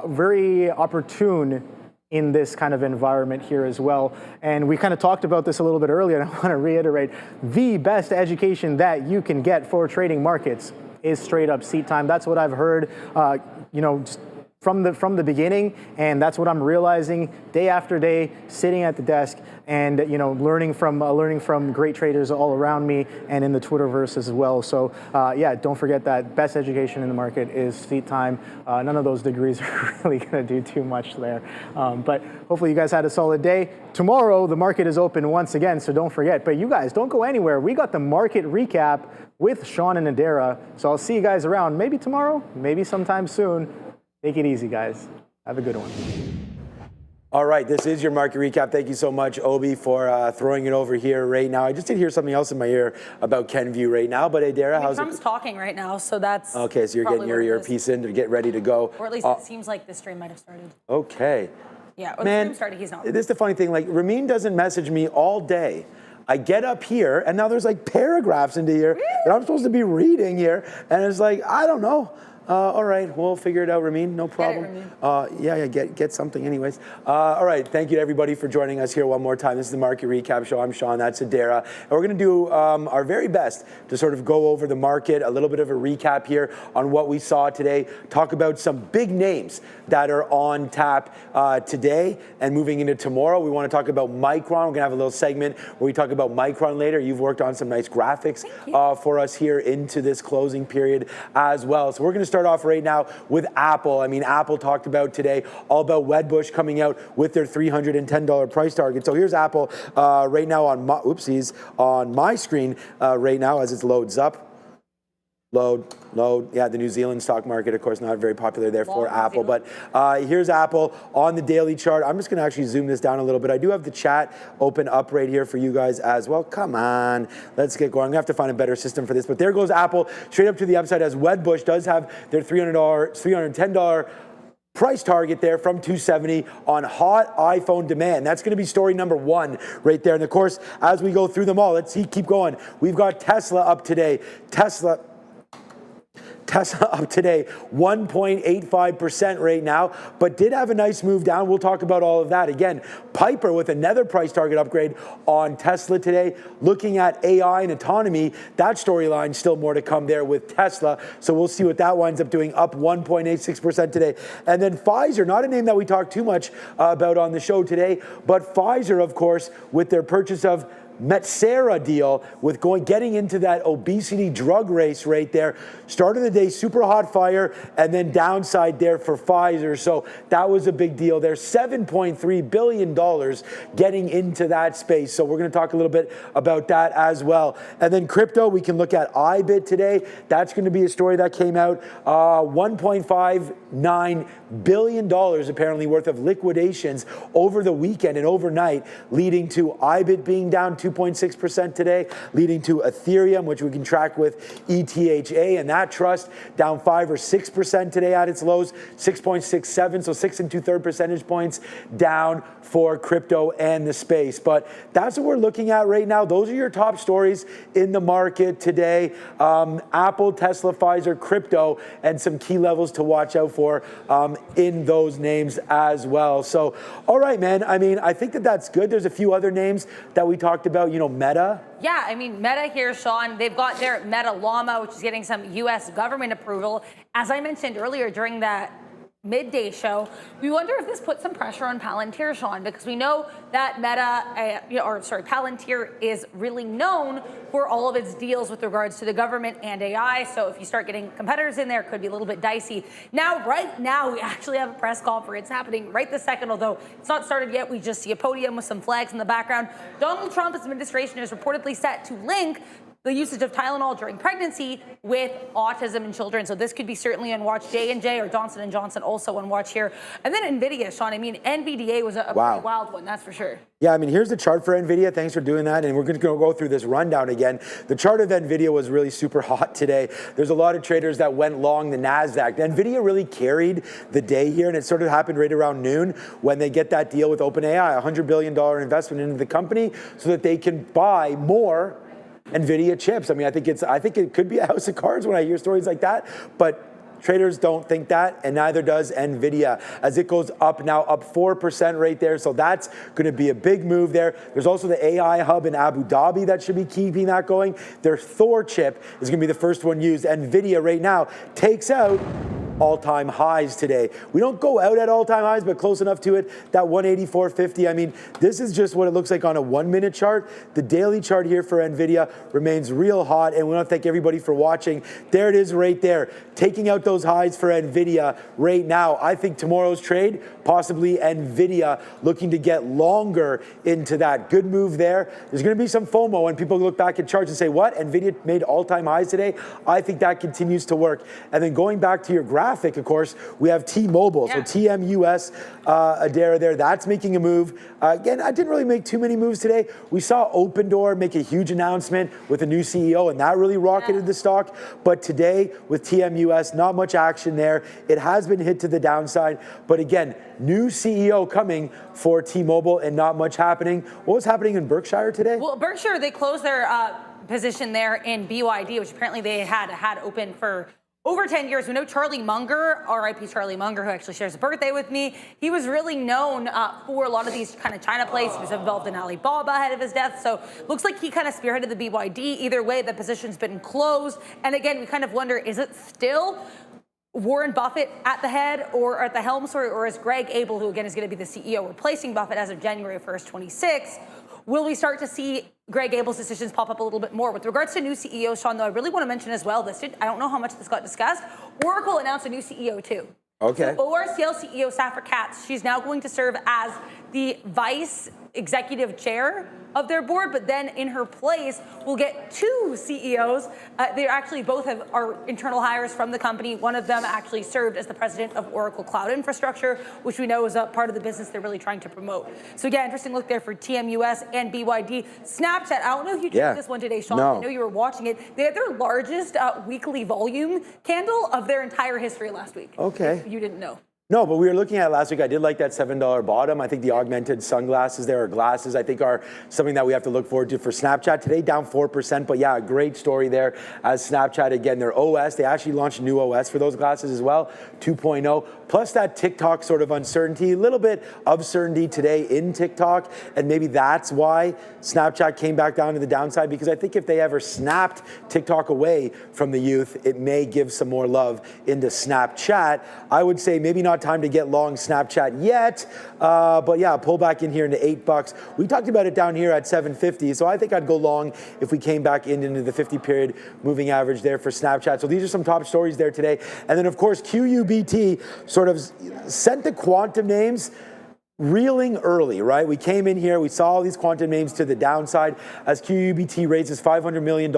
Speaker 3: very opportune in this kind of environment here as well. And we kind of talked about this a little bit earlier, and I want to reiterate, the best education that you can get for trading markets is straight up seat time. That's what I've heard, just from the beginning, and that's what I'm realizing day after day, sitting at the desk and learning from great traders all around me and in the Twitterverse as well. So don't forget that best education in the market is seat time. None of those degrees are really going to do too much there, but hopefully you guys had a solid day. Tomorrow the market is open once again, so don't forget. But you guys don't go anywhere. We got the market recap with Sean and Adara, so I'll see you guys around. Maybe tomorrow, maybe sometime soon. Take it easy, guys. Have a good one.
Speaker 4: All right, this is your market recap. Thank you so much, Obi, for throwing it over here right now. I just did hear something else in my ear about Kenvue right now, but Adara, how's it?
Speaker 5: Trump's talking right now, so that's
Speaker 4: okay. So you're getting your earpiece in to get ready to go,
Speaker 5: or at least it seems like the stream might have started.
Speaker 4: Okay.
Speaker 5: Yeah, or
Speaker 4: man,
Speaker 5: the stream started. He's not.
Speaker 4: This is the funny thing. Like Ramin doesn't message me all day. I get up here, and now there's like paragraphs into here that I'm supposed to be reading here, and it's like I don't know. All right, we'll figure it out, Ramin. No problem. Get something anyways. All right, thank you to everybody for joining us here one more time. This is the Market Recap Show. I'm Sean, that's Adara. And we're going to do our very best to sort of go over the market, a little bit of a recap here on what we saw today, talk about some big names that are on tap today and moving into tomorrow. We want to talk about Micron. We're going to have a little segment where we talk about Micron later. You've worked on some nice graphics for us here into this closing period as well. So we're going to start off right now with Apple. I mean, Apple talked about today all about Wedbush coming out with their $310 price target. So here's Apple right now on my, on my screen right now as it loads up. Load. Yeah, the New Zealand stock market, of course, not very popular there for Apple. But here's Apple on the daily chart. I'm just going to actually zoom this down a little bit. I do have the chat open up right here for you guys as well. Come on, let's get going. I'm going to have to find a better system for this. But there goes Apple straight up to the upside as Wedbush does have their $310 price target there from 270 on hot iPhone demand. That's going to be story number one right there. And of course, as we go through them all, let's keep going. We've got Tesla up today. Tesla up today, 1.85% right now, but did have a nice move down. We'll talk about all of that. Again, Piper with another price target upgrade on Tesla today. Looking at AI and autonomy, that storyline still more to come there with Tesla. So we'll see what that winds up doing, up 1.86% today. And then Pfizer, not a name that we talk too much about on the show today, but Pfizer, of course, with their purchase of MSTR deal with getting into that obesity drug race right there. Started the day super hot fire and then downside there for Pfizer. So that was a big deal there. $7.3 billion getting into that space. So we're going to talk a little bit about that as well. And then crypto, we can look at IBIT today. That's going to be a story that came out. $1.59 billion apparently worth of liquidations over the weekend and overnight, leading to IBIT being down 2.6% today, leading to Ethereum, which we can track with ETHA, and that trust down 5 or 6% today at its lows, 6.67, so 6 2/3 percentage points down for crypto and the space. But that's what we're looking at right now. Those are your top stories in the market today. Apple, Tesla, Pfizer, crypto, and some key levels to watch out for in those names as well. So, all right, man. I mean, I think that's good. There's a few other names that we talked about, you know, Meta.
Speaker 5: Yeah, I mean, Meta here, Sean, they've got their Meta Llama, which is getting some U.S. government approval. As I mentioned earlier during that midday show, we wonder if this puts some pressure on Palantir, Sean, because we know that Palantir is really known for all of its deals with regards to the government and AI. So if you start getting competitors in there, it could be a little bit dicey. Now, right now, we actually have a press conference happening right this second, although it's not started yet. We just see a podium with some flags in the background. Donald Trump's administration is reportedly set to link the usage of Tylenol during pregnancy with autism in children. So this could be certainly on watch. J&J or Johnson & Johnson also on watch here. And then NVIDIA, Sean, I mean, NVDA was a pretty wild one, that's for sure. Yeah, I mean, here's the chart for NVIDIA. Thanks for doing that. And we're going to go through this rundown again. The chart of NVIDIA was really super hot today. There's a lot of traders that went long the Nasdaq. NVIDIA really carried the day here, and it sort of happened right around noon when they get that deal with OpenAI, $100 billion investment into the company so that they can buy more NVIDIA chips. I mean, I think it could be a house of cards when I hear stories like that, but traders don't think that, and neither does NVIDIA, as it goes up now, up 4% right there. So that's going to be a big move there. There's also the AI hub in Abu Dhabi that should be keeping that going. Their Thor chip is going to be the first one used. NVIDIA right now takes out all-time highs today. We don't go out at all-time highs, but close enough to it, that 184.50. I mean, this is just what it looks like on a 1-minute chart. The daily chart here for NVIDIA remains real hot, and we want to thank everybody for watching. There it is right there, taking out those highs for NVIDIA right now. I think tomorrow's trade, possibly NVIDIA looking to get longer into that. Good move there. There's going to be some FOMO when people look back at charts and say, what? NVIDIA made all-time highs today? I think that continues to work. And then going back to your graphic, of course, we have T-Mobile, so TMUS, Adara there, that's making a move. Again, I didn't really make too many moves today. We saw Open Door make a huge announcement with a new CEO, and that really rocketed the stock. But today, with TMUS, not much action there. It has been hit to the downside, but again, new CEO coming for T-Mobile and not much happening. What was happening in Berkshire today? Well, Berkshire, they closed their position there in BYD, which apparently they had open for over 10 years. We know Charlie Munger, RIP Charlie Munger, who actually shares a birthday with me. He was really known for a lot of these kind of China plays. He was involved in Alibaba ahead of his death. So looks like he kind of spearheaded the BYD. Either way, the position's been closed. And again, we kind of wonder, is it still Warren Buffett at the head or at the helm, or is Greg Abel, who again is going to be the CEO, replacing Buffett as of January 1st, 26? Will we start to see Greg Abel's decisions pop up a little bit more? With regards to new CEOs, Sean, though, I really want to mention as well, I don't know how much this got discussed, Oracle announced a new CEO too.
Speaker 4: Okay.
Speaker 5: So ORCL CEO Safra Katz, she's now going to serve as the vice executive chair of their board, but then in her place, we'll get two CEOs. They actually both are internal hires from the company. One of them actually served as the president of Oracle Cloud Infrastructure, which we know is a part of the business they're really trying to promote. So again, interesting look there for TMUS and BYD. Snapchat, I don't know if you checked this one today, Sean.
Speaker 4: No.
Speaker 5: I know you were watching it. They had their largest weekly volume candle of their entire history last week.
Speaker 4: Okay.
Speaker 5: If you didn't know.
Speaker 4: No, but we were looking at it last week. I did like that $7 bottom. I think the augmented sunglasses there, or glasses, I think are something that we have to look forward to for Snapchat. Today down 4%, but yeah, a great story there as Snapchat, again, their OS, they actually launched a new OS for those glasses as well, 2.0. Plus that TikTok sort of uncertainty, a little bit of certainty today in TikTok, and maybe that's why Snapchat came back down to the downside, because I think if they ever snapped TikTok away from the youth, it may give some more love into Snapchat. I would say maybe not time to get long Snapchat yet, but yeah, pull back in here into $8. We talked about it down here at 750, so I think I'd go long if we came back into the 50-period moving average there for Snapchat. So these are some top stories there today. And then, of course, QUBT sort of sent the quantum names reeling early, right? We came in here, we saw all these quantum names to the downside as QUBT raises $500 million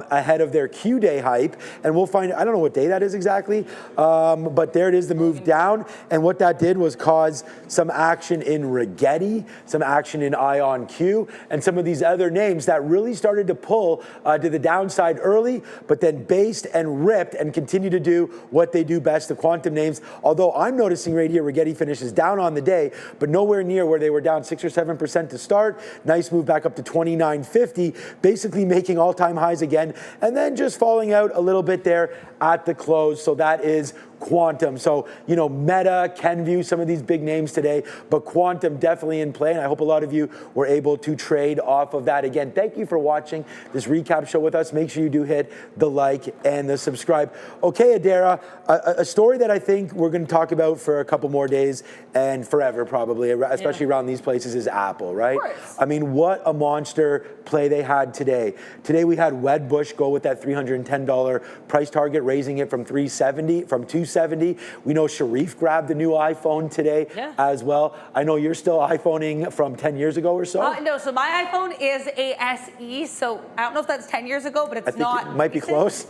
Speaker 4: ahead of their Q-Day hype. And we'll find, I don't know what day that is exactly, but there it is, the move down. And what that did was cause some action in Rigetti, some action in IonQ, and some of these other names that really started to pull to the downside early, but then based and ripped and continue to do what they do best, the quantum names. Although I'm noticing right here, Rigetti finishes down on the day, but nowhere near where they were down 6 or 7% to start. Nice move back up to 29.50, basically making all-time highs again, and then just falling out a little bit there at the close. So that is quantum. So, you know, Meta, Kenvue, some of these big names today, but quantum definitely in play. And I hope a lot of you were able to trade off of that. Again, thank you for watching this recap show with us. Make sure you do hit the like and the subscribe. Okay, Adara, a story that I think we're going to talk about for a couple more days and forever probably, especially around these places, is Apple, right? I mean, what a monster play they had today. Today we had Wedbush go with that $310 price target, raising it from 270. We know Sharif grabbed the new iPhone today as well. I know you're still iPhoning from 10 years ago or so.
Speaker 5: No, so my iPhone is a SE, so I don't know if that's 10 years ago, but it's not.
Speaker 4: It might be close.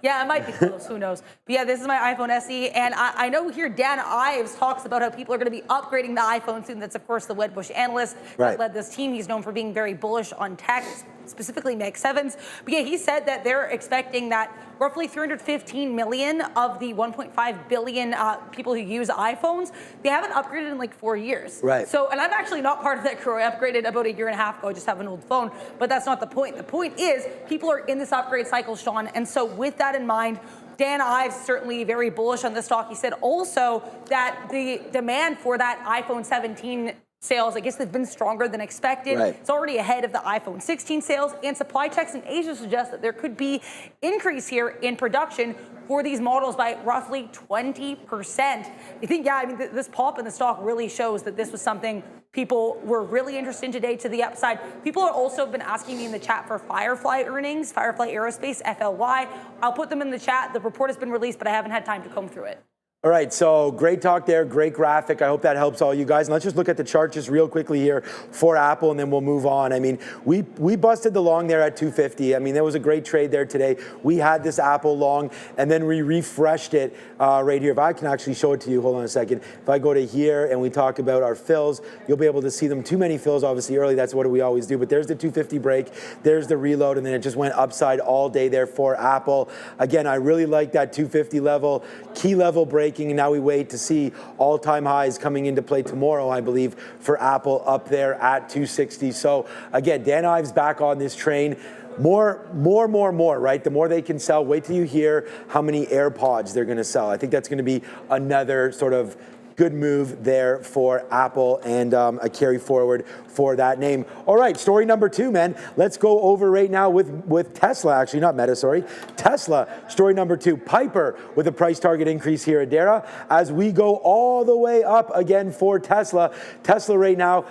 Speaker 5: Yeah, it might be close, who knows. But yeah, this is my iPhone SE, and I know here Dan Ives talks about how people are going to be upgrading the iPhone soon. That's, of course, the Wedbush analyst that led this team. He's known for being very bullish on tech, specifically Mag 7s. But yeah, he said that they're expecting that roughly 315 million of the 1.5 billion people who use iPhones, they haven't upgraded in like 4 years. So, and I'm actually not part of that crew. I upgraded about a year and a half ago. I just have an old phone, but that's not the point. The point is people are in this upgrade cycle, Sean. And so with that in mind, Dan Ives certainly very bullish on the stock. He said also that the demand for that iPhone 17 sales, I guess they've been stronger than expected. It's already ahead of the iPhone 16 sales, and supply checks in Asia suggest that there could be increase here in production for these models by roughly 20%. You think, yeah, I mean, this pop in the stock really shows that this was something people were really interested in today to the upside. People have also been asking me in the chat for Firefly earnings, Firefly Aerospace, FLY. I'll put them in the chat. The report has been released, but I haven't had time to comb through it.
Speaker 4: All right, so great talk there, great graphic. I hope that helps all you guys. And let's just look at the chart just real quickly here for Apple, and then we'll move on. I mean, we busted the long there at 250. I mean, there was a great trade there today. We had this Apple long, and then we refreshed it right here. If I can actually show it to you, hold on a second. If I go to here and we talk about our fills, you'll be able to see them. Too many fills, obviously, early. That's what we always do. But there's the 250 break. There's the reload, and then it just went upside all day there for Apple. Again, I really like that 250 level, key level break breaking, and now we wait to see all-time highs coming into play tomorrow, I believe, for Apple up there at 260. So again, Dan Ives back on this train. More, right? The more they can sell, wait till you hear how many AirPods they're going to sell. I think that's going to be another sort of good move there for Apple and a carry forward for that name. All right, story number 2, man. Let's go over right now with Tesla, actually, not Meta, sorry. Tesla, story number 2. Piper with a price target increase here at Dara as we go all the way up again for Tesla. Tesla right now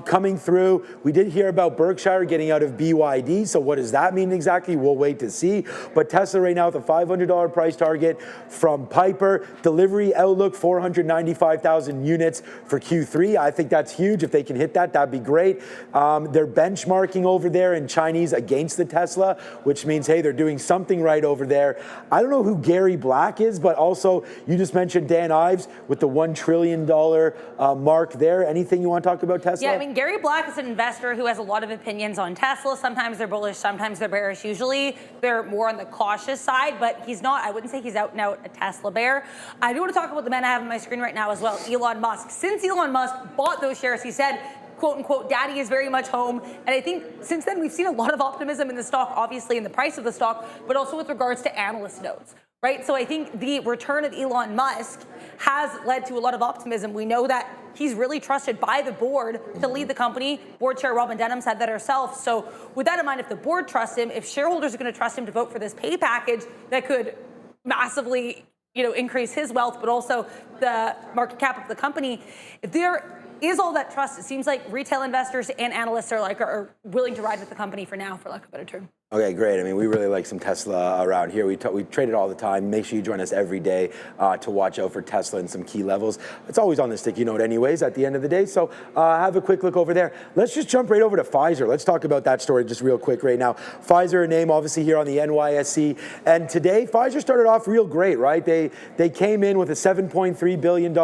Speaker 4: coming through. We did hear about Berkshire getting out of BYD, so what does that mean exactly? We'll wait to see. But Tesla right now with a $500 price target from Piper. Delivery outlook 495,000 units for Q3. I think that's huge. If they can hit that, that'd be great. They're benchmarking over there in Chinese against the Tesla, which means, hey, they're doing something right over there. I don't know who Gary Black is, but also you just mentioned Dan Ives with the $1 trillion mark there. Anything you want to talk about Tesla?
Speaker 5: Yeah, I mean, Gary Black is an investor who has a lot of opinions on Tesla. Sometimes they're bullish, sometimes they're bearish. Usually they're more on the cautious side, but he's not, I wouldn't say he's out and out a Tesla bear. I do want to talk about the man I have on my screen right now as well, Elon Musk. Since Elon Musk bought those shares, he said, quote unquote, daddy is very much home. And I think since then we've seen a lot of optimism in the stock, obviously in the price of the stock, but also with regards to analyst notes, right? So I think the return of Elon Musk has led to a lot of optimism. We know that he's really trusted by the board to lead the company. Board chair Robin Denham said that herself. So with that in mind, if the board trusts him, if shareholders are going to trust him to vote for this pay package that could massively, increase his wealth, but also the market cap of the company, if there is all that trust, it seems like retail investors and analysts are willing to ride with the company for now, for lack of a better term.
Speaker 4: Okay, great. I mean, we really like some Tesla around here. We trade it all the time. Make sure you join us every day to watch out for Tesla and some key levels. It's always on the sticky note anyways at the end of the day. So have a quick look over there. Let's just jump right over to Pfizer. Let's talk about that story just real quick right now. Pfizer, a name obviously here on the NYSE. And today, Pfizer started off real great, right? They came in with a $7.3 billion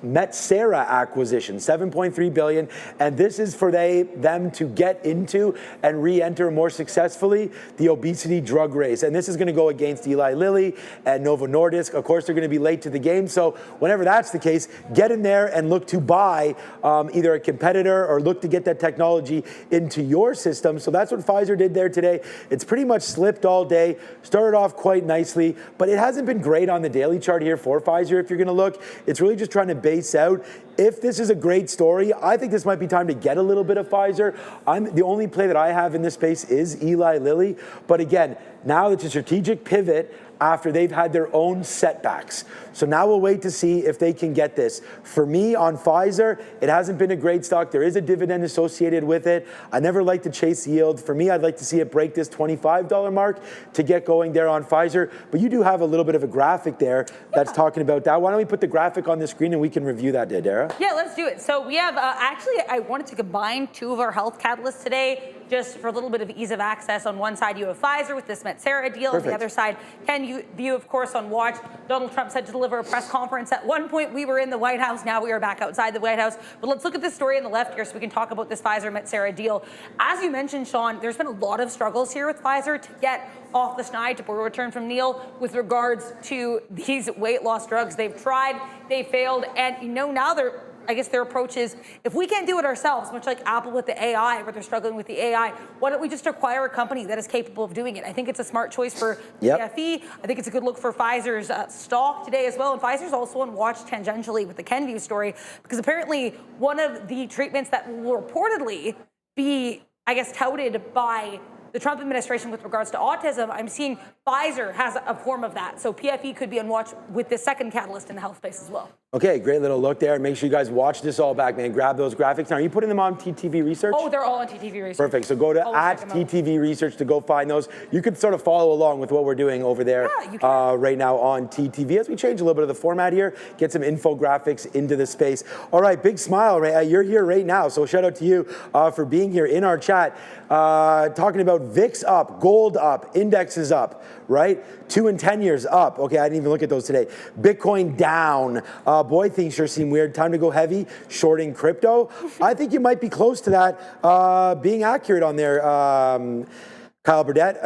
Speaker 4: MSTR acquisition, $7.3 billion, and this is for them to get into and re-enter more successfully the obesity drug race. And this is going to go against Eli Lilly and Novo Nordisk. Of course, they're going to be late to the game. So whenever that's the case, get in there and look to buy either a competitor or look to get that technology into your system. So that's what Pfizer did there today. It's pretty much slipped all day, started off quite nicely, but it hasn't been great on the daily chart here for Pfizer. If you're going to look, it's really just trying to base out. If this is a great story, I think this might be time to get a little bit of Pfizer. The only play that I have in this space is Eli Lilly. But again, now it's a strategic pivot after they've had their own setbacks. So now we'll wait to see if they can get this. For me, on Pfizer, it hasn't been a great stock. There is a dividend associated with it. I never like to chase yield. For me, I'd like to see it break this $25 mark to get going there on Pfizer. But you do have a little bit of a graphic there that's talking about that. Why don't we put the graphic on the screen and we can review that, Dara?
Speaker 5: Yeah, let's do it. So we have, actually, I wanted to combine two of our health catalysts today, just for a little bit of ease of access. On one side, you have Pfizer with this MSTR deal.
Speaker 4: Perfect.
Speaker 5: On the other side, Kenvue, of course, on watch. Donald Trump said to deliver a press conference. At one point, we were in the White House. Now we are back outside the White House. But let's look at this story on the left here so we can talk about this Pfizer MSTR deal. As you mentioned, Sean, there's been a lot of struggles here with Pfizer to get off the schneid, to borrow a return from Neil, with regards to these weight loss drugs. They've tried, they failed, and now their approach is, if we can't do it ourselves, much like Apple with the AI, where they're struggling with the AI, why don't we just acquire a company that is capable of doing it? I think it's a smart choice for PFE. I think it's a good look for Pfizer's stock today as well. And Pfizer's also on watch tangentially with the Kenvue story, because apparently one of the treatments that will reportedly be, touted by the Trump administration with regards to autism, I'm seeing Pfizer has a form of that. So PFE could be on watch with this second catalyst in the health space as well.
Speaker 4: Okay, great little look there. Make sure you guys watch this all back, man. Grab those graphics. Now, are you putting them on TTV Research?
Speaker 5: Oh, they're all on TTV Research.
Speaker 4: Perfect. So go to @TTV Research to go find those. You can sort of follow along with what we're doing over there right now on TTV as we change a little bit of the format here, get some infographics into the space. All right, big smile. Right? You're here right now, so shout out to you for being here in our chat, talking about VIX up, gold up, indexes up, right? 2 and 10 years up. Okay, I didn't even look at those today. Bitcoin down. Boy, things sure seem weird. Time to go heavy, shorting crypto. I think you might be close to that being accurate on there, Kyle Burdett.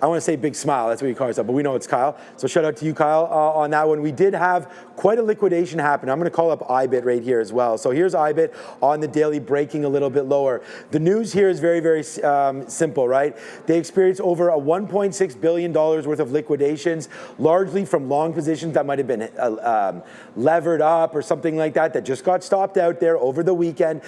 Speaker 4: I want to say big smile. That's what he calls himself, but we know it's Kyle. So shout out to you, Kyle, on that one. We did have quite a liquidation happen. I'm going to call up IBIT right here as well. So here's IBIT on the daily, breaking a little bit lower. The news here is very, very simple, right? They experienced over a $1.6 billion worth of liquidations, largely from long positions that might have been levered up or something like that, that just got stopped out there over the weekend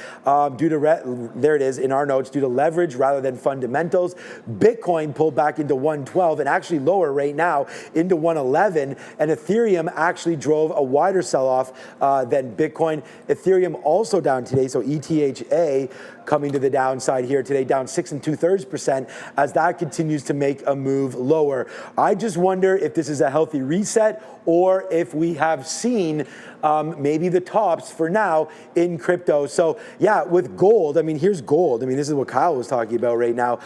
Speaker 4: due to, there it is in our notes, due to leverage rather than fundamentals. Bitcoin pulled back into 112 and actually lower right now into 111, and Ethereum actually drove a wider sell-off than Bitcoin. Ethereum also down today, so ETHA coming to the downside here today, down 6 2/3% as that continues to make a move lower. I just wonder if this is a healthy reset or if we have seen maybe the tops for now in crypto. So yeah, with gold, I mean, here's gold. I mean, this is what Kyle was talking about right now.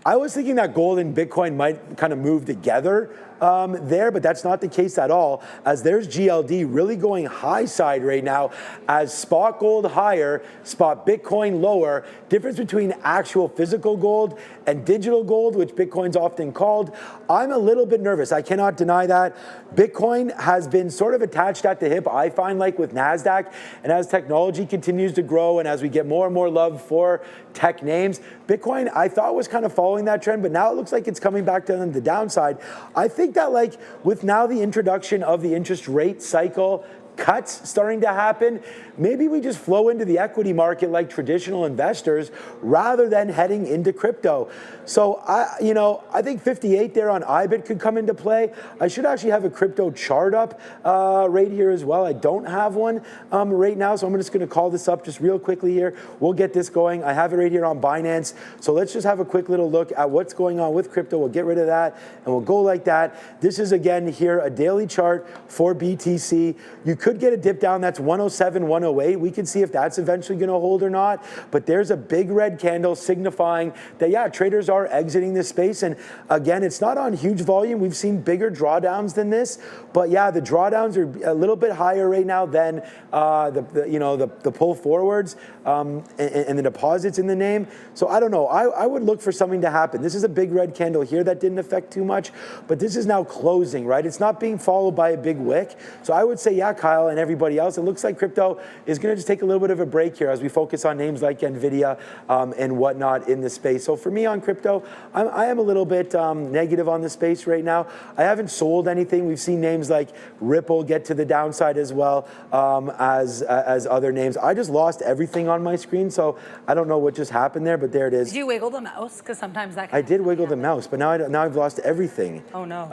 Speaker 4: I was thinking that gold and Bitcoin might kind of move together there, but that's not the case at all, as there's GLD really going high side right now as spot gold higher, spot Bitcoin lower. Difference between actual physical gold and digital gold, which Bitcoin's often called. I'm a little bit nervous. I cannot deny that. Bitcoin has been sort of attached at the hip, I find, like with Nasdaq, and as technology continues to grow and as we get more and more love for tech names, Bitcoin I thought was kind of following that trend, but now it looks like it's coming back to the downside. I think that, like, with now the introduction of the interest rate cycle cuts starting to happen, maybe we just flow into the equity market like traditional investors rather than heading into crypto. So I think 58 there on IBIT could come into play. I should actually have a crypto chart up right here as well. I don't have one right now, so I'm just going to call this up just real quickly here. We'll get this going. I have it right here on Binance. So let's just have a quick little look at what's going on with crypto. We'll get rid of that and we'll go like that. This is again here a daily chart for BTC. You could get a dip down. That's 107, 108. We can see if that's eventually going to hold or not. But there's a big red candle signifying that, yeah, traders are exiting this space. And again, it's not on huge volume. We've seen bigger drawdowns than this. But yeah, the drawdowns are a little bit higher right now than the pull forwards and the deposits in the name. So I don't know. I would look for something to happen. This is a big red candle here that didn't affect too much. But this is now closing, right? It's not being followed by a big wick. So I would say, yeah, Kyle and everybody else, it looks like crypto is going to just take a little bit of a break here as we focus on names like NVIDIA and whatnot in the space. So for me on crypto, I am a little bit negative on the space right now. I haven't sold anything. We've seen names like Ripple get to the downside as well as other names. I just lost everything on my screen, so I don't know what just happened there, but there it is.
Speaker 5: Did you wiggle the mouse? Because sometimes that
Speaker 4: I did wiggle the mouse, but now I've lost everything.
Speaker 5: Oh no.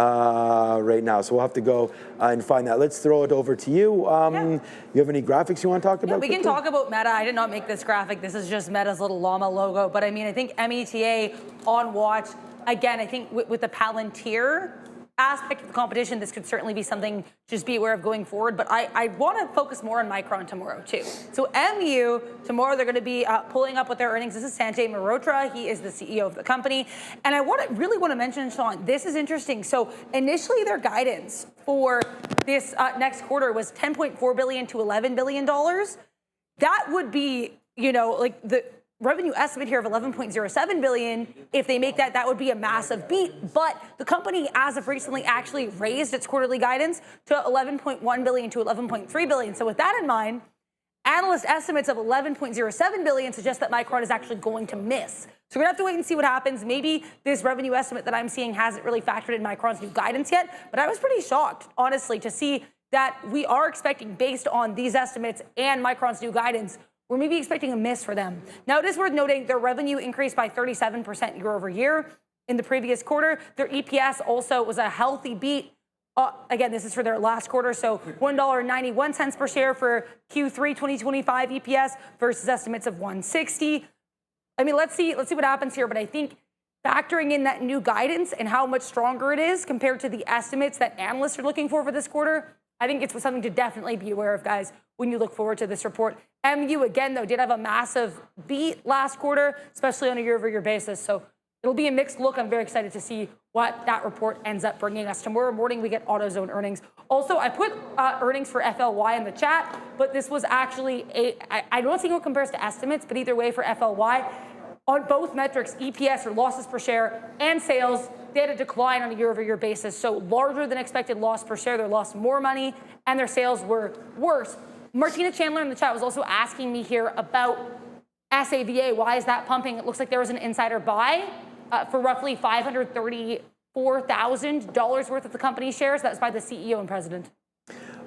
Speaker 4: Right now, so we'll have to go and find that. Let's throw it over to you. You have any graphics you want to talk about?
Speaker 5: Yeah, we can talk about Meta. I did not make this graphic. This is just Meta's little llama logo. But I mean, I think META on watch. Again, I think with the Palantir aspect of the competition, this could certainly be something to just be aware of going forward. But I want to focus more on Micron tomorrow, too. So MU, tomorrow they're going to be pulling up with their earnings. This is Sanjay Mehrotra. He is the CEO of the company. And I really want to mention, Sean, this is interesting. So initially their guidance for this next quarter was $10.4 billion to $11 billion. That would be, like the revenue estimate here of $11.07 billion. If they make that, that would be a massive beat. But the company, as of recently, actually raised its quarterly guidance to $11.1 billion to $11.3 billion. So with that in mind, analyst estimates of $11.07 billion suggest that Micron is actually going to miss. So we're gonna have to wait and see what happens. Maybe this revenue estimate that I'm seeing hasn't really factored in Micron's new guidance yet, but I was pretty shocked, honestly, to see that we are expecting, based on these estimates and Micron's new guidance, we're maybe expecting a miss for them. Now, it is worth noting their revenue increased by 37% year over year in the previous quarter. Their EPS also was a healthy beat. Again, this is for their last quarter, so $1.91 per share for Q3 2025 EPS versus estimates of $1.60. I mean, let's see what happens here, but I think factoring in that new guidance and how much stronger it is compared to the estimates that analysts are looking for this quarter, I think it's something to definitely be aware of, guys, when you look forward to this report. MU, again, though, did have a massive beat last quarter, especially on a year-over-year basis. So it'll be a mixed look. I'm very excited to see what that report ends up bringing us. Tomorrow morning, we get AutoZone earnings. Also, I put earnings for FLY in the chat, but this was actually I don't think it compares to estimates, but either way for FLY,
Speaker 6: On both metrics, EPS or losses per share and sales, they had a decline on a year-over-year basis. So larger than expected loss per share, they lost more money, and their sales were worse. Martina Chandler in the chat was also asking me here about SAVA. Why is that pumping? It looks like there was an insider buy for roughly $534,000 worth of the company's shares. That was by the CEO and president.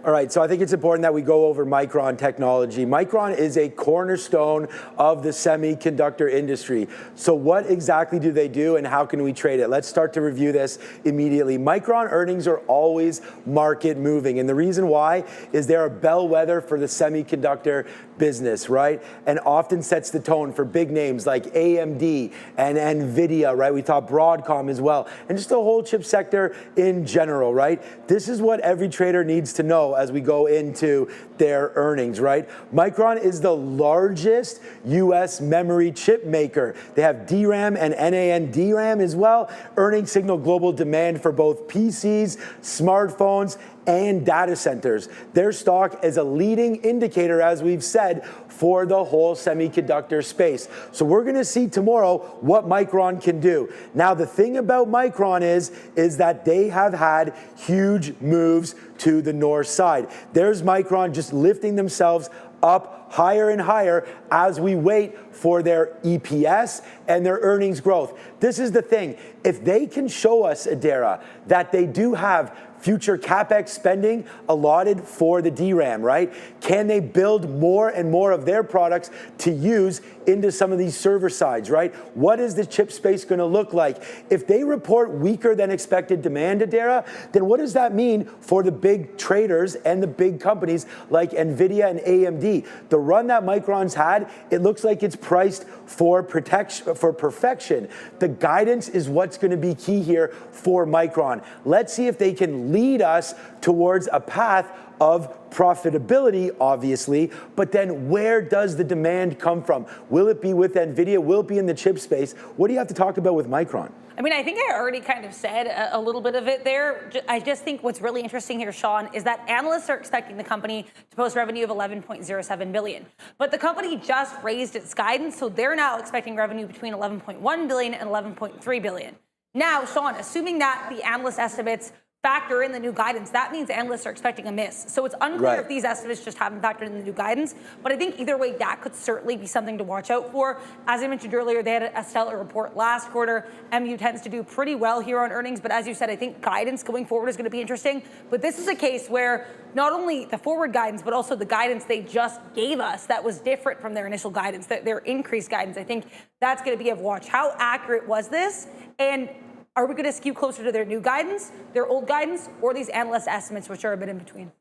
Speaker 4: All right, so I think it's important that we go over Micron technology. Micron is a cornerstone of the semiconductor industry. So what exactly do they do and how can we trade it? Let's start to review this immediately. Micron earnings are always market moving. And the reason why is they're a bellwether for the semiconductor business, right? And often sets the tone for big names like AMD and NVIDIA, right? We talked Broadcom as well. And just the whole chip sector in general, right? This is what every trader needs to know as we go into their earnings, right? Micron is the largest US memory chip maker. They have DRAM and NAND DRAM as well. Earnings signal global demand for both PCs, smartphones, and data centers. Their stock is a leading indicator, as we've said, for the whole semiconductor space. So we're gonna see tomorrow what Micron can do. Now, the thing about Micron is that they have had huge moves to the north side. There's Micron just lifting themselves up higher and higher as we wait for their EPS and their earnings growth. This is the thing. If they can show us, Adara, that they do have future CapEx spending allotted for the DRAM, right? Can they build more and more of their products to use into some of these server sides, right? What is the chip space going to look like? If they report weaker than expected demand, Adara, then what does that mean for the big traders and the big companies like NVIDIA and AMD? The run that Micron's had, it looks like it's priced for perfection. The guidance is what's going to be key here for Micron. Let's see if they can lead us towards a path of profitability, obviously, but then where does the demand come from? Will it be with NVIDIA? Will it be in the chip space? What do you have to talk about with Micron?
Speaker 5: I mean, I think I already kind of said a little bit of it there. I just think what's really interesting here, Sean, is that analysts are expecting the company to post revenue of $11.07 billion. But the company just raised its guidance, so they're now expecting revenue between $11.1 billion and $11.3 billion. Now, Sean, assuming that the analyst estimates factor in the new guidance, that means analysts are expecting a miss. So it's unclear if these estimates just haven't factored in the new guidance, but I think either way, that could certainly be something to watch out for. As I mentioned earlier, they had a stellar report last quarter. MU tends to do pretty well here on earnings, but as you said, I think guidance going forward is going to be interesting. But this is a case where not only the forward guidance, but also the guidance they just gave us that was different from their initial guidance, their increased guidance. I think that's going to be of watch. How accurate was this? And are we going to skew closer to their new guidance, their old guidance, or these analyst estimates, which are a bit in between?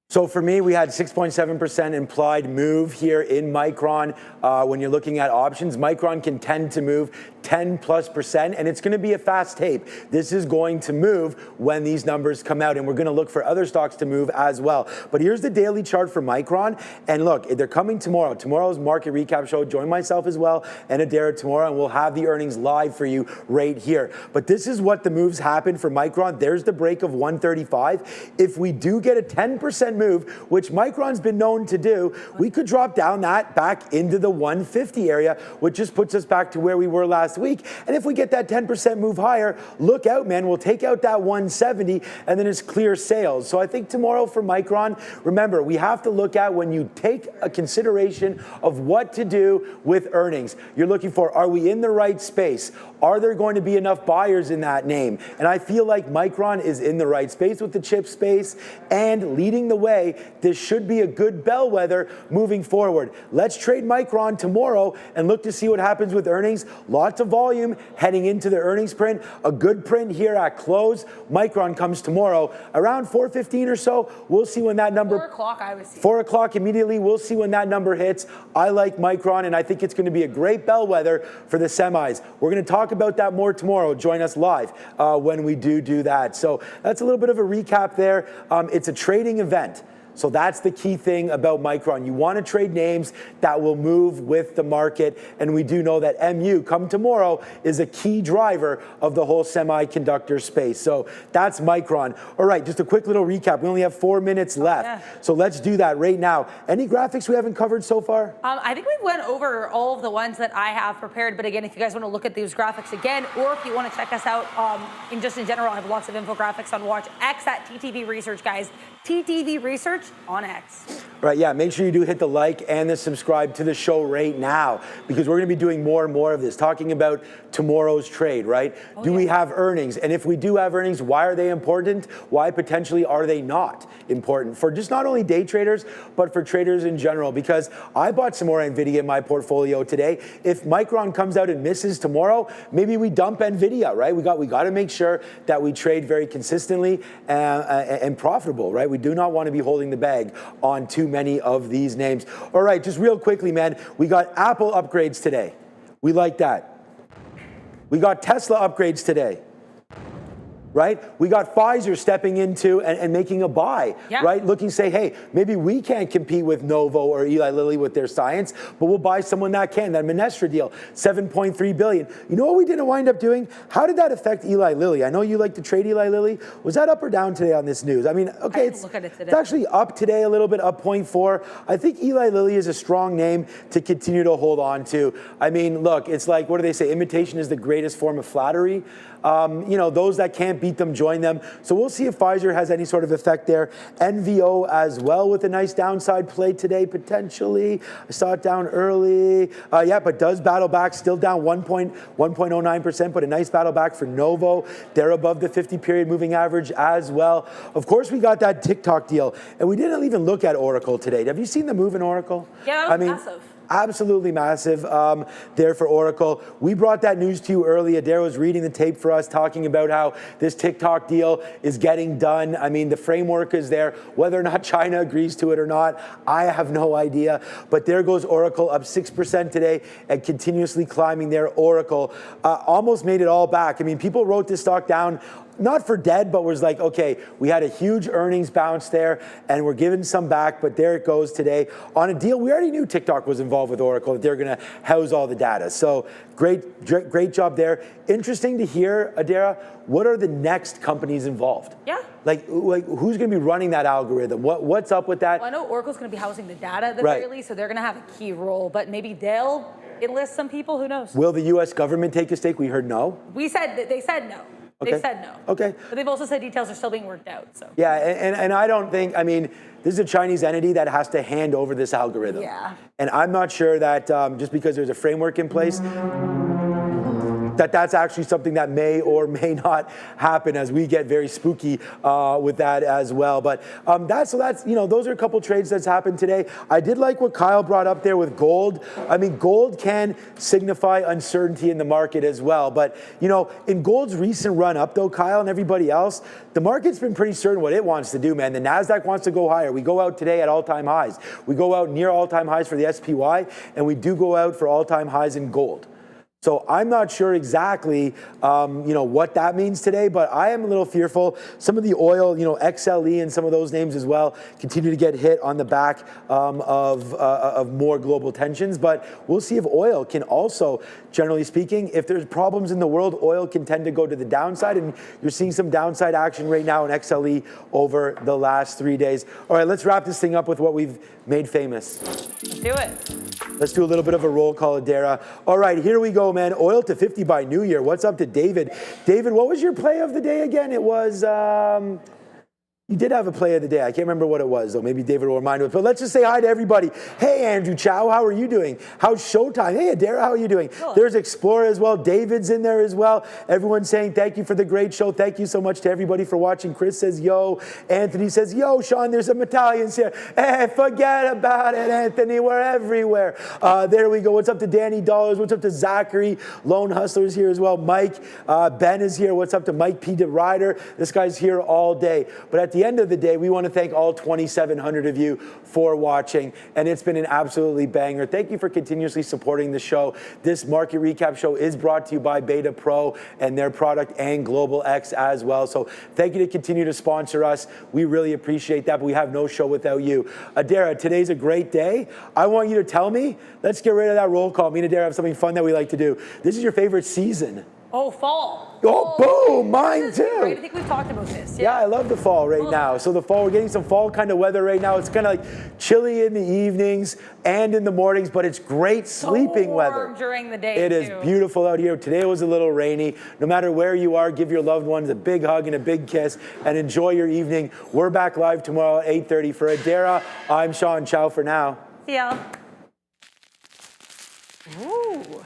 Speaker 4: So for me, we had 6.7% implied move here in Micron. When you're looking at options, Micron can tend to move 10+%, and it's going to be a fast tape. This is going to move when these numbers come out, and we're going to look for other stocks to move as well. But here's the daily chart for Micron, and look, they're coming tomorrow. Tomorrow's market recap show. Join myself as well and Adara tomorrow, and we'll have the earnings live for you right here. But this is what the moves happen for Micron. There's the break of 135. If we do get a 10% move, which Micron's been known to do, we could drop down that back into the 150 area, which just puts us back to where we were last week. And if we get that 10% move higher, look out, man. We'll take out that 170 and then it's clear sales. So I think tomorrow for Micron, remember, we have to look at when you take a consideration of what to do with earnings. You're looking for, are we in the right space? Are there going to be enough buyers in that name? And I feel like Micron is in the right space with the chip space and leading the way. This should be a good bellwether moving forward. Let's trade Micron tomorrow and look to see what happens with earnings. Lots of volume heading into the earnings print. A good print here at close. Micron comes tomorrow around 4:15 or so. We'll see when that number.
Speaker 5: 4 o'clock, I would see.
Speaker 4: 4 o'clock immediately. We'll see when that number hits. I like Micron, and I think it's going to be a great bellwether for the semis. We're going to talk about that more tomorrow. Join us live when we do that. So that's a little bit of a recap there. It's a trading event. So that's the key thing about Micron. You want to trade names that will move with the market, and we do know that MU, come tomorrow, is a key driver of the whole semiconductor space. So that's Micron. All right, just a quick little recap. We only have 4 minutes left, so let's do that right now. Any graphics we haven't covered so far?
Speaker 5: I think we went over all of the ones that I have prepared, but again, if you guys want to look at these graphics again, or if you want to check us out in general, I have lots of infographics on Watch X at TTV Research, guys. TTV Research on X.
Speaker 4: Right, yeah, make sure you do hit the like and the subscribe to the show right now, because we're going to be doing more and more of this, talking about tomorrow's trade, right? Do we have earnings? And if we do have earnings, why are they important? Why potentially are they not important for just not only day traders, but for traders in general? Because I bought some more NVIDIA in my portfolio today. If Micron comes out and misses tomorrow, maybe we dump NVIDIA, right? We got to make sure that we trade very consistently and profitable, right? We do not want to be holding the bag on too many of these names. All right, just real quickly, man, we got Apple upgrades today. We like that. We got Tesla upgrades today. Right? We got Pfizer stepping into and making a buy, right? Looking, say, hey, maybe we can't compete with Novo or Eli Lilly with their science, but we'll buy someone that can. That MSTR deal, $7.3 billion. You know what we didn't wind up doing? How did that affect Eli Lilly? I know you like to trade Eli Lilly. Was that up or down today on this news? I mean, okay, it's actually up today a little bit, up 0.4. I think Eli Lilly is a strong name to continue to hold on to. I mean, look, it's like, what do they say? Imitation is the greatest form of flattery. You know, those that can't beat them, join them. So we'll see if Pfizer has any sort of effect there. NVO as well with a nice downside play today, potentially. I saw it down early. Yeah, but does battle back, still down 1.09%, but a nice battle back for Novo. They're above the 50-period moving average as well. Of course, we got that TikTok deal, and we didn't even look at Oracle today. Have you seen the move in Oracle?
Speaker 5: Yeah, that was massive.
Speaker 4: Absolutely massive there for Oracle. We brought that news to you early. Adair was reading the tape for us, talking about how this TikTok deal is getting done. I mean, the framework is there. Whether or not China agrees to it or not, I have no idea. But there goes Oracle, up 6% today and continuously climbing there. Oracle almost made it all back. I mean, people wrote this stock down, not for dead, but was like, okay, we had a huge earnings bounce there, and we're giving some back, but there it goes today on a deal. We already knew TikTok was involved with Oracle, that they're going to house all the data. So great job there. Interesting to hear, Adara, what are the next companies involved?
Speaker 5: Yeah.
Speaker 4: Like who's going to be running that algorithm? What's up with that?
Speaker 5: Well, I know Oracle's going to be housing the data at the very least, so they're going to have a key role, but maybe they'll enlist some people, who knows? Will
Speaker 4: the U.S. government take a stake? We heard no.
Speaker 5: They said no.
Speaker 4: Okay.
Speaker 5: They said no.
Speaker 4: Okay.
Speaker 5: But they've also said details are still being worked out. So.
Speaker 4: Yeah, and I don't think, I mean, this is a Chinese entity that has to hand over this algorithm.
Speaker 5: Yeah.
Speaker 4: And I'm not sure that just because there's a framework in place, that's actually something that may or may not happen, as we get very spooky with that as well. But that's those are a couple trades that's happened today. I did like what Kyle brought up there with gold. I mean, gold can signify uncertainty in the market as well. But in gold's recent run up, though, Kyle and everybody else, the market's been pretty certain what it wants to do, man. The Nasdaq wants to go higher. We go out today at all-time highs. We go out near all-time highs for the SPY, and we do go out for all-time highs in gold. So I'm not sure exactly, what that means today, but I am a little fearful. Some of the oil, XLE and some of those names as well, continue to get hit on the back of more global tensions. But we'll see if oil can also, generally speaking, if there's problems in the world, oil can tend to go to the downside, and you're seeing some downside action right now in XLE over the last 3 days. All right, let's wrap this thing up with what we've made famous.
Speaker 5: Let's do it.
Speaker 4: Let's do a little bit of a roll call, Adara. All right, here we go, man. Oil to 50 by New Year. What's up to David? David, what was your play of the day again? It was, you did have a play of the day. I can't remember what it was, though. Maybe David will remind us. But let's just say hi to everybody. Hey, Andrew Chow, how are you doing? How's Showtime? Hey, Adara, how are you doing? Cool. There's Explorer as well. David's in there as well. Everyone's saying thank you for the great show. Thank you so much to everybody for watching. Chris says, yo. Anthony says, yo, Sean, there's some Italians here. Hey, forget about it, Anthony. We're everywhere. There we go. What's up to Danny Dollars? What's up to Zachary? Lone Hustler's here as well. Mike. Ben is here. What's up to Mike P. DeRider? This guy's here all day. But at the the end of the day, we want to thank all 2,700 of you for watching, and it's been an absolutely banger. Thank you for continuously supporting the show. This market recap show is brought to you by Beta Pro and their product and Global X as well. So thank you to continue to sponsor us. We really appreciate that, but we have no show without you. Adara, today's a great day. I want you to tell me, let's get rid of that roll call. Me and Adara have something fun that we like to do. This is your favorite season.
Speaker 6: Oh, fall.
Speaker 4: Oh, boom, mine too.
Speaker 6: Great. I think we've talked about this.
Speaker 4: Yeah, I love the fall right now. So the fall, we're getting some fall kind of weather right now. It's kind of like chilly in the evenings and in the mornings, but it's great sleeping weather.
Speaker 6: During the day,
Speaker 4: It is beautiful out here. Today was a little rainy. No matter where you are, give your loved ones a big hug and a big kiss and enjoy your evening. We're back live tomorrow at 8:30. For Adara, I'm Sean. Ciao for now.
Speaker 5: See ya.
Speaker 6: Ooh.